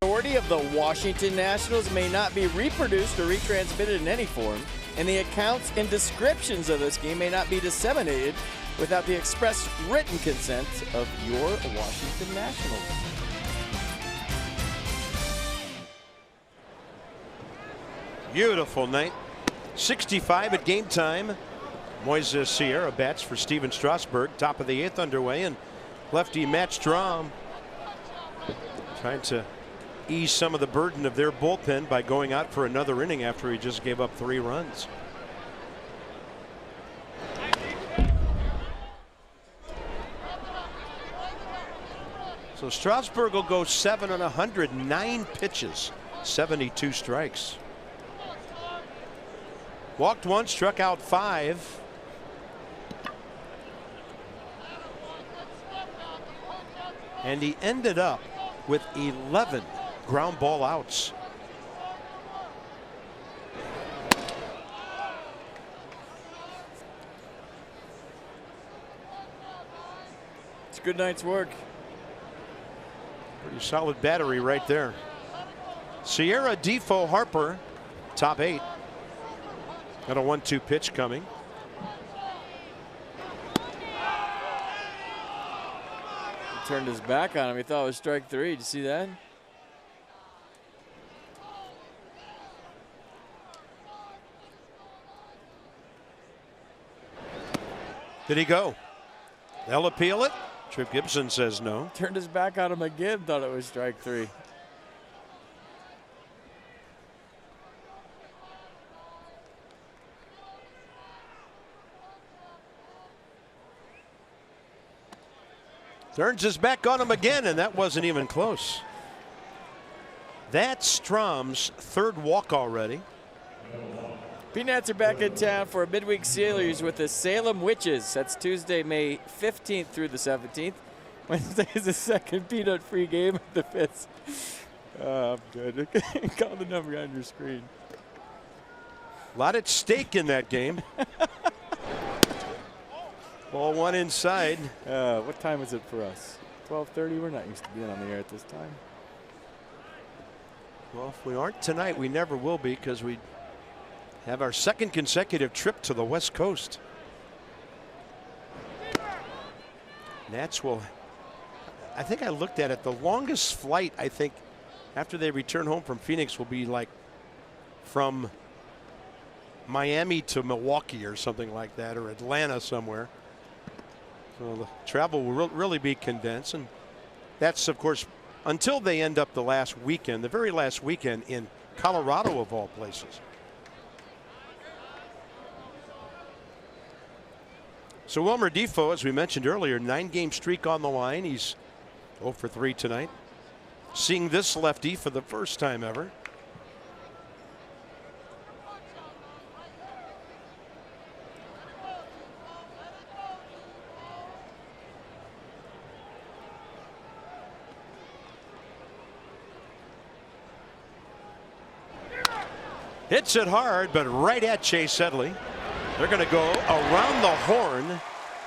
The majority of the Washington Nationals may not be reproduced or retransmitted in any form, and the accounts and descriptions of this game may not be disseminated without the express written consent of your Washington Nationals. Beautiful night. 65 at game time. Moises Sierra bats for Steven Strasburg. Top of the 8th underway, and lefty Matt Strom trying to ease some of the burden of their bullpen by going out for another inning after he just gave up 3 runs. So Strasburg will go 7 on 109 pitches, 72 strikes. Walked 1, struck out 5. And he ended up with 11 ground ball outs. It's a good night's work. Pretty solid battery right there. Sierra, Defoe, Harper, top 8. Got a 1-2 pitch coming. He turned his back on him. He thought it was strike 3. Did you see that? Did he go? They'll appeal it. Trip Gibson says no. Turned his back on him again. Thought it was strike 3. Turns his back on him again, and that wasn't even close. That's Strom's 3rd walk already. Peanuts are back in town for a midweek series with the Salem Witches. That's Tuesday, May 15th through the 17th. Wednesday is the second peanut-free game of the Fitz. Oh, I'm good. Call the number on your screen. A lot at stake in that game. Ball 1 inside. What time is it for us? 12:30. We're not used to being on the air at this time. Well, if we aren't tonight, we never will be, because we have our 2nd consecutive trip to the West Coast. Nats will, I think I looked at it, the longest flight, I think, after they return home from Phoenix will be like from Miami to Milwaukee or something like that, or Atlanta somewhere. So the travel will really be condensed, and that's, of course, until they end up the last weekend, the very last weekend in Colorado of all places. So Wilmer Defoe, as we mentioned earlier, 9-game streak on the line. He's 0 for 3 tonight. Seeing this lefty for the first time ever. Hits it hard, but right at Chase Headley. They're going to go around the horn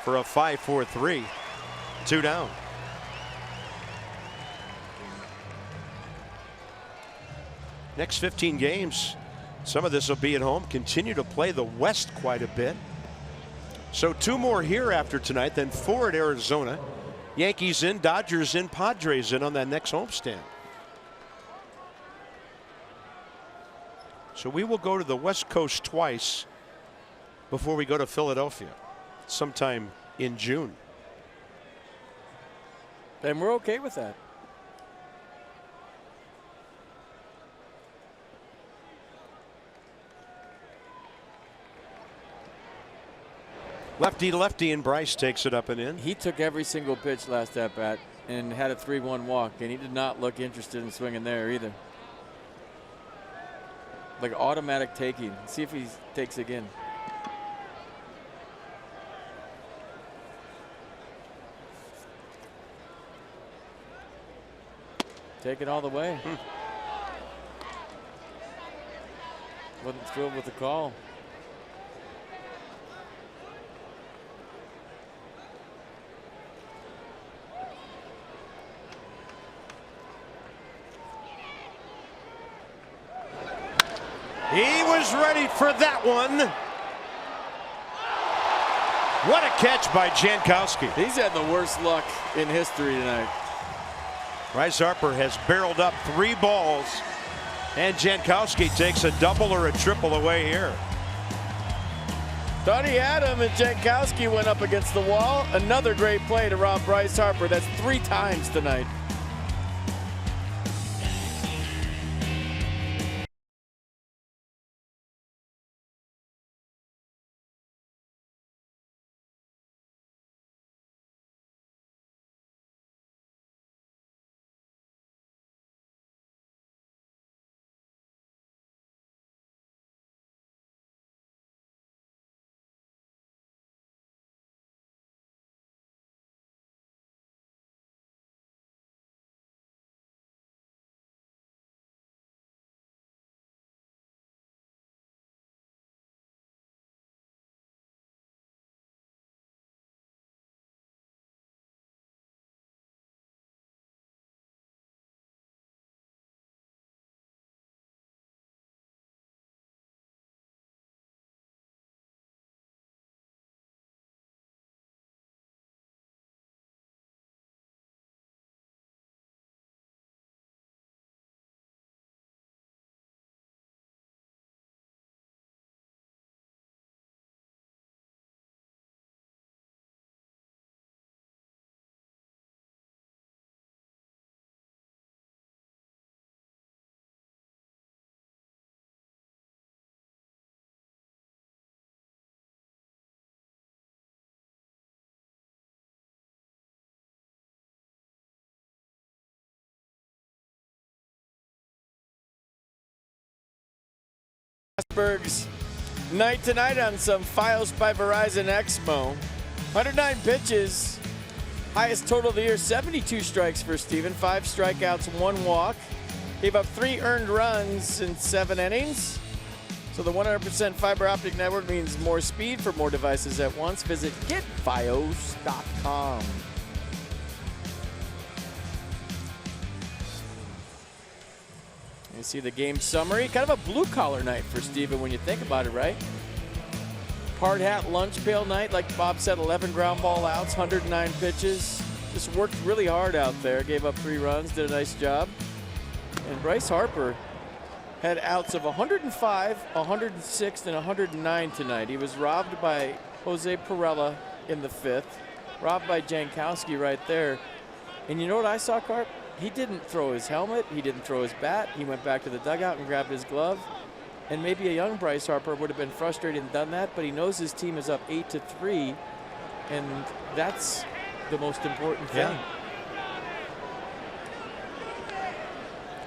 for a 5-4-3. 2 down. Next 15 games, some of this will be at home. Continue to play the West quite a bit. So 2 more here after tonight, then 4 at Arizona. Yankees in, Dodgers in, Padres in on that next homestand. So we will go to the West Coast twice before we go to Philadelphia sometime in June. And we're okay with that. Lefty lefty, and Bryce takes it up and in. He took every single pitch last at bat and had a 3-1 walk, and he did not look interested in swinging there either. Like automatic taking. See if he takes again. Take it all the way. Wasn't thrilled with the call. He was ready for that one. What a catch by Jankowski. He's had the worst luck in history tonight. Bryce Harper has barreled up 3 balls, and Jankowski takes a double or a triple away here. Thought he had him, and Jankowski went up against the wall. Another great play to rob Bryce Harper. That's 3 times tonight. Pittsburgh's night tonight on some Files by Verizon Exmo. 109 pitches, highest total of the year, 72 strikes for Steven, 5 strikeouts, 1 walk. Gave up 3 earned runs in 7 innings. So the 100% fiber optic network means more speed for more devices at once. Visit getfios.com. You see the game summary. Kind of a blue-collar night for Steven when you think about it, right? Hard hat, lunch pail night. Like Bob said, 11 ground ball outs, 109 pitches. Just worked really hard out there. Gave up 3 runs, did a nice job. And Bryce Harper had outs of 105, 106, and 109 tonight. He was robbed by Jose Perella in the 5th. Robbed by Jankowski right there. And you know what I saw, Carp? He didn't throw his helmet. He didn't throw his bat. He went back to the dugout and grabbed his glove. And maybe a young Bryce Harper would have been frustrated and done that, but he knows his team is up 8-3, and that's the most important thing. Yeah.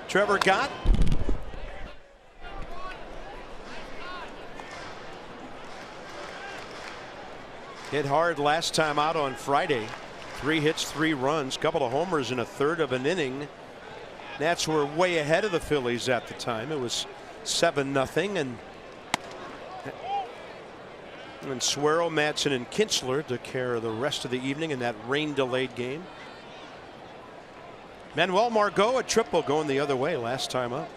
Trevor Gott. Hit hard last time out on Friday. 3 hits, 3 runs, couple of homers in a third of an inning. Nats were way ahead of the Phillies at the time. It was 7-0, and Suero, Madsen, and Kinsler took care of the rest of the evening in that rain-delayed game. Manuel Margot, a triple going the other way last time up.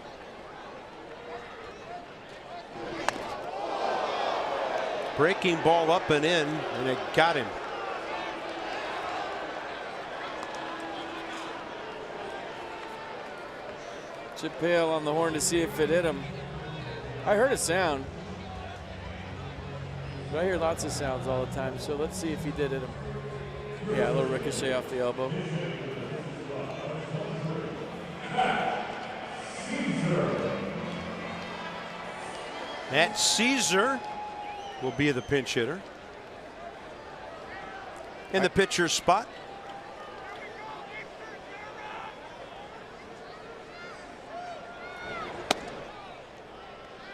Breaking ball up and in, and it got him. Chip Hale on the horn to see if it hit him. I heard a sound. But I hear lots of sounds all the time, so let's see if he did hit him. Yeah, a little ricochet off the elbow. Matt Caesar will be the pinch hitter in the pitcher's spot.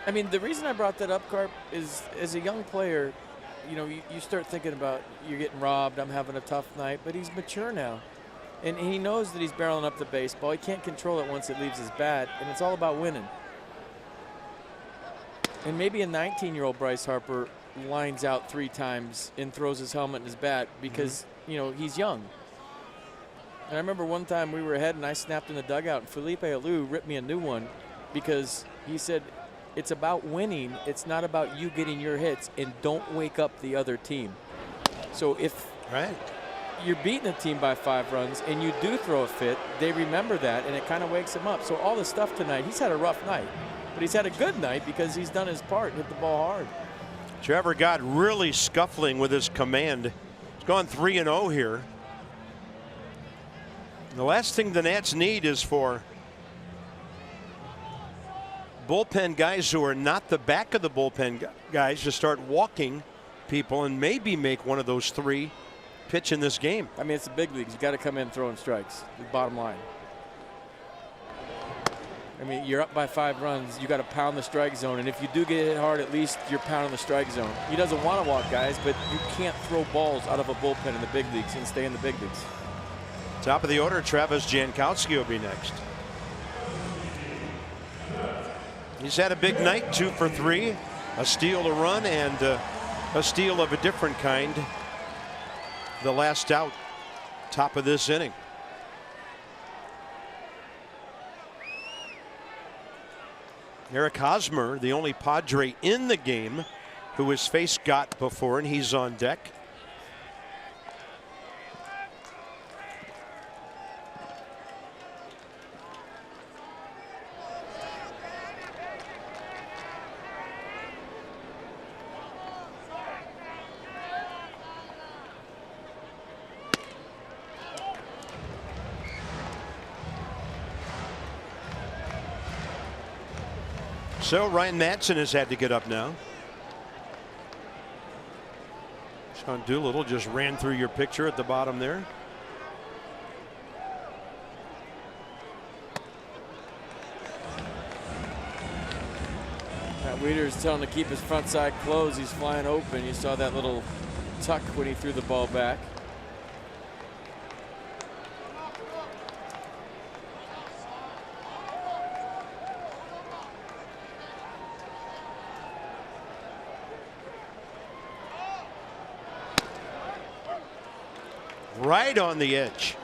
I mean, the reason I brought that up, Carp, is as a young player, you know, you start thinking about you're getting robbed, I'm having a tough night, but he's mature now. And he knows that he's barreling up the baseball. He can't control it once it leaves his bat, and it's all about winning. And maybe a 19-year-old Bryce Harper lines out 3 times and throws his helmet and his bat because, you know, he's young. And I remember one time we were ahead and I snapped in the dugout, and Felipe Alou ripped me a new one because he said, it's about winning. It's not about you getting your hits, and don't wake up the other team. So if you're beating a team by 5 runs and you do throw a fit, they remember that, and it kind of wakes them up. So all the stuff tonight, he's had a rough night, but he's had a good night because he's done his part, hit the ball hard. Trevor Gott really scuffling with his command. He's gone 3-0 here. The last thing the Nats need is for bullpen guys who are not the back of the bullpen guys to start walking people and maybe make one of those 3 pitch in this game. I mean, it's the big leagues. You got to come in throwing strikes. The bottom line. I mean, you're up by 5 runs. You got to pound the strike zone, and if you do get hit hard, at least you're pounding the strike zone. He doesn't want to walk guys, but you can't throw balls out of a bullpen in the big leagues and stay in the big leagues. Top of the order, Travis Jankowski will be next. He's had a big night, 2 for 3, a steal, a run, and a steal of a different kind. The last out, top of this inning. Eric Hosmer, the only Padre in the game who has faced Gott before, and he's on deck. So Ryan Madsen has had to get up now. Sean Doolittle just ran through your picture at the bottom there. Weeder's telling him to keep his front side closed. He's flying open. You saw that little tuck when he threw the ball back. Right on the edge.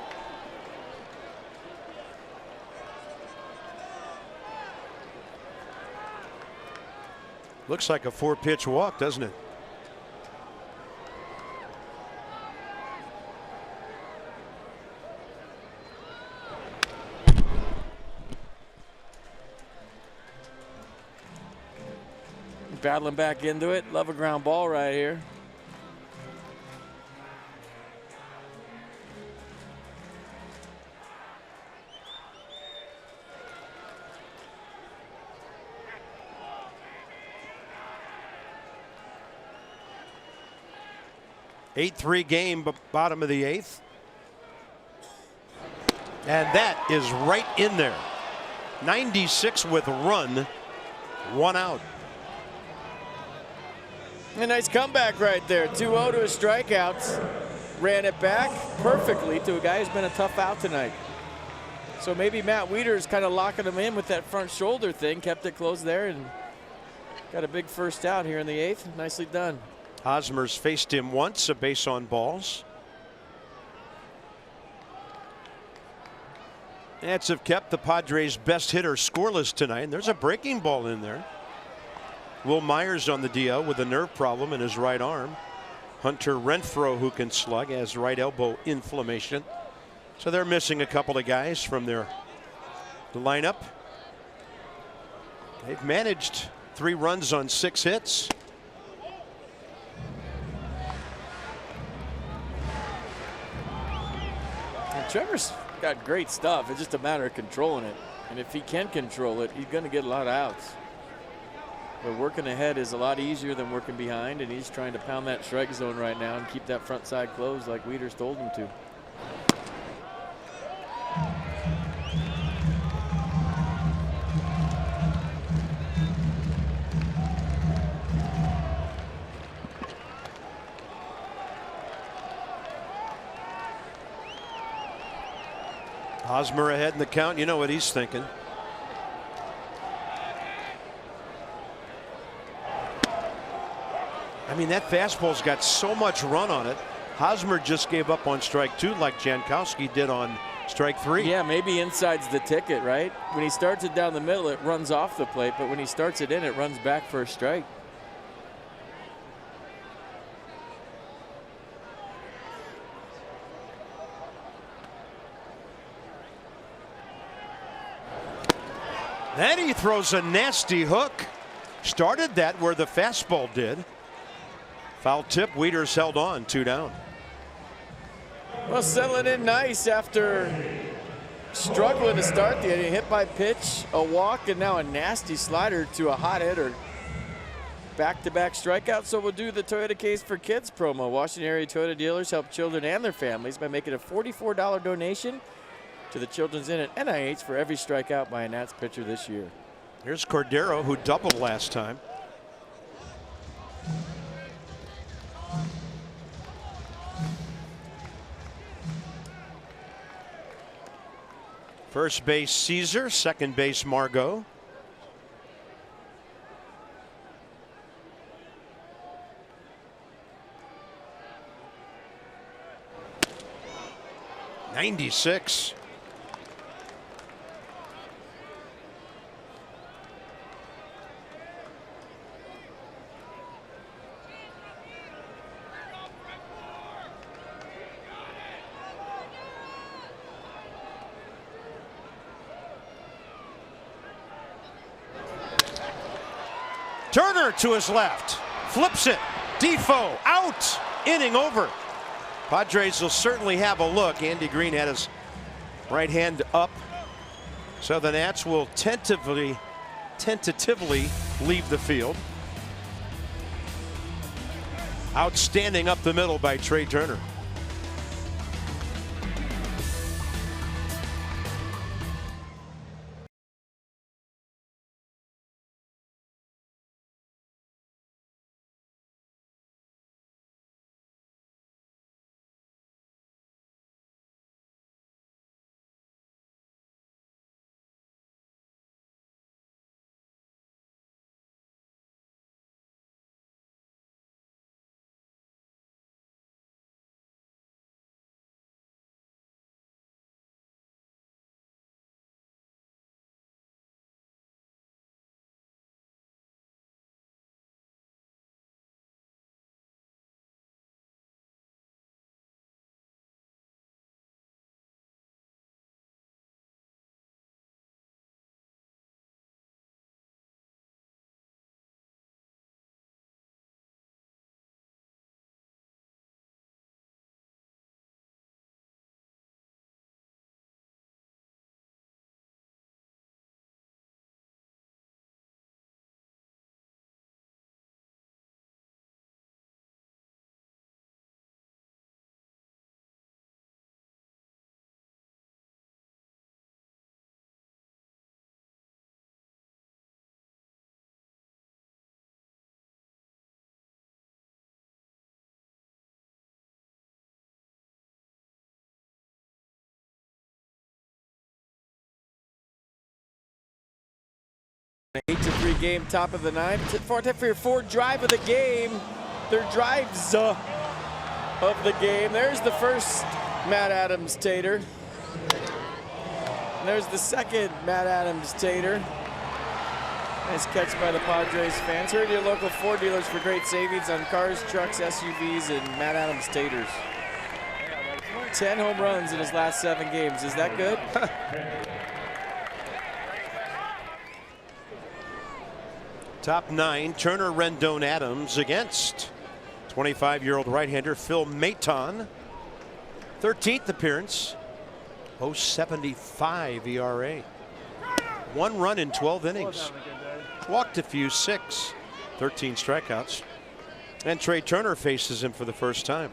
Looks like a 4-pitch walk, doesn't it? Battling back into it. Love a ground ball right here. Eight-3 game, bottom of the 8th. And that is right in there. 96 with a run, 1 out. A nice comeback right there. 2-0 to his strikeouts. Ran it back perfectly to a guy who's been a tough out tonight. So maybe Matt Weeder's kind of locking him in with that front shoulder thing. Kept it close there and got a big first out here in the 8th. Nicely done. Hosmer's faced him once, a base on balls. Nats have kept the Padres' best hitter scoreless tonight, and there's a breaking ball in there. Will Myers on the DL with a nerve problem in his right arm. Hunter Renfroe, who can slug, has right elbow inflammation. So they're missing a couple of guys from the lineup. They've managed 3 runs on 6 hits. Trevor's got great stuff. It's just a matter of controlling it. And if he can control it, he's going to get a lot of outs. But working ahead is a lot easier than working behind, and he's trying to pound that strike zone right now and keep that front side closed like Weeder's told him to. Hosmer ahead in the count. You know what he's thinking. I mean, that fastball's got so much run on it. Hosmer just gave up on strike 2 like Jankowski did on strike 3. Yeah, maybe inside's the ticket, right? When he starts it down the middle, it runs off the plate, but when he starts it in, it runs back for a strike. Then he throws a nasty hook. Started that where the fastball did. Foul tip. Weeder's held on, 2 down. Well, settling in nice after struggling to start the inning. Hit by pitch, a walk, and now a nasty slider to a hot hitter. Back-to-back strikeouts. So we'll do the Toyota Case for Kids promo. Washington area Toyota dealers help children and their families by making a $44 donation to the Children's Inn at NIH for every strikeout by a Nats pitcher this year. Here's Cordero, who doubled last time. First base Caesar, second base Margot. '96. Turner to his left, flips it. Defoe out, inning over. Padres will certainly have a look. Andy Green had his right hand up, so the Nats will tentatively leave the field. Outstanding up the middle by Trey Turner. 8-3 game, top of the ninth. For your fourth drive of the game. Their drives of the game. There's the first Matt Adams tater. And there's the second Matt Adams tater. Nice catch by the Padres fans. Hurry to your local Ford dealers for great savings on cars, trucks, SUVs, and Matt Adams taters. 10 home runs in his last 7 games. Is that good? Top 9, Turner, Rendon, Adams against 25-year-old right-hander Phil Maton. 13th appearance. 0.75 ERA. 1 run in 12 innings. Walked a few, 6. 13 strikeouts. And Trey Turner faces him for the first time.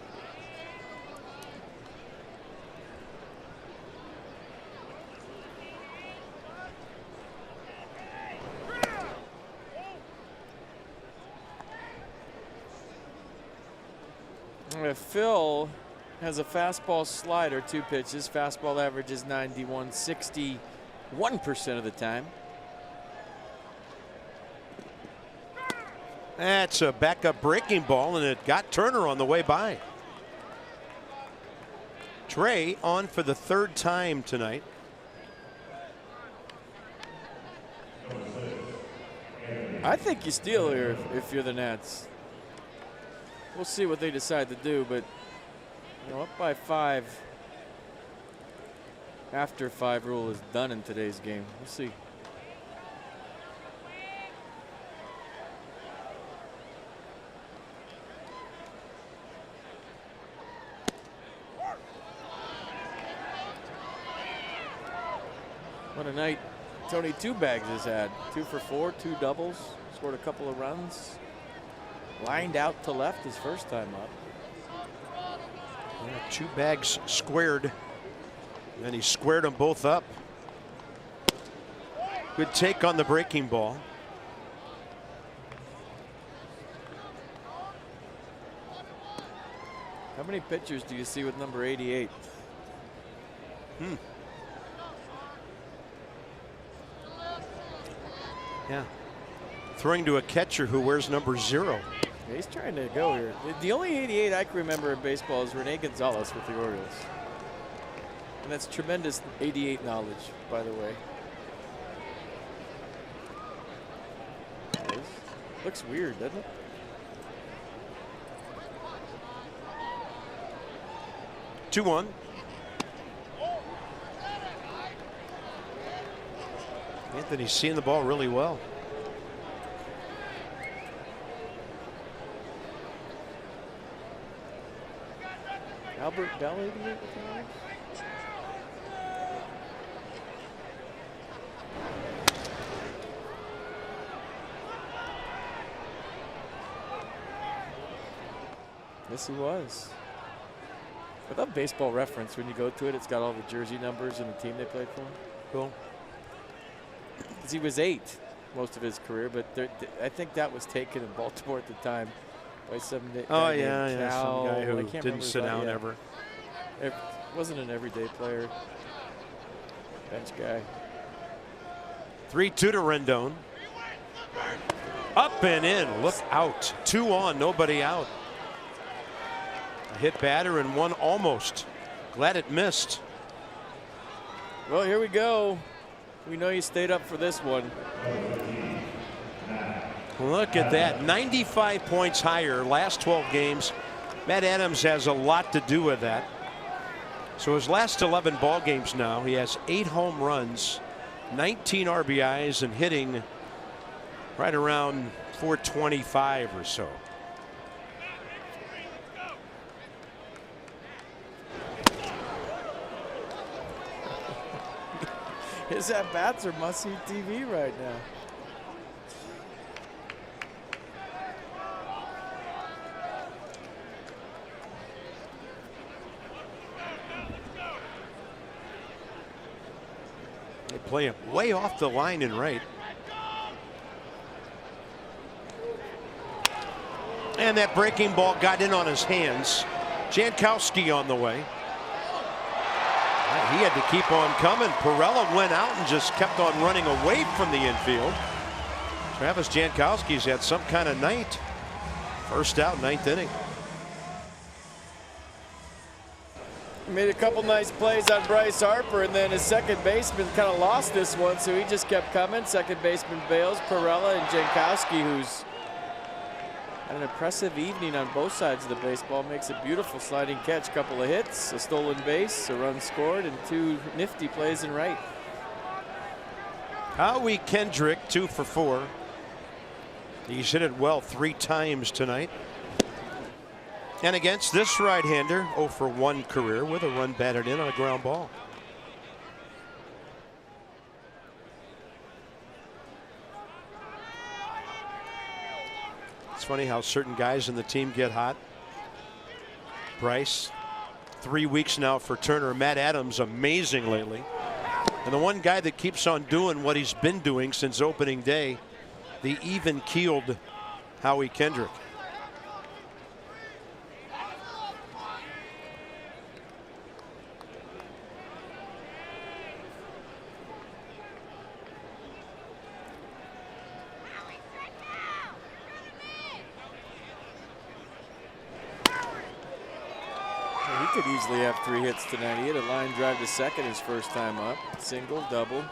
Phil has a fastball slider, 2 pitches. Fastball average is 91, 61% of the time. That's a backup breaking ball, and it got Turner on the way by. Trey on for the 3rd time tonight. I think you steal here if you're the Nats. We'll see what they decide to do, but up by 5. After 5 rule is done in today's game. We'll see. What a night Tony Two Bags has had. 2 for 4, 2 doubles, scored a couple of runs. Lined out to left his first time up. Yeah, 2 bags squared, and he squared them both up. Good take on the breaking ball. How many pitchers do you see with number 88? Yeah. Throwing to a catcher who wears number 0. Yeah, he's trying to go here. The only 88 I can remember in baseball is Rene Gonzalez with the Orioles. And that's tremendous 88 knowledge, by the way. Looks weird, doesn't it? Two-1. Anthony's seeing the ball really well. Albert Bell 88 with the Orioles? Yes, he was. I love Baseball Reference. When you go to it, it's got all the jersey numbers and the team they played for. Cool. Because he was 8 most of his career, but I think that was taken in Baltimore at the time by some guy named Cal, some guy who I can't didn't sit down ever. It wasn't an everyday player. Bench guy. 3-2 to Rendon. Up and in. Look out. 2 on. Nobody out. A hit batter and 1 almost. Glad it missed. Well, here we go. We know you stayed up for this one. Look at that. 95 points higher last 12 games. Matt Adams has a lot to do with that. So his last 11 ball games now, he has 8 home runs, 19 RBIs, and hitting right around 425 or so. His at-bats are must-see TV right now. They play him way off the line and right. And that breaking ball got in on his hands. Jankowski on the way. He had to keep on coming. Perella went out and just kept on running away from the infield. Travis Jankowski's had some kind of night. First out, 9th inning. Made a couple nice plays on Bryce Harper, and then his second baseman kind of lost this one, so he just kept coming. Second baseman bails, Perella and Jankowski, who's had an impressive evening on both sides of the baseball, makes a beautiful sliding catch, couple of hits, a stolen base, a run scored, and 2 nifty plays in right. Howie Kendrick, 2 for 4. He's hit it well 3 times tonight. And against this right-hander, 0 for 1 career with a run batted in on a ground ball. It's funny how certain guys in the team get hot. Bryce, 3 weeks now for Turner. Matt Adams, amazing lately. And the one guy that keeps on doing what he's been doing since opening day, the even-keeled Howie Kendrick. He could easily have 3 hits tonight. He had a line drive to second his first time up. Single, double.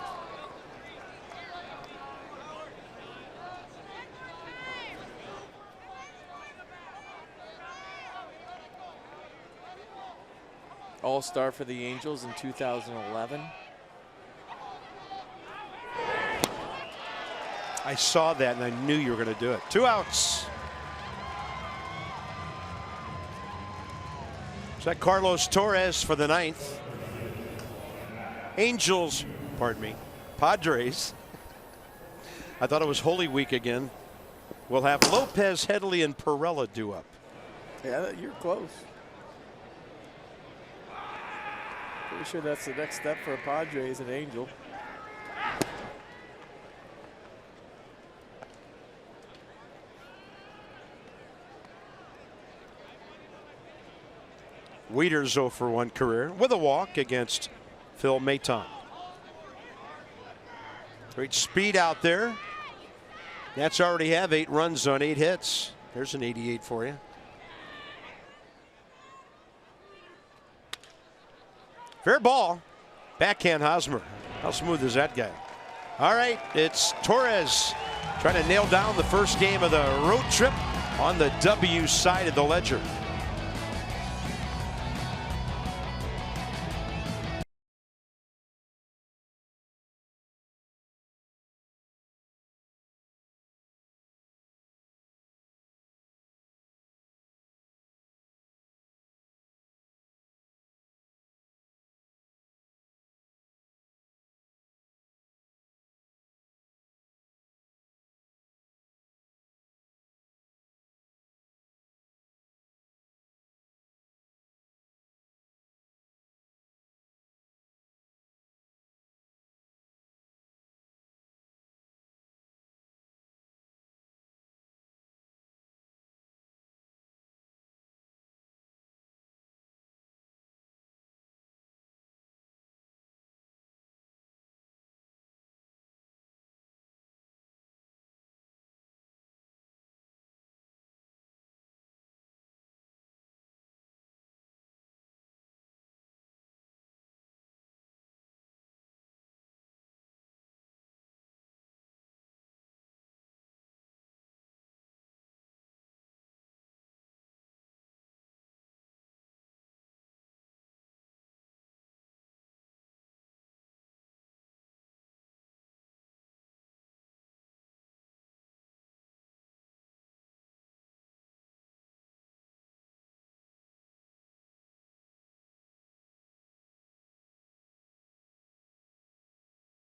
All-star for the Angels in 2011. I saw that and I knew you were going to do it. 2 outs. Is that Carlos Torres for the 9th? Angels, pardon me, Padres. I thought it was Holy Week again. We'll have Lopez, Headley, and Perella due up. Yeah, you're close. Pretty sure that's the next step for a Padres and Angel. Wieters 0 for 1 career with a walk against Phil Maton. Great speed out there. Nats already have 8 runs on 8 hits. There's an 88 for you. Fair ball. Backhand Hosmer. How smooth is that guy? All right, it's Torres trying to nail down the first game of the road trip on the W side of the ledger.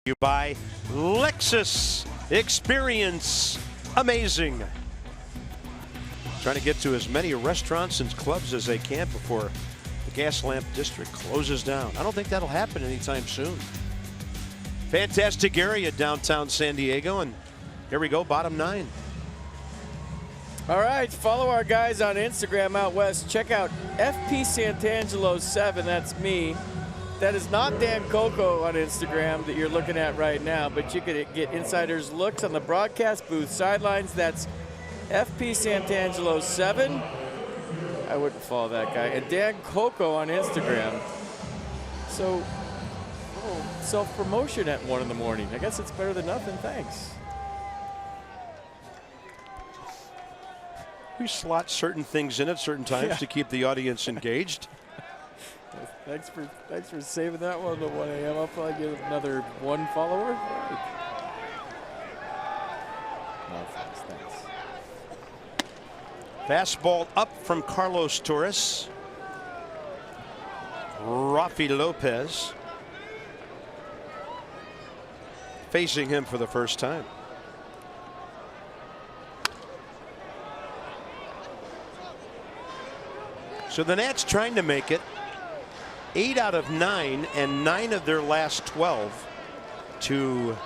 You by Lexus. Experience amazing. Trying to get to as many restaurants and clubs as they can before the gas lamp district closes down. I don't think that'll happen anytime soon. Fantastic area downtown San Diego, and here we go, bottom 9. All right, follow our guys on Instagram out west. Check out FP Santangelo 7, that's me. That is not Dan Coco on Instagram that you're looking at right now, but you could get insider's looks on the broadcast booth sidelines. That's FP Santangelo 7. I wouldn't follow that guy. And Dan Coco on Instagram. So, self-promotion at 1 in the morning. I guess it's better than nothing. Thanks. We slot certain things in at certain times to keep the audience engaged. Thanks for saving that one to 1 a.m. I'll probably get another 1 follower. Right. No, thanks. Fastball up from Carlos Torres. Rafi Lopez facing him for the first time. So the Nats trying to make it 8 out of 9 and 9 of their last 12 to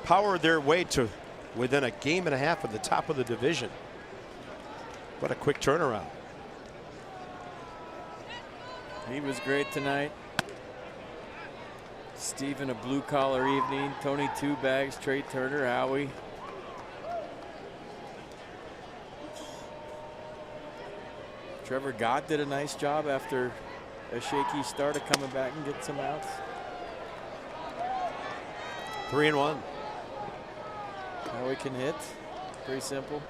power their way to within a game and a half of the top of the division. What a quick turnaround. He was great tonight. Steven, a blue collar evening. Tony, 2 bags. Trey Turner, Howie. Trevor Gott did a nice job after a shaky start of coming back and get some outs. 3-1. Howie can hit. Pretty simple.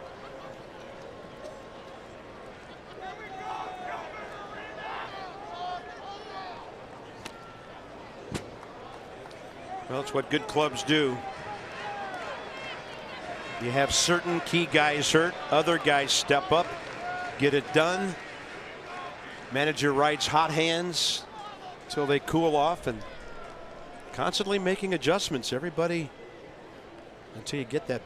Well, it's what good clubs do. You have certain key guys hurt, other guys step up, get it done. Manager writes hot hands until they cool off, and constantly making adjustments. Everybody until you get that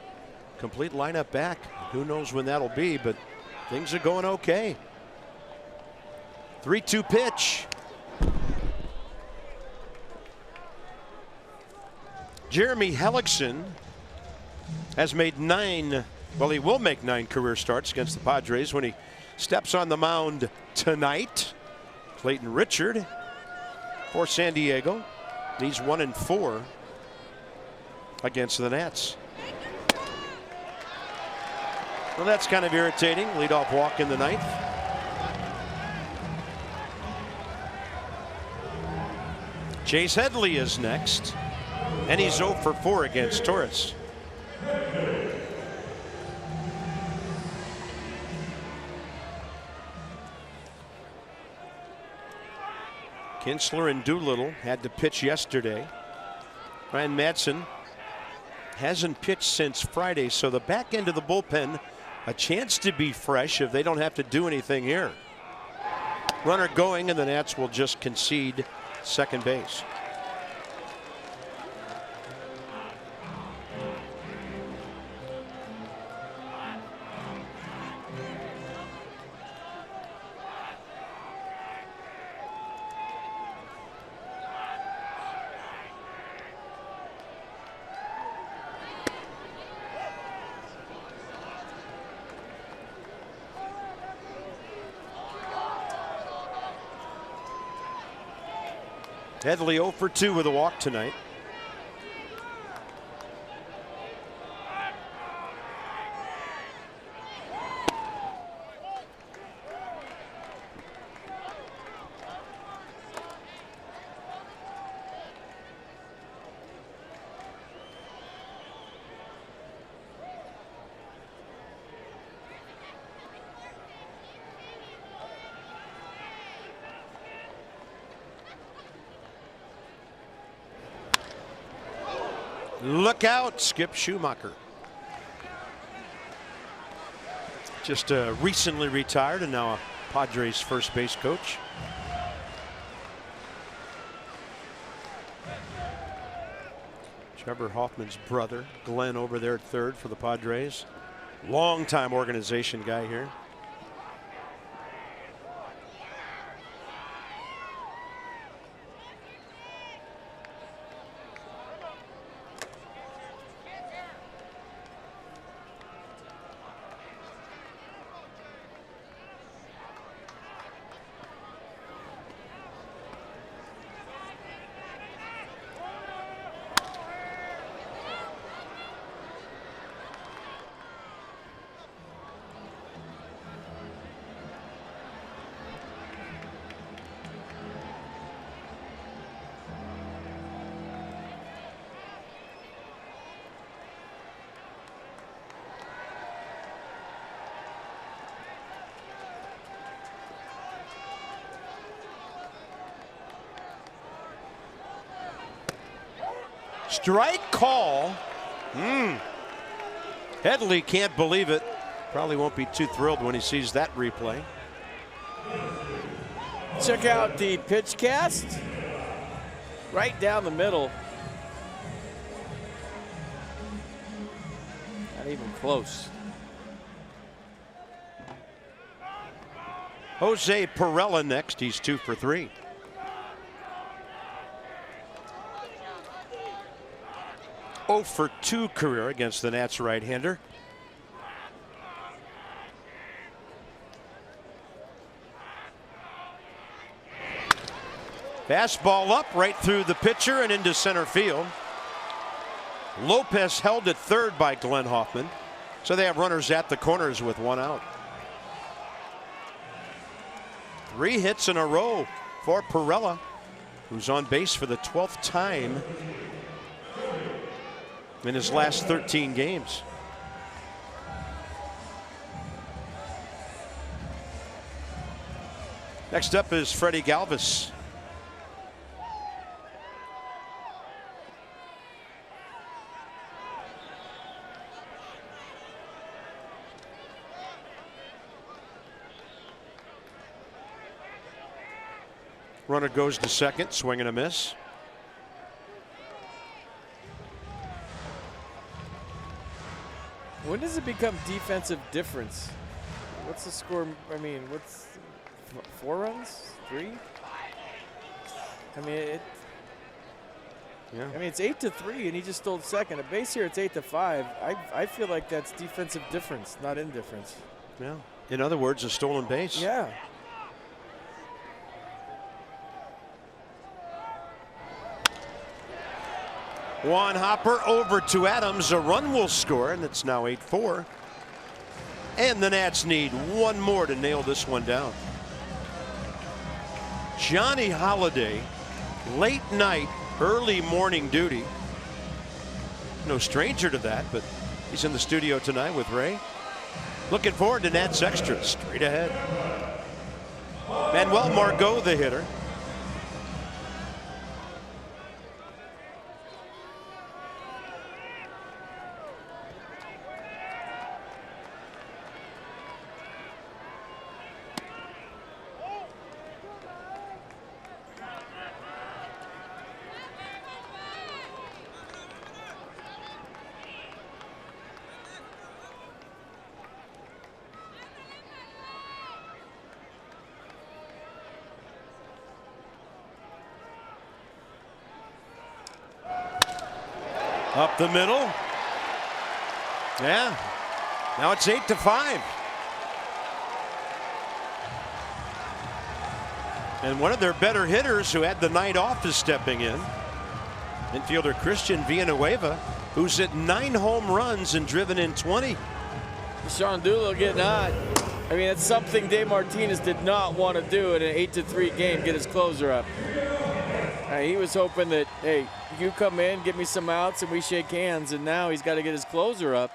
complete lineup back. Who knows when that'll be, but things are going okay. 3-2 pitch. Jeremy Hellickson has made 9, well, he will make 9 career starts against the Padres when he steps on the mound tonight. Clayton Richard for San Diego. He's 1-4 against the Nats. Well, that's kind of irritating. Leadoff walk in the 9th. Chase Headley is next, and he's 0 for 4 against Torres. Kinsler and Doolittle had to pitch yesterday. Ryan Madsen hasn't pitched since Friday, so the back end of the bullpen, a chance to be fresh if they don't have to do anything here. Runner going, and the Nats will just concede second base. Headley 0 for 2 with a walk tonight. Look out, Skip Schumacher. Just recently retired and now a Padres first base coach. Trevor Hoffman's brother, Glenn, over there at third for the Padres. Long-time organization guy here. Strike call. Headley can't believe it. Probably won't be too thrilled when he sees that replay. Check out the pitch cast. Right down the middle. Not even close. Jose Perella next. He's 2 for 3. Oh for 2 career against the Nats right-hander. Fastball up right through the pitcher and into center field. Lopez held at third by Glenn Hoffman. So they have runners at the corners with 1 out. 3 hits in a row for Perella, who's on base for the 12th time in his last 13 games. Next up is Freddie Galvis. Runner goes to second, swing and a miss. When does it become defensive difference? What's the score? I mean, what's 4 runs? 3? I mean, it's 8-3, and he just stole second. At base here, it's 8-5. I feel like that's defensive difference, not indifference. Yeah. In other words, a stolen base. Yeah. One hopper over to Adams. A run will score, and it's now 8-4. And the Nats need 1 more to nail this one down. Johnny Holiday, late night, early morning duty. No stranger to that, but he's in the studio tonight with Ray. Looking forward to Nats Extra straight ahead. Manuel Margot, the hitter. Up the middle. Yeah. Now it's 8-5. And one of their better hitters who had the night off is stepping in. Infielder Christian Villanueva, who's hit 9 home runs and driven in 20. Sean Doolittle getting hot. I mean, it's something Dave Martinez did not want to do in an 8-3 game, get his closer up. He was hoping that, hey, you come in, get me some outs, and we shake hands, and now he's got to get his closer up.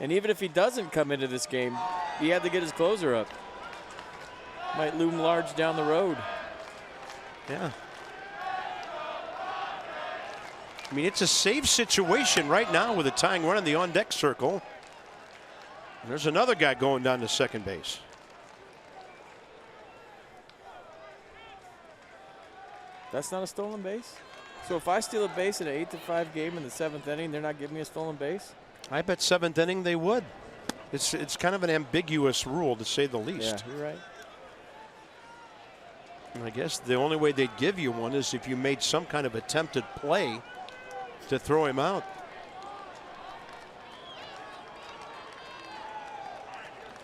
And even if he doesn't come into this game, he had to get his closer up. Might loom large down the road. Yeah. I mean, it's a safe situation right now with a tying run in the on-deck circle. And there's another guy going down to second base. That's not a stolen base? So if I steal a base in an 8-5 game in the 7th inning, they're not giving me a stolen base? I bet 7th inning they would. It's kind of an ambiguous rule, to say the least. Yeah, you're right. And I guess the only way they'd give you one is if you made some kind of attempted play to throw him out.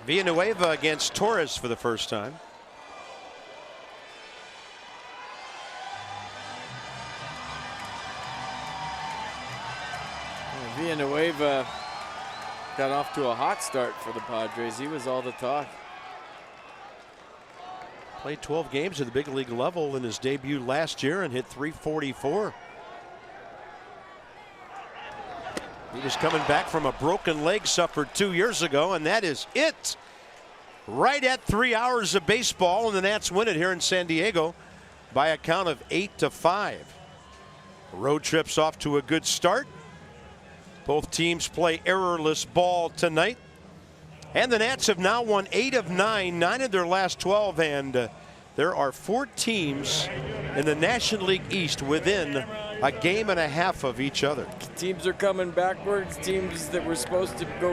Villanueva against Torres for the first time. Villanueva got off to a hot start for the Padres. He was all the talk. Played 12 games at the big league level in his debut last year and hit .344. He was coming back from a broken leg suffered 2 years ago, and that is it. Right at 3 hours of baseball, and the Nats win it here in San Diego by a count of 8-5. Road trip's off to a good start. Both teams play errorless ball tonight. And the Nats have now won 8 of 9, 9 of their last 12, and there are 4 teams in the National League East within a game and a half of each other. Teams are coming backwards. Teams that were supposed to go